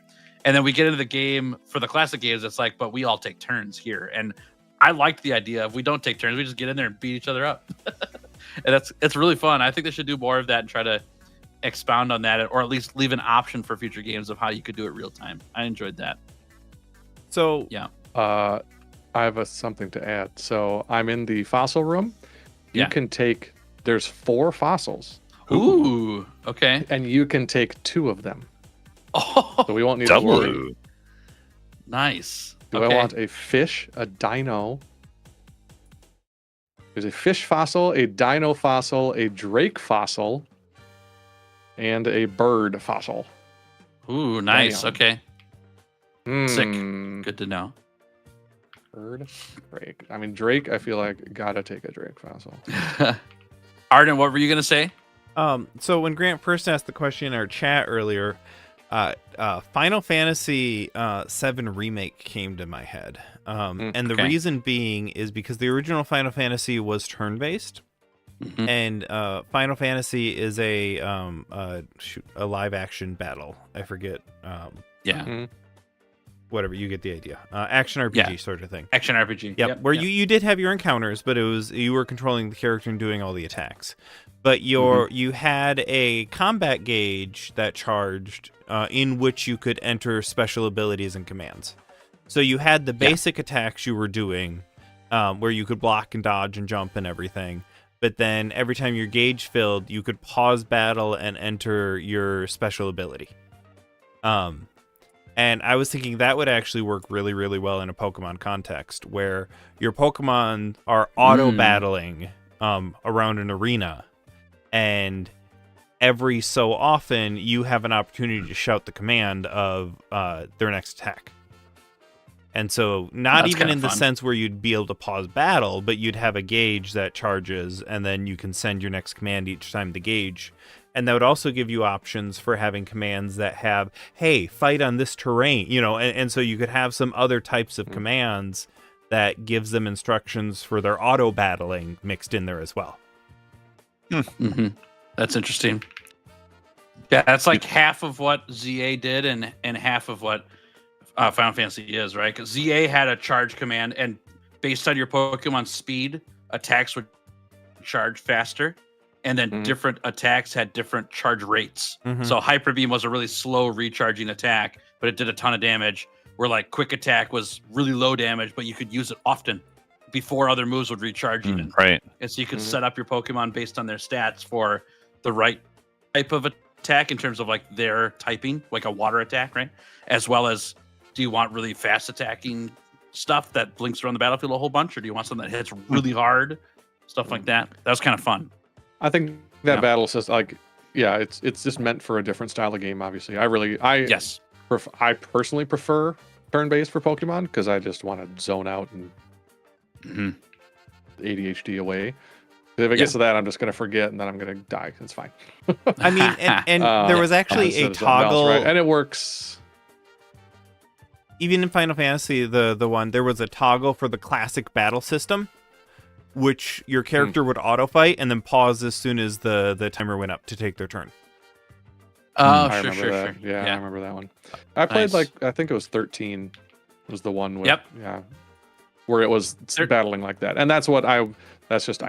And then we get into the game for the classic games. It's like, but we all take turns here. And I liked the idea of we don't take turns. We just get in there and beat each other up. And it's really fun. I think they should do more of that and try to expound on that, or at least leave an option for future games of how you could do it real time. I enjoyed that. So Yeah. I have something to add. So I'm in the fossil room. You Yeah. can take. There's 4 fossils, Ooh. Okay. and you can take 2 of them. Oh, So we won't need to worry. Double. nice. Do Okay. I want a fish, a dino? There's a fish fossil, a dino fossil, a drake fossil, and a bird fossil. Ooh, nice. Damn. Okay. Sick. Hmm. Good to know. Bird, drake. I mean, drake. I feel like gotta take a drake fossil. Arden, what were you gonna say? So when Grant first asked the question in our chat earlier, Final Fantasy VII Remake came to my head. And the okay. reason being is because the original Final Fantasy was turn-based, and Final Fantasy is a live-action battle. I forget. Yeah. Whatever, you get the idea. Action RPG sort of thing. Action RPG. Yep, where you did have your encounters, but you were controlling the character and doing all the attacks. But you had a combat gauge that charged in which you could enter special abilities and commands. So you had the basic attacks you were doing, where you could block and dodge and jump and everything. But then every time your gauge filled, you could pause battle and enter your special ability. And I was thinking that would actually work really, really well in a Pokemon context, where your Pokemon are auto-battling around an arena, and every so often you have an opportunity to shout the command of their next attack. And so not That's even kinda in the fun. sense where you'd be able to pause battle, but you'd have a gauge that charges, and then you can send your next command each time the gauge. And that would also give you options for having commands that have, hey, fight on this terrain, and so you could have some other types of commands that gives them instructions for their auto battling mixed in there as well. That's interesting. Yeah, that's like half of what ZA did and half of what Final Fantasy is, right? Because ZA had a charge command, and based on your Pokemon speed, attacks would charge faster. And then different attacks had different charge rates. So Hyper Beam was a really slow recharging attack, but it did a ton of damage. Where like Quick Attack was really low damage, but you could use it often before other moves would recharge even. Right. And so you could set up your Pokemon based on their stats for the right type of attack in terms of like their typing, like a water attack, right? As well as, do you want really fast attacking stuff that blinks around the battlefield a whole bunch, or do you want something that hits really hard? Stuff like that. That was kind of fun. I think that battle system, like, it's just meant for a different style of game. Obviously, I personally prefer turn-based for Pokemon because I just want to zone out and ADHD away. If it gets to that, I'm just going to forget and then I'm going to die. It's fine. I mean, and there was actually a toggle, right? And it works. Even in Final Fantasy, the one, there was a toggle for the classic battle system, which your character would auto fight and then pause as soon as the timer went up to take their turn. Oh, I sure. Yeah, I remember that one. I played I think it was 13 was the one with, where it was battling like that. And I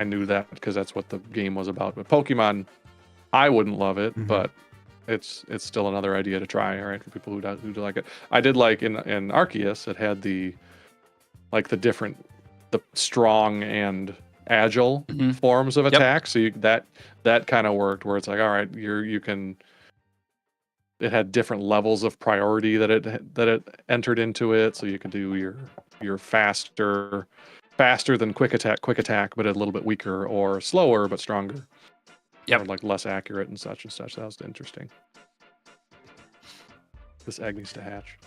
knew that because that's what the game was about. But Pokemon, I wouldn't love it, but it's still another idea to try, all right, for people who do like it. I did like in Arceus, it had the strong and agile forms of attack. So that kind of worked where it's like, all right, it had different levels of priority that it entered into it. So you could do your faster than quick attack, but a little bit weaker, or slower but stronger. Or like less accurate and such. That was interesting. This egg needs to hatch.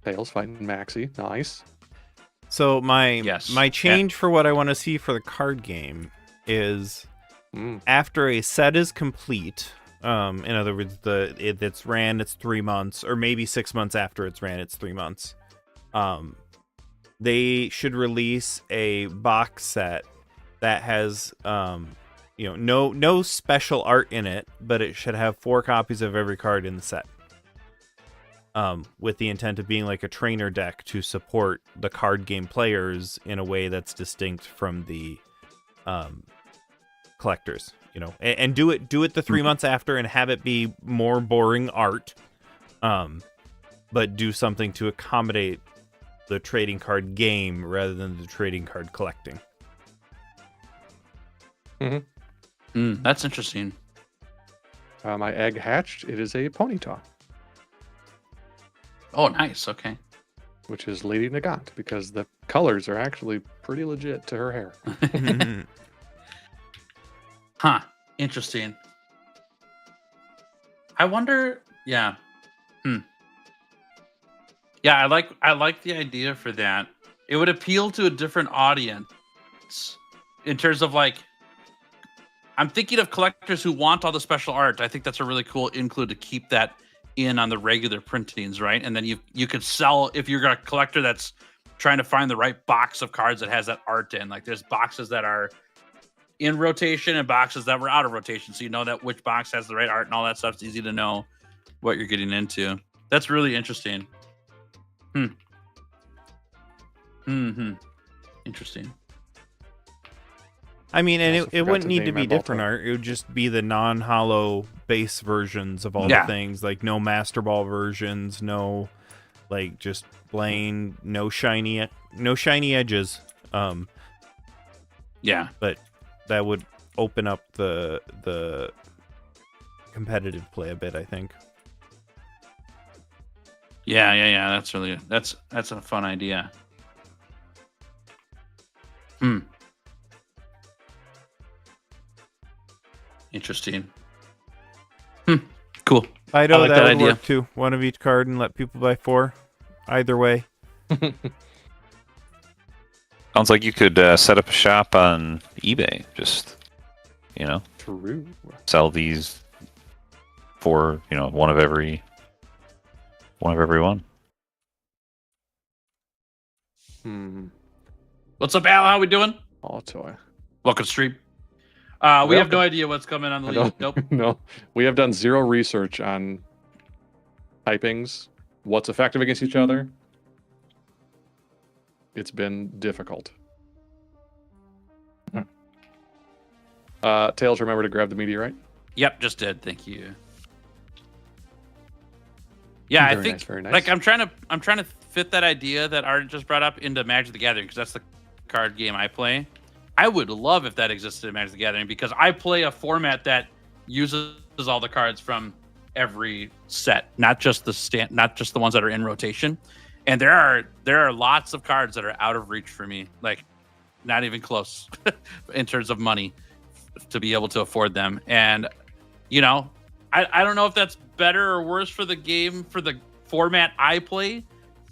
Tails fighting Maxie. Nice. So my change for what I want to see for the card game is after a set is complete, in other words, it's ran, it's 3 months, or maybe 6 months after it's ran, it's 3 months. They should release a box set that has no special art in it, but it should have 4 copies of every card in the set. With the intent of being like a trainer deck to support the card game players in a way that's distinct from the collectors, and do it the 3 months after and have it be more boring art. but do something to accommodate the trading card game rather than the trading card collecting. That's interesting. My egg hatched. It is a ponytail, Oh, nice. Okay. which is Lady Nagant, because the colors are actually pretty legit to her hair. Huh. Interesting. I wonder. Yeah. Yeah, I like the idea for that. It would appeal to a different audience in terms of like. I'm thinking of collectors who want all the special art. I think that's a really cool include to keep that in on the regular printings, right? And then you could sell if you're a collector that's trying to find the right box of cards that has that art in. Like there's boxes that are in rotation and boxes that were out of rotation, so you know that which box has the right art and all that stuff. It's easy to know what you're getting into. That's really interesting. Interesting. I mean, and Also it forgot wouldn't to need to name be my different Volta. art. It would just be the non-hollow base versions of all the things. Like no Master Ball versions, no like just plain, no shiny edges. Yeah. But that would open up the competitive play a bit, I think. Yeah. That's really that's a fun idea. Interesting. Cool. I know like that that would idea. work too. One of each card and let people buy 4. Either way. Sounds like you could set up a shop on eBay. Just, True. sell these for, one of every one. What's up, Al? How we doing? All toy. Welcome to stream. We have no idea what's coming on the league. Nope. No, we have done zero research on typings, what's effective against each other. It's been difficult. Tails, remember to grab the meteorite. Yep, just did. Thank you. Yeah, Very I think nice, very nice. like I'm trying to fit that idea that Art just brought up into Magic the Gathering because that's the card game I play. I would love if that existed in Magic the Gathering because I play a format that uses all the cards from every set, not just the ones that are in rotation. And there are lots of cards that are out of reach for me, like not even close in terms of money to be able to afford them. And I don't know if that's better or worse for the game, for the format I play,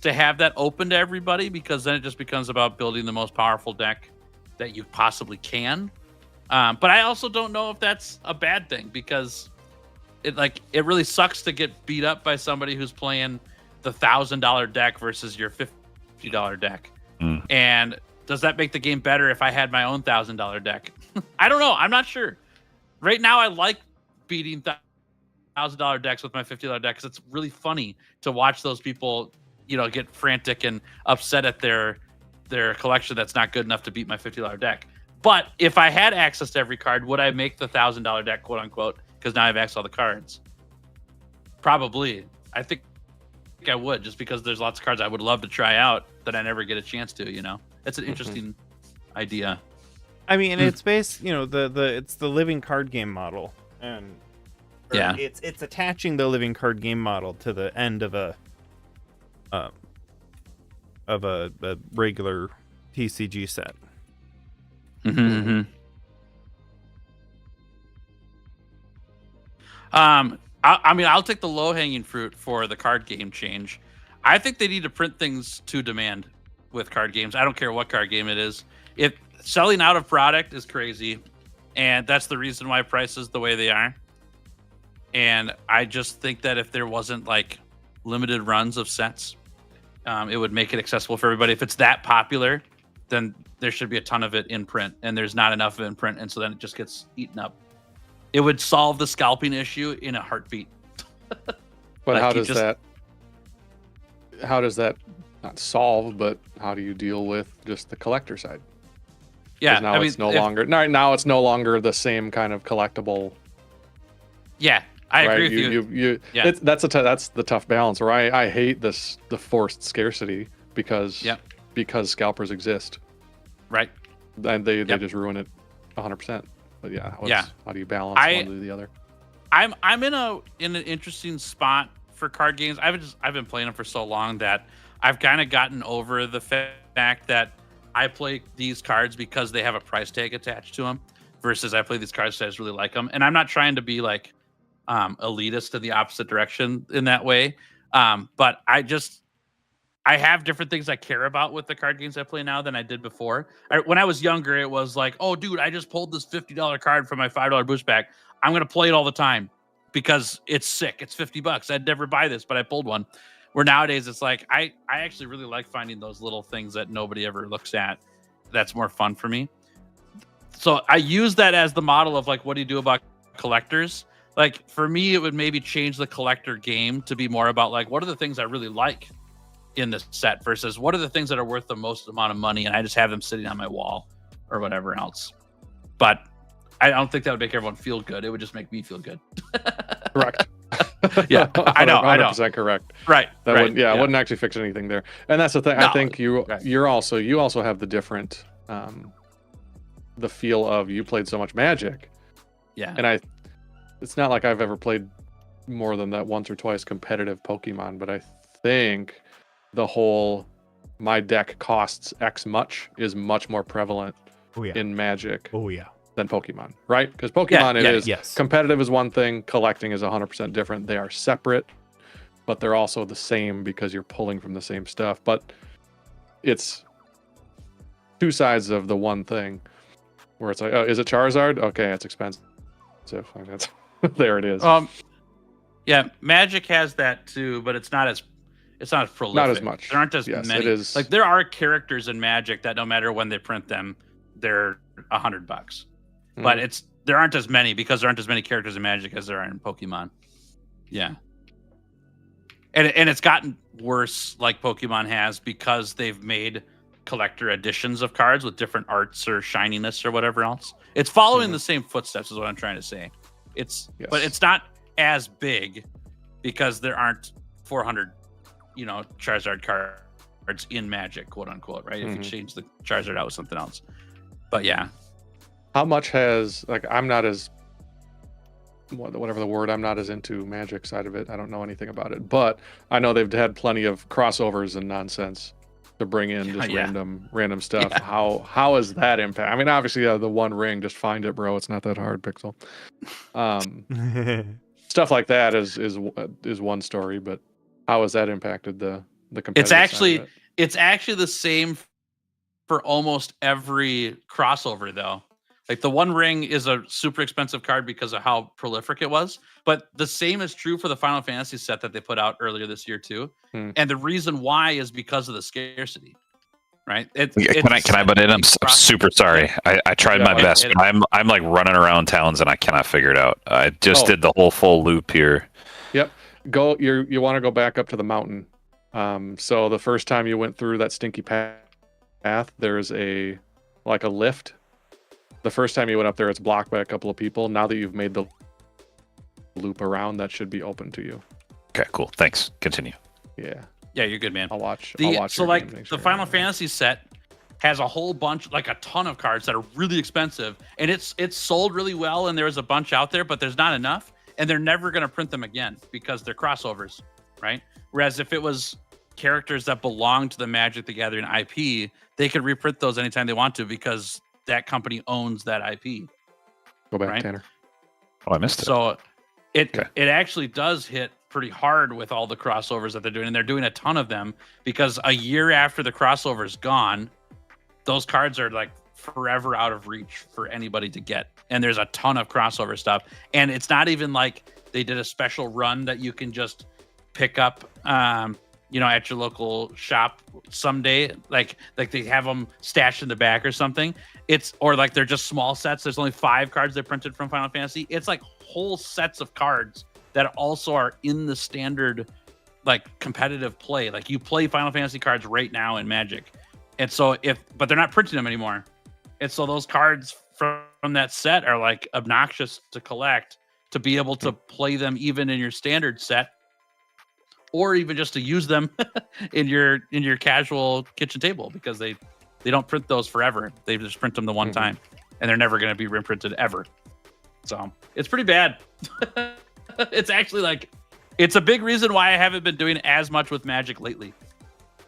to have that open to everybody, because then it just becomes about building the most powerful deck that you possibly can. But I also don't know if that's a bad thing, because it really sucks to get beat up by somebody who's playing the $1,000 deck versus your $50 deck. And does that make the game better if I had my own $1,000 deck? I don't know. I'm not sure. Right now, I like beating $1,000 decks with my $50 deck because it's really funny to watch those people, get frantic and upset at their collection that's not good enough to beat my $50 deck. But if I had access to every card, would I make the $1,000 deck, quote unquote? Because now I have access to all the cards. Probably. I think I would, just because there's lots of cards I would love to try out that I never get a chance to. It's an interesting idea. I mean, it's based, it's the living card game model, and yeah, it's attaching the living card game model to the end of a regular TCG set. I mean, I'll take the low-hanging fruit for the card game change. I think they need to print things to demand with card games. I don't care what card game it is. If selling out of product is crazy, and that's the reason why prices the way they are. And I just think that if there wasn't limited runs of sets, it would make it accessible for everybody. If it's that popular, then there should be a ton of it in print, and there's not enough of it in print, and so then it just gets eaten up. It would solve the scalping issue in a heartbeat. But how does that not solve, but how do you deal with just the collector side? Yeah, now it's no longer the same kind of collectible. Yeah, I right? agree with you. Yeah. That's the tough balance. Where I hate the forced scarcity because scalpers exist, Right. and they just ruin it 100%. But how do you balance one to the other? I'm in an interesting spot for card games. I've been playing them for so long that I've kind of gotten over the fact that I play these cards because they have a price tag attached to them, versus I play these cards because I just really like them. And I'm not trying to be like elitist in the opposite direction in that way, but I have different things I care about with the card games I play now than I did before. When I was younger, it was like, oh, dude, I just pulled this $50 card from my $5 boost pack. I'm going to play it all the time because it's sick. It's $50. I'd never buy this, but I pulled one. Where nowadays it's like, I actually really like finding those little things that nobody ever looks at. That's more fun for me. So I use that as the model of like, what do you do about collectors? Like for me, it would maybe change the collector game to be more about like, what are the things I really like in this set versus what are the things that are worth the most amount of money, and I just have them sitting on my wall or whatever else. But I don't think that would make everyone feel good. It would just make me feel good. Correct. Yeah, I know. 100% correct. Right. That right. wouldn't, it wouldn't actually fix anything there. And that's the thing. No. I think you also have the different, the feel of you played so much Magic. Yeah. And it's not like I've ever played more than that once or twice competitive Pokemon, but I think the whole my deck costs X much is much more prevalent in Magic than Pokemon, right? Because Pokemon competitive is one thing, collecting is 100% different. They are separate, but they're also the same because you're pulling from the same stuff. But it's two sides of the one thing where it's like, oh, is it Charizard? Okay, it's expensive. Like that's there it is. Yeah, Magic has that too, but it's not as prolific. Not as much. There aren't as Yes, many. it is. Like there are characters in Magic that no matter when they print them, they're $100. But there aren't as many because there aren't as many characters in Magic as there are in Pokemon. Yeah. And it's gotten worse like Pokemon has because they've made collector editions of cards with different arts or shininess or whatever else. It's following the same footsteps is what I'm trying to say. But it's not as big because there aren't 400 Charizard cards in Magic, quote unquote, right? If you change the Charizard out with something else. But yeah. How much has, like, I'm not as, whatever the word, I'm not as into Magic side of it. I don't know anything about it, but I know they've had plenty of crossovers and nonsense to bring in just random stuff. Yeah. How is that impact? I mean, obviously the One Ring, just find it, bro. It's not that hard, Pixel. Stuff like that is one story, but how has that impacted the competitive side of it? It's actually the same for almost every crossover though. Like the One Ring is a super expensive card because of how prolific it was, but the same is true for the Final Fantasy set that they put out earlier this year too. And the reason why is because of the scarcity, right? Can I butt in? I'm super sorry. I tried my best, but I'm like running around towns and I cannot figure it out. I just did the whole full loop here. Yep. You want to go back up to the mountain. So the first time you went through that stinky path, there's a lift. The first time you went up there, it's blocked by a couple of people. Now that you've made the loop around, that should be open to you. Okay, cool. Thanks. Continue. Yeah. Yeah, you're good, man. I'll watch. So like the Final Fantasy set has a whole bunch, like a ton of cards that are really expensive, and it's sold really well, and there's a bunch out there, but there's not enough, and they're never going to print them again because they're crossovers, right? Whereas if it was characters that belong to the Magic the Gathering IP, they could reprint those anytime they want to because that company owns that IP. Go back, Tanner. Oh, I missed it. So it actually does hit pretty hard with all the crossovers that they're doing, and they're doing a ton of them because a year after the crossover's gone, those cards are like forever out of reach for anybody to get. And there's a ton of crossover stuff, and it's not even like they did a special run that you can just pick up at your local shop someday, like they have them stashed in the back or something. Or like they're just small sets. There's only 5 cards they printed from Final Fantasy. It's like whole sets of cards that also are in the standard like competitive play. Like you play Final Fantasy cards right now in Magic. And so but they're not printing them anymore. And so those cards from that set are like obnoxious to collect to be able to play them even in your standard set, or even just to use them in your casual kitchen table, because they don't print those forever. They just print them the one time, and they're never going to be reprinted ever. So it's pretty bad. It's actually like, it's a big reason why I haven't been doing as much with Magic lately.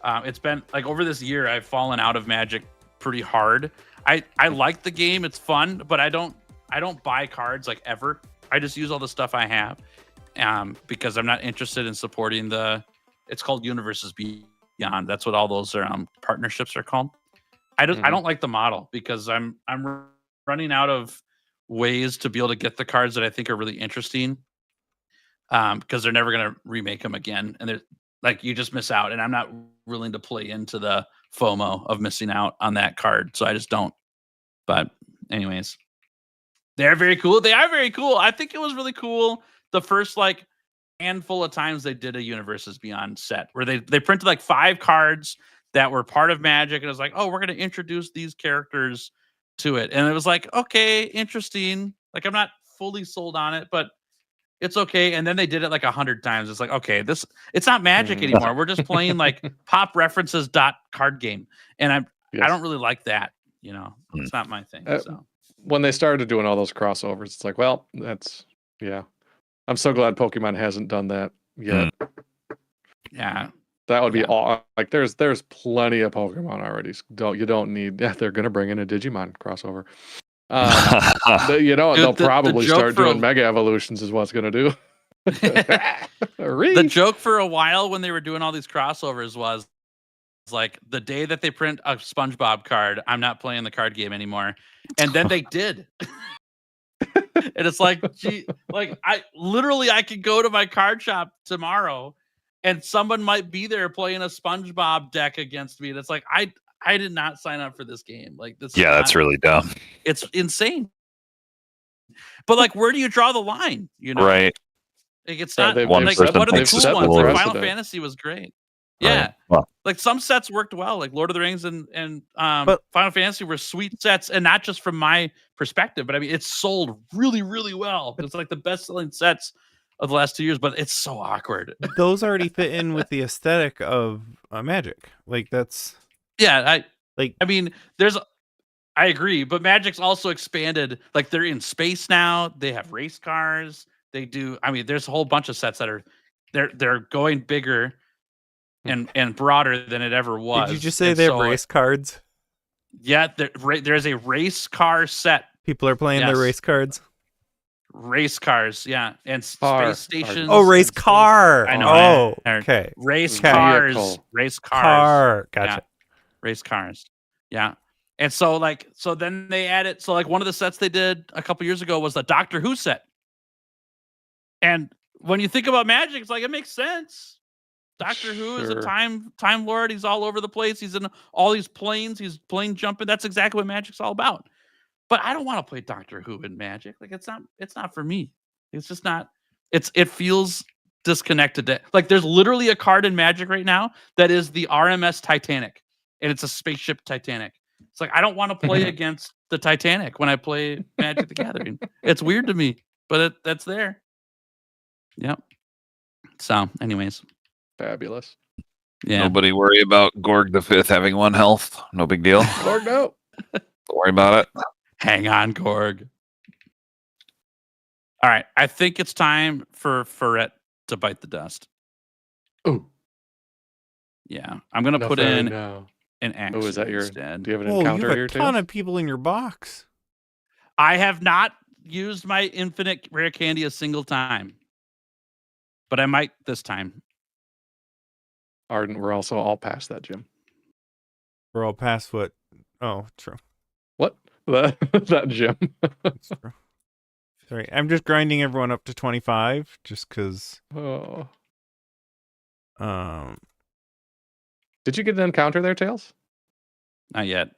It's been like over this year, I've fallen out of Magic pretty hard. I like the game, it's fun, but I don't buy cards like ever. I just use all the stuff I have, because I'm not interested in supporting it's called Universes Beyond. That's what all those are, partnerships are called. I don't like the model, because I'm running out of ways to be able to get the cards that I think are really interesting, because they're never going to remake them again, and they're like, you just miss out, and I'm not willing to play into the FOMO of missing out on that card, so I just don't. But anyways, they're very cool. They are very cool. I think it was really cool the first like handful of times they did a Universes Beyond set, where they printed like 5 cards that were part of Magic, and it was like, oh, we're going to introduce these characters to it, and it was like, okay, interesting. Like, I'm not fully sold on it, but it's okay. And then they did it like 100 times. It's like, okay, it's not Magic anymore. We're just playing like pop references card game. And I don't really like that. It's not my thing. So when they started doing all those crossovers, it's like, well, I'm so glad Pokemon hasn't done that yet. Yeah. That would be all. Like, there's plenty of Pokemon already. You don't need. Yeah, they're gonna bring in a Digimon crossover. They'll probably start doing Mega Evolutions is what's gonna do. The joke for a while when they were doing all these crossovers was like, the day that they print a SpongeBob card, I'm not playing the card game anymore. And then they did. And it's like, gee, like I could go to my card shop tomorrow and someone might be there playing a SpongeBob deck against me. And it's like, I did not sign up for this game. Like, this. Yeah, that's really dumb. It's insane. But like, where do you draw the line? Right. Like, it's not like, what are the cool ones? Like, Final today. Fantasy was great. Yeah. Right. Well, Like, some sets worked well, like Lord of the Rings and Final Fantasy were sweet sets, and not just from my perspective, but I mean, it's sold really, really well. It's like the best-selling sets of the last 2 years, but it's so awkward. Those already fit in with the aesthetic of Magic. Like, that's I agree, but Magic's also expanded. Like, they're in space now. They have race cars. They do. I mean, there's a whole bunch of sets that are they're going bigger and broader than it ever was. Did you just say they have race cards? Yeah, there's a race car set. People are playing their race cards. Race cars, yeah, and space stations. Oh, race car. I know. Oh, okay. Race cars. Vehicle. Race cars. Car. Gotcha. Yeah. Race cars. Yeah. And so then they added, so like one of the sets they did a couple years ago was the Doctor Who set. And when you think about Magic, it's like, it makes sense. Doctor Who is a time lord. He's all over the place. He's in all these planes. He's plane jumping. That's exactly what Magic's all about. But I don't want to play Doctor Who in Magic. Like, it's not for me. It's just not. It feels disconnected. Like, there's literally a card in Magic right now that is the RMS Titanic, and it's a spaceship Titanic. It's like, I don't want to play against the Titanic when I play Magic the Gathering. It's weird to me, but that's there. Yep. So, anyways. Fabulous. Yeah. Nobody worry about Gorg the Fifth having 1 health. No big deal. Gorg, no. Don't worry about it. Hang on, Gorg. All right. I think it's time for Ferret to bite the dust. Ooh. Yeah. I'm going to put in an action. Oh, is that instead. Do you have an You encounter have here, a ton of people in your box. I have not used my infinite rare candy a single time, but I might this time. Arden, we're also all past that, Jim. We're all past what? Oh, true. What? That Jim. That's true. Sorry, I'm just grinding everyone up to 25, just because. Oh. Did you get an encounter there, Tails? Not yet.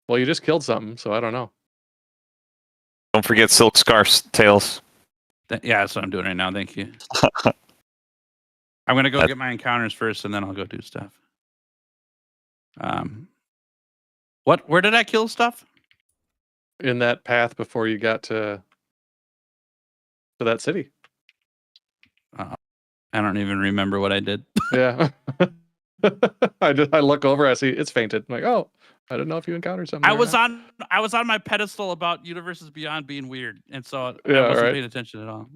Well, you just killed something, so I don't know. Don't forget Silk Scarf's Tails. Yeah, that's what I'm doing right now. Thank you. I'm going to go get my encounters first, and then I'll go do stuff. Where did I kill stuff? In that path before you got to to that city. I don't even remember what I did. Yeah. I look over, I see it's fainted. I'm like, oh, I don't know if you encountered something. I was on my pedestal about Universes Beyond being weird, and so I Yeah, wasn't right. paying attention at all.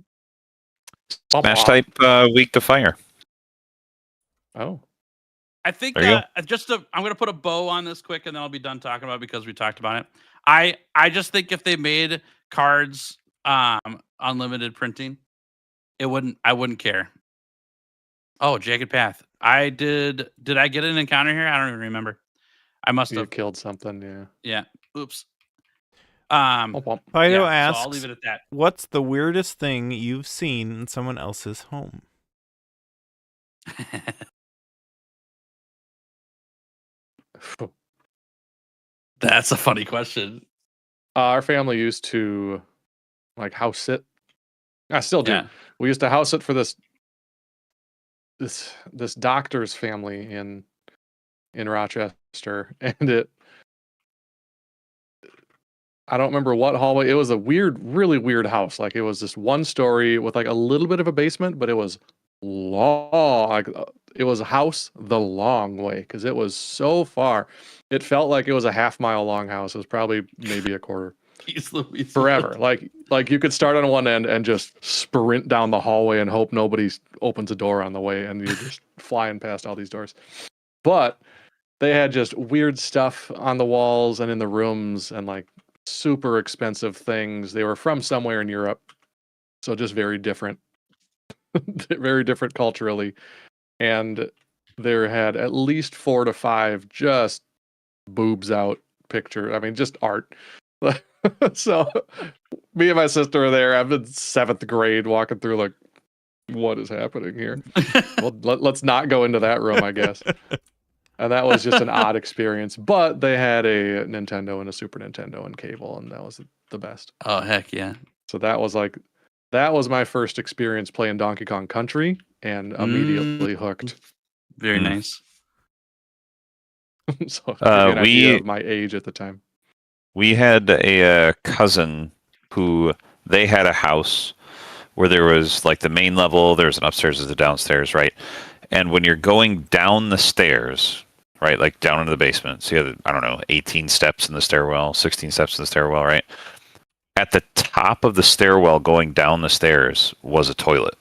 Smash type weak to fire. Oh. I think There you I'm gonna put a bow on this quick, and then I'll be done talking about it because we talked about it. I just think if they made cards unlimited printing, I wouldn't care. Oh, Jagged Path. Did I get an encounter here? I don't even remember. I must You have killed something, yeah. Yeah. Oops. Fido So asks, I'll leave it at that. what's the weirdest thing you've seen in someone else's home? That's a funny question. Our family used to like house sit. I still do. Yeah. We used to house sit for this doctor's family in Rochester, and I don't remember what hallway. It was a really weird house. Like it was this one story with like a little bit of a basement, but it was long. Like it was a house the long way because it was so far. It felt like it was a half-mile long house. It was probably maybe a quarter. Forever. Like you could start on one end and just sprint down the hallway and hope nobody opens a door on the way, and you're just flying past all these doors. But they had just weird stuff on the walls and in the rooms and like super expensive things. They were from somewhere in Europe, so just very different, very different culturally. And there had at least 4 to 5 just boobs out picture. I mean, just art. So me and my sister were there. I'm in 7th grade walking through like, what is happening here? Well, let's not go into that room, I guess. And that was just an odd experience. But they had a Nintendo and a Super Nintendo and cable, and that was the best. Oh, heck yeah. So that was my first experience playing Donkey Kong Country, and immediately hooked. Very nice. So give you an idea we of my age at the time. we had a cousin who they had a house where there was like the main level, there's an upstairs, there's a downstairs, right? And when you're going down the stairs, right, like down into the basement, so you have, I don't know, 18 steps in the stairwell, 16 steps in the stairwell, right? At the top of the stairwell going down the stairs was a toilet.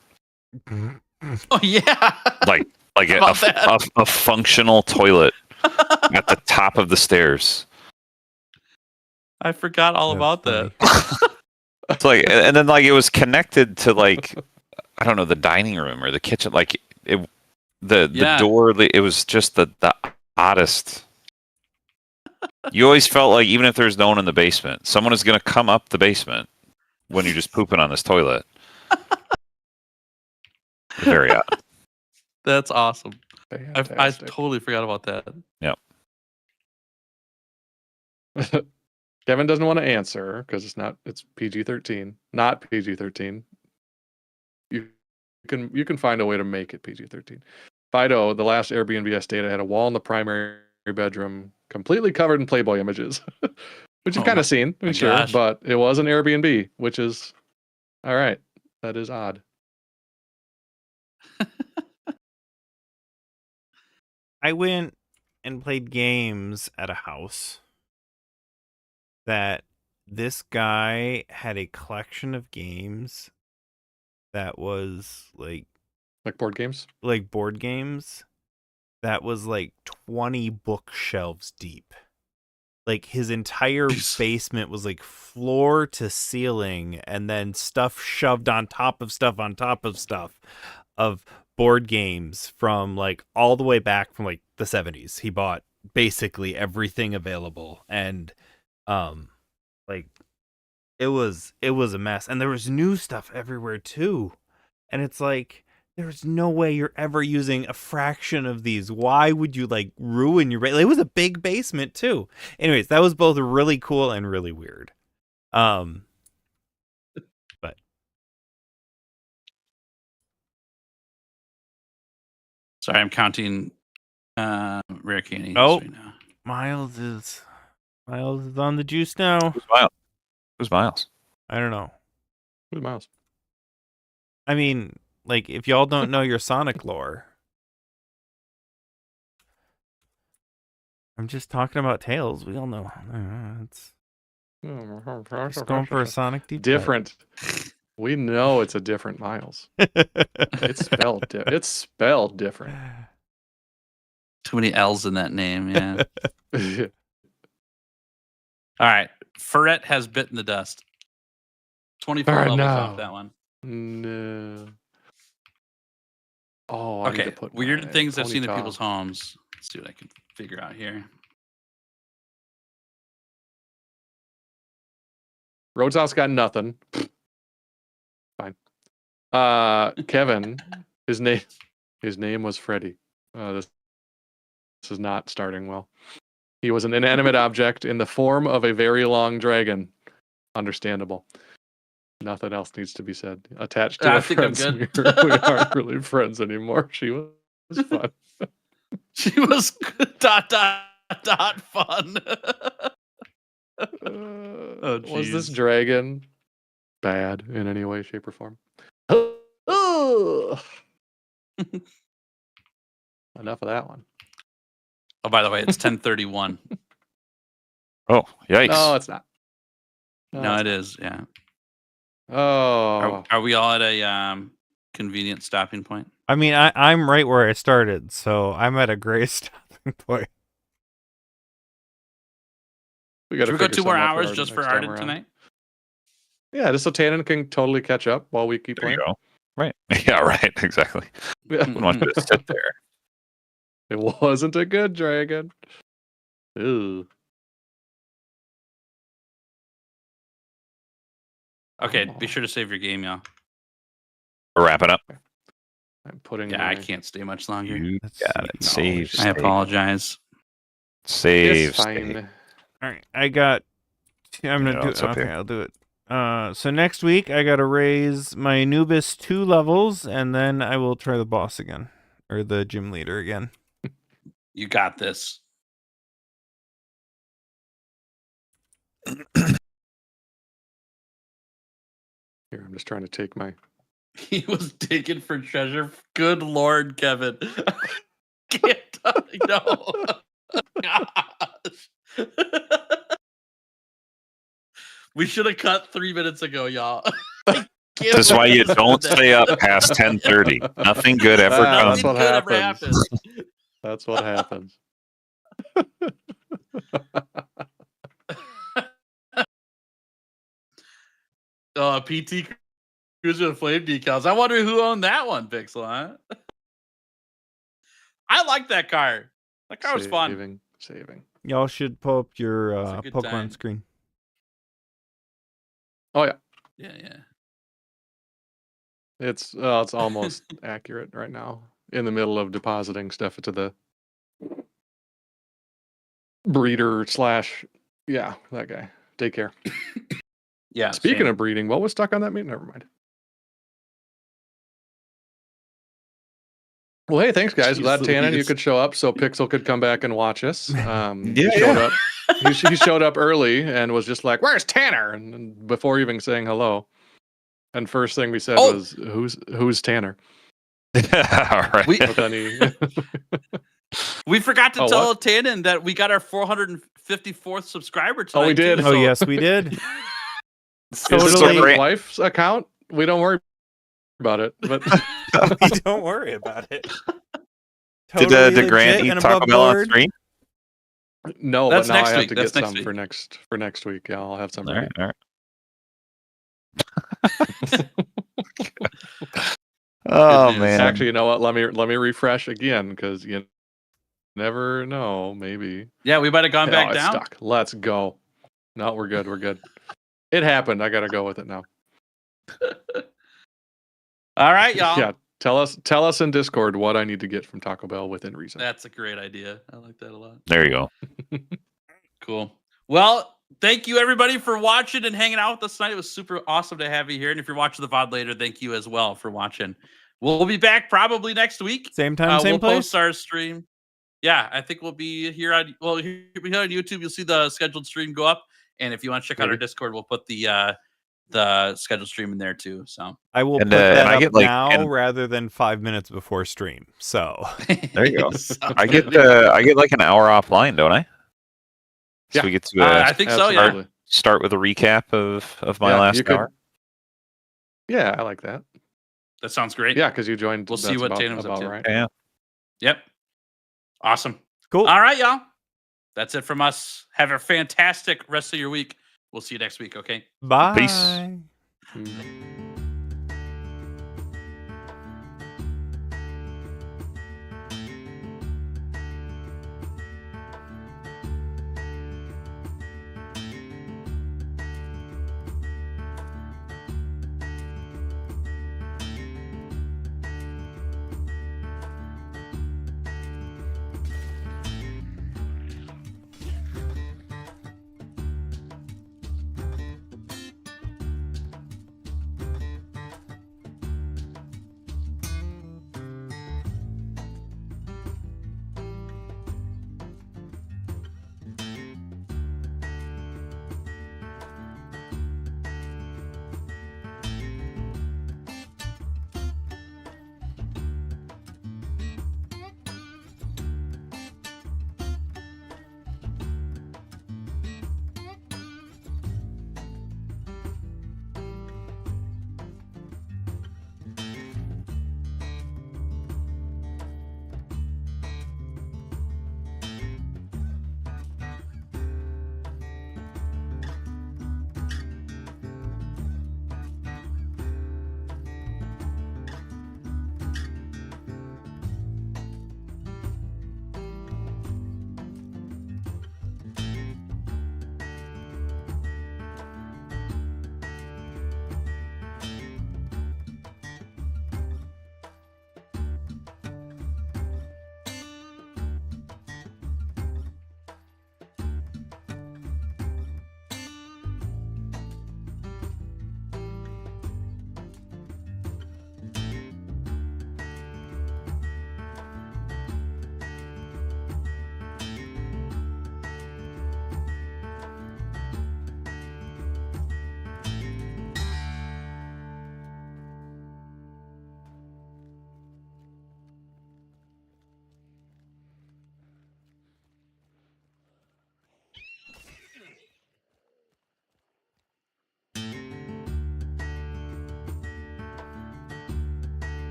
Oh yeah. Like How about a functional toilet at the top of the stairs. I forgot all about that. It's like, and then like it was connected to like, I don't know, the dining room or the kitchen. Like the door. It was just the oddest. You always felt like even if there's no one in the basement, someone is going to come up the basement when you're just pooping on this toilet. Very odd. That's awesome. I Fantastic. totally forgot about that. Yep. Kevin doesn't want to answer because it's PG-13, not PG-13. You can find a way to make it PG-13. Fido, the last Airbnb I stayed at, had a wall in the primary bedroom completely covered in Playboy images, which you've kind of seen, I'm sure, gosh. but it was an Airbnb, which is all right. That is odd. I went and played games at a house that this guy had a collection of games that was like board games? Like board games that was like 20 bookshelves deep. Like his entire basement was like floor to ceiling, and then stuff shoved on top of stuff on top of stuff of board games from like all the way back from like the 70s. He bought basically everything available, and like it was a mess, and there was new stuff everywhere too. And it's like, there's no way you're ever using a fraction of these. Why would you like ruin your it was a big basement too. Anyways, that was both really cool and really weird. But sorry, I'm counting rare candies right now. Miles is on the juice now. Who's Miles? I don't know. Who's Miles? I mean, like, if y'all don't know your Sonic lore, I'm just talking about Tails. We all know. It's just going for a Sonic deep dive. Different. We know it's a different Miles. It's spelled different. Too many L's in that name, yeah. All right. Ferret has bitten the dust. 24 levels off that one. No. Oh, I need Okay. to put Weird things I've seen in ponytail. people's homes. Let's see what I can figure out here. Rhodes House got nothing. Fine. Kevin, his name was Freddy. This is not starting well. He was an inanimate object in the form of a very long dragon. Understandable. Nothing else needs to be said. Attached to I a think I'm friend good. smear. We aren't really friends anymore. She was fun. She was fun. Was this jeez. dragon bad in any way, shape, or form? Enough of that one. Oh, by the way, it's 10:31. Oh, yikes! No, it's not. No, it is. Yeah. Oh, Are we all at a convenient stopping point? I mean, I'm right where I started, so I'm at a great stopping point. Should we go 2 more hours just for Arden tonight? Yeah, just so TheTanin can totally catch up while we keep There you playing. go. Right. Yeah. Right. Exactly. Yeah. Wouldn't want you to sit there. It wasn't a good dragon. Ew. Okay, be sure to save your game, y'all. We're wrapping up. I'm putting. Yeah, I can't stay much longer. You Let's got see. it. Save. I apologize. Save. It's fine. All right, I got. I'm gonna No, do it's it. up Okay, here. I'll do it. So next week I gotta raise my Anubis 2 levels, and then I will try the boss again, or the gym leader again. You got this. Here, I'm just trying to take my. He was digging for treasure. Good Lord, Kevin. Can't no. Gosh. We should have cut 3 minutes ago, y'all. That's why you don't stay up past 10:30. Nothing good ever That's comes. what Nothing good ever happens. happens. That's what happens. PT Cruiser with flame decals. I wonder who owned that one, Pixel, huh? I like that car. That car was fun. Saving. Y'all should pull up your It's a good Pokemon time. screen. Oh yeah, Yeah. it's almost accurate right now. In the middle of depositing stuff into the breeder / yeah, that guy daycare. Yeah. Speaking of breeding, what was stuck on that meat? Never mind. Well, hey, thanks, guys. Jeez Glad TheTanin, you Louise. could show up so Pixel could come back and watch us. He Yeah, showed up. He showed up early and was just like, "Where's Tanner?" And before even saying hello, and first thing we said was, "Who's Tanner?" All right. But then he We forgot to Oh, tell what? TheTanin that we got our 454th subscriber tonight. Oh, we did? too, Oh so- yes, we did. Is this Totally. his wife's account? We don't worry about it. But Don't worry about it. Did Totally Grant legit eat and Taco above Bell on board. stream? no, That's but now next I have week. to That's get next some week. for next week. Yeah, I'll have some. All ready. right. Oh news. man. Actually, you know what? Let me refresh again because you never know. Maybe Yeah, we might have gone back it's down. stuck. Let's go. No, we're good. We're good. It happened. I gotta go with it now. All right, y'all. Yeah. Tell us in Discord what I need to get from Taco Bell within reason. That's a great idea. I like that a lot. There you go. Cool. Well, thank you everybody for watching and hanging out with us tonight. It was super awesome to have you here. And if you're watching the VOD later, thank you as well for watching. We'll be back probably next week. Same time, same we'll place. post our stream. Yeah, I think we'll be here on here on YouTube. You'll see the scheduled stream go up. And if you want to check out our Maybe. Discord, we'll put the the scheduled stream in there too. So I will And, put that and I up get, like, now and- rather than 5 minutes before stream. So There you go. Sounds I good. get like an hour offline, don't I? So Yeah. we get to I think so. Yeah. Absolutely. start with a recap of my Yeah, last you could- hour. Yeah, I like that. That sounds great. Yeah, because you joined. We'll see that's what about, Tatum's up about to. right. Yeah. Yep. Awesome. cool. All right, y'all. That's it from us. Have a fantastic rest of your week. We'll see you next week. Okay. Bye. Peace. Mm.